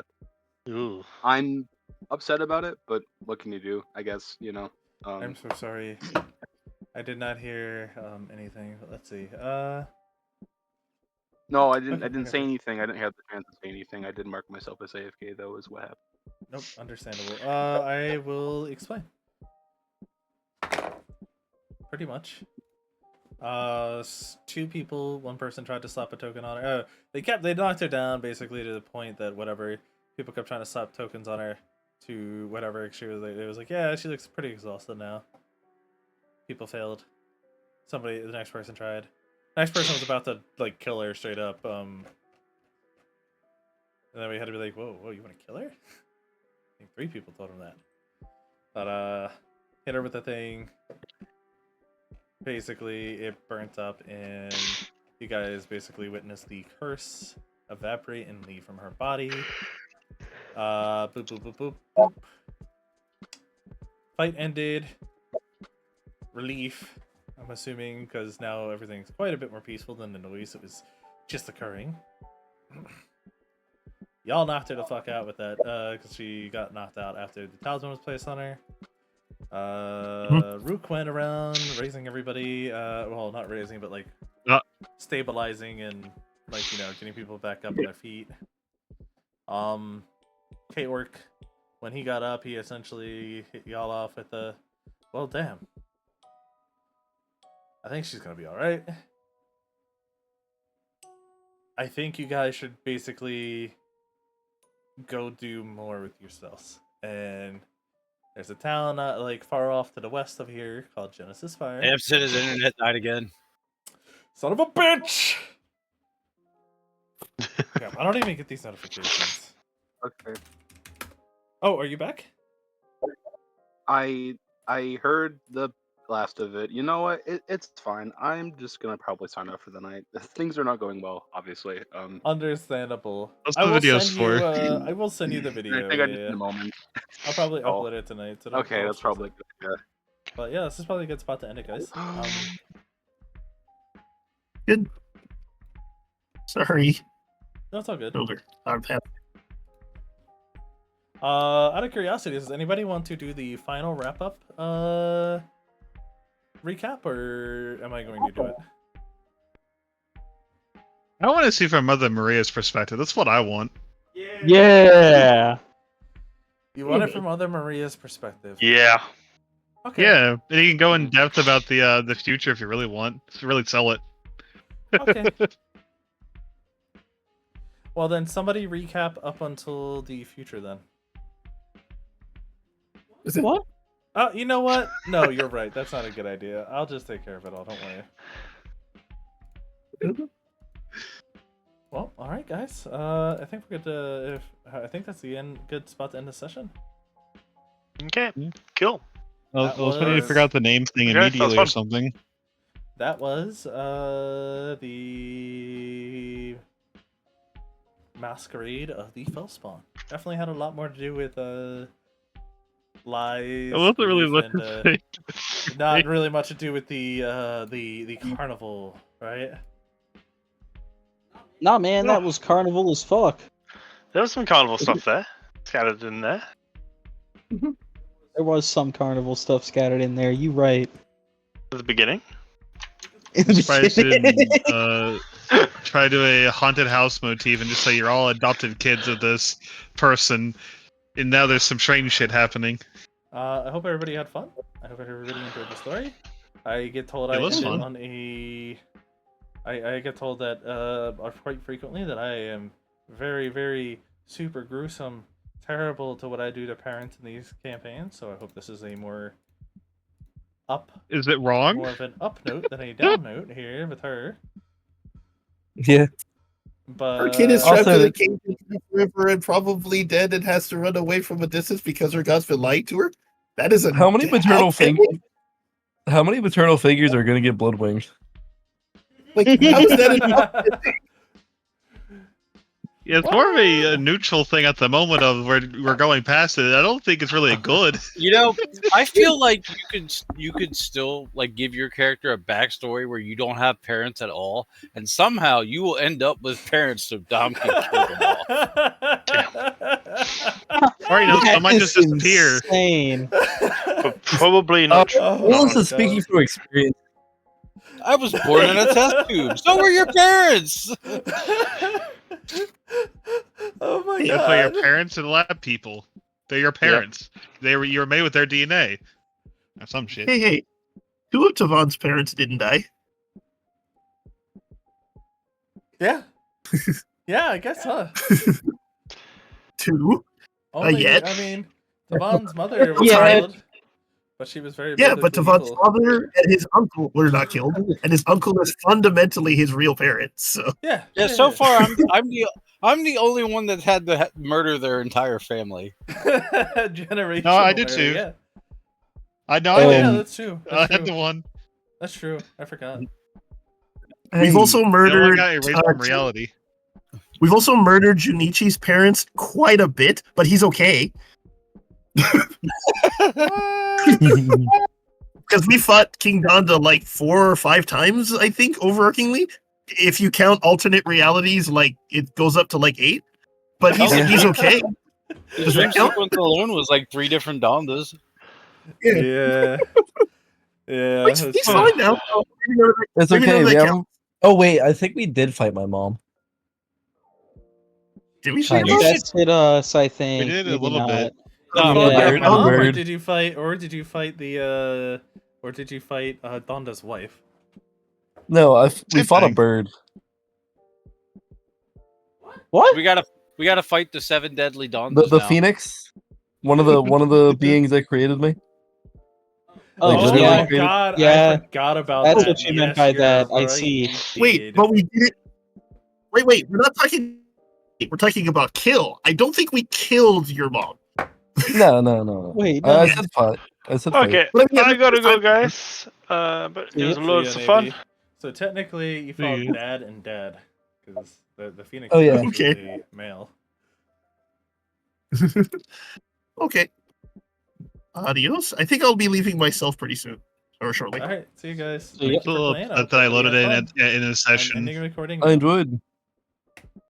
[SPEAKER 2] Ooh.
[SPEAKER 6] I'm upset about it, but what can you do? I guess
[SPEAKER 1] I'm so sorry. I did not hear anything. But let's see.
[SPEAKER 6] No, I didn't.
[SPEAKER 1] Okay,
[SPEAKER 6] I didn't
[SPEAKER 1] okay,
[SPEAKER 6] say
[SPEAKER 1] okay.
[SPEAKER 6] anything. I didn't have the chance to say anything. I did mark myself as AFK though, is what happened.
[SPEAKER 1] Nope, understandable. I will explain. Pretty much. Two people, one person tried to slap a token on her. They knocked her down basically to the point that whatever people kept trying to slap tokens on her to whatever she was. It was like, yeah, she looks pretty exhausted now. People failed. The next person tried. The next person was about to like kill her straight up. And then we had to be like, whoa, you want to kill her? I think 3 people told him that. But hit her with the thing. Basically, it burnt up, and you guys basically witnessed the curse evaporate and leave from her body. Boop, boop, boop, boop, boop. Fight ended. Relief, I'm assuming, because now everything's quite a bit more peaceful than the noise that was just occurring. Y'all knocked her the fuck out with that, because she got knocked out after the talisman was placed on her. Rook went around raising everybody, well, not raising, but like stabilizing and like, getting people back up on their feet. K-Orc, when he got up, he essentially hit y'all off with a, well, damn. I think she's gonna be alright. I think you guys should basically go do more with yourselves. And there's a town like far off to the west of here called Genesis Fire.
[SPEAKER 5] Amson, his internet died again.
[SPEAKER 1] Son of a bitch! Yeah, I don't even get these notifications.
[SPEAKER 6] Okay.
[SPEAKER 1] Oh, are you back?
[SPEAKER 6] I heard the last of it. You know what? It's fine. I'm just gonna probably sign up for the night. Things are not going well, obviously.
[SPEAKER 1] Understandable.
[SPEAKER 11] That's
[SPEAKER 1] I
[SPEAKER 11] the
[SPEAKER 1] will
[SPEAKER 11] video's
[SPEAKER 1] send
[SPEAKER 11] for.
[SPEAKER 1] you. I will send you the video.
[SPEAKER 6] I think I just
[SPEAKER 1] yeah.
[SPEAKER 6] in a moment.
[SPEAKER 1] I'll probably
[SPEAKER 6] Oh.
[SPEAKER 1] upload it tonight. So don't,
[SPEAKER 6] Okay,
[SPEAKER 1] don't
[SPEAKER 6] that's
[SPEAKER 1] stress
[SPEAKER 6] probably
[SPEAKER 1] it.
[SPEAKER 6] good.
[SPEAKER 1] But yeah, this is probably a good spot to end it, guys.
[SPEAKER 4] Good. Sorry.
[SPEAKER 1] No, it's all good.
[SPEAKER 4] Older. I'm happy.
[SPEAKER 1] Out of curiosity, does anybody want to do the final wrap up recap, or am I going to do it?
[SPEAKER 11] I want to see from Mother Maria's perspective. That's what I want.
[SPEAKER 12] Yeah.
[SPEAKER 1] You want it from Mother Maria's perspective.
[SPEAKER 2] Yeah.
[SPEAKER 1] Okay.
[SPEAKER 11] Yeah, and you can go in depth about the future if you really want. To really sell it.
[SPEAKER 1] Okay. Well, then somebody recap up until the future then.
[SPEAKER 4] Is it
[SPEAKER 12] What?
[SPEAKER 1] Oh, you know what? No, you're right. That's not a good idea. I'll just take care of it all. Don't worry. Well, all right, guys. I think we're good to. I think that's the end. Good spot to end the session.
[SPEAKER 2] Okay. Cool.
[SPEAKER 11] I
[SPEAKER 1] That
[SPEAKER 11] was waiting to
[SPEAKER 1] was-
[SPEAKER 11] figure out the name thing
[SPEAKER 2] Okay, that was
[SPEAKER 11] immediately or
[SPEAKER 2] fun.
[SPEAKER 11] something.
[SPEAKER 1] That was the Masquerade of the Fellspawn. Definitely had a lot more to do with lies.
[SPEAKER 11] It wasn't really
[SPEAKER 1] grief,
[SPEAKER 11] much
[SPEAKER 1] and,
[SPEAKER 11] to say.
[SPEAKER 1] not really much to do with the carnival, right?
[SPEAKER 12] Nah, man, that was carnival as fuck.
[SPEAKER 2] There was some carnival stuff there, scattered in there.
[SPEAKER 12] There was some carnival stuff scattered in there. You right.
[SPEAKER 2] At the beginning.
[SPEAKER 11] I'm surprised you didn't try to a haunted house motif and just say you're all adopted kids of this person, and now there's some strange shit happening.
[SPEAKER 1] I hope everybody had fun. I hope everybody enjoyed the story. I get told
[SPEAKER 11] It
[SPEAKER 1] I
[SPEAKER 11] was
[SPEAKER 1] ended
[SPEAKER 11] fun.
[SPEAKER 1] on a. I get told that quite frequently that I am very, very super gruesome, terrible to what I do to parents in these campaigns. So I hope this is a more
[SPEAKER 11] Is it wrong?
[SPEAKER 1] more of an up note than a down note here with her.
[SPEAKER 3] Yeah.
[SPEAKER 1] But
[SPEAKER 4] Her kid is trapped
[SPEAKER 3] Also-
[SPEAKER 4] in a cave in the river and probably dead and has to run away from a distance because her god's been lying to her. That is a
[SPEAKER 3] How many maternal figures? How many maternal figures are gonna get blood winged?
[SPEAKER 4] Like, how is that an
[SPEAKER 11] Yeah, it's more of a neutral thing at the moment of we're going past it. I don't think it's really good.
[SPEAKER 5] You know, I feel like you could still like give your character a backstory where you don't have parents at all, and somehow you will end up with parents so Dom can kill them all.
[SPEAKER 11] Or you know,
[SPEAKER 12] That
[SPEAKER 11] some might just
[SPEAKER 12] is
[SPEAKER 11] disappear.
[SPEAKER 12] insane.
[SPEAKER 2] But probably not.
[SPEAKER 3] Willis is speaking from experience.
[SPEAKER 5] I was born in a test tube. So were your parents.
[SPEAKER 1] Oh my
[SPEAKER 11] That's why your
[SPEAKER 1] god!
[SPEAKER 11] parents and lab people. They're your parents. You were made with their DNA. Or some shit.
[SPEAKER 4] Hey, two of Tavon's parents didn't die.
[SPEAKER 1] Yeah, yeah, I guess, huh?
[SPEAKER 4] Two?
[SPEAKER 1] Only,
[SPEAKER 4] yet?
[SPEAKER 1] I mean, Tavon's mother was
[SPEAKER 12] Yeah.
[SPEAKER 1] killed, but she was very
[SPEAKER 4] Yeah, but
[SPEAKER 1] biblically
[SPEAKER 4] Tavon's
[SPEAKER 1] evil.
[SPEAKER 4] father and his uncle were not killed, and his uncle is fundamentally his real parents. So
[SPEAKER 1] Yeah,
[SPEAKER 5] Yeah, so far I'm the only one that had to murder their entire family.
[SPEAKER 1] generational.
[SPEAKER 11] No, I did
[SPEAKER 1] murder,
[SPEAKER 11] too.
[SPEAKER 1] Yeah.
[SPEAKER 11] I know.
[SPEAKER 1] Oh
[SPEAKER 11] I
[SPEAKER 1] yeah,
[SPEAKER 11] did.
[SPEAKER 1] that's true.
[SPEAKER 11] I
[SPEAKER 1] That's
[SPEAKER 11] had
[SPEAKER 1] true.
[SPEAKER 11] the one.
[SPEAKER 1] That's true. I forgot.
[SPEAKER 4] we've also
[SPEAKER 11] The one
[SPEAKER 4] murdered.
[SPEAKER 11] got erased from reality.
[SPEAKER 4] We've also murdered Junichi's parents quite a bit, but he's okay because we fought King Donda like 4 or 5 times, I think, overarchingly. If you count alternate realities, like it goes up to like 8. But he's okay.
[SPEAKER 5] The
[SPEAKER 4] Does
[SPEAKER 5] dream
[SPEAKER 4] that count?
[SPEAKER 5] sequence alone was like 3 different Dondas.
[SPEAKER 1] Yeah. Yeah.
[SPEAKER 4] He's
[SPEAKER 1] that's
[SPEAKER 4] fine
[SPEAKER 1] true.
[SPEAKER 4] now.
[SPEAKER 3] It's
[SPEAKER 4] Maybe none
[SPEAKER 3] okay.
[SPEAKER 4] of
[SPEAKER 3] We
[SPEAKER 4] that
[SPEAKER 3] haven't... Oh wait, I think we did fight my mom.
[SPEAKER 4] Did we
[SPEAKER 3] Kind
[SPEAKER 4] see
[SPEAKER 3] of.
[SPEAKER 4] that?
[SPEAKER 12] That's it, us, I think.
[SPEAKER 11] We did a
[SPEAKER 12] Maybe
[SPEAKER 11] little
[SPEAKER 12] not.
[SPEAKER 11] bit.
[SPEAKER 1] You
[SPEAKER 12] Yeah.
[SPEAKER 1] fought your
[SPEAKER 3] Bird,
[SPEAKER 1] mom, or
[SPEAKER 3] bird.
[SPEAKER 1] did you fight? Or did you fight the? Or did you fight Donda's wife?
[SPEAKER 3] No, we
[SPEAKER 11] Same
[SPEAKER 3] fought a
[SPEAKER 11] thing.
[SPEAKER 3] bird.
[SPEAKER 12] What?
[SPEAKER 5] We gotta fight the 7 deadly dons.
[SPEAKER 3] The
[SPEAKER 5] now.
[SPEAKER 3] Phoenix, one of the beings that created me.
[SPEAKER 12] Oh,
[SPEAKER 3] Like,
[SPEAKER 1] Oh
[SPEAKER 3] literally
[SPEAKER 12] yeah.
[SPEAKER 1] my
[SPEAKER 3] created-
[SPEAKER 1] god,
[SPEAKER 12] Yeah,
[SPEAKER 1] I forgot about
[SPEAKER 12] that's
[SPEAKER 1] that.
[SPEAKER 12] what you meant
[SPEAKER 1] Yes,
[SPEAKER 12] by
[SPEAKER 1] you're
[SPEAKER 12] that, I
[SPEAKER 1] right,
[SPEAKER 12] see.
[SPEAKER 1] you
[SPEAKER 4] Wait,
[SPEAKER 1] did.
[SPEAKER 4] but we did it. Wait, we're not talking. We're talking about kill. I don't think we killed your mom.
[SPEAKER 3] No.
[SPEAKER 12] Wait,
[SPEAKER 3] I
[SPEAKER 12] no.
[SPEAKER 3] said fight. I said fight.
[SPEAKER 2] Okay,
[SPEAKER 4] Let me-
[SPEAKER 2] I gotta go, guys. But it was
[SPEAKER 12] Yeah.
[SPEAKER 2] loads
[SPEAKER 1] See
[SPEAKER 2] of
[SPEAKER 1] ya,
[SPEAKER 2] fun.
[SPEAKER 1] Navy. So technically, you fought
[SPEAKER 11] ya.
[SPEAKER 1] Dad and Dad, because the Phoenix
[SPEAKER 3] Oh,
[SPEAKER 1] is
[SPEAKER 3] yeah.
[SPEAKER 1] actually male.
[SPEAKER 4] Okay. Adios. I think I'll be leaving myself pretty soon, or shortly.
[SPEAKER 1] All right, see you guys.
[SPEAKER 12] See ya.
[SPEAKER 1] Thank you for
[SPEAKER 11] little
[SPEAKER 1] playing. I
[SPEAKER 11] that
[SPEAKER 1] hope
[SPEAKER 11] I
[SPEAKER 1] everybody
[SPEAKER 11] loaded
[SPEAKER 1] had
[SPEAKER 11] in
[SPEAKER 1] fun.
[SPEAKER 11] in a
[SPEAKER 1] I'm
[SPEAKER 11] session.
[SPEAKER 1] ending recording
[SPEAKER 3] I
[SPEAKER 1] now.
[SPEAKER 3] enjoyed.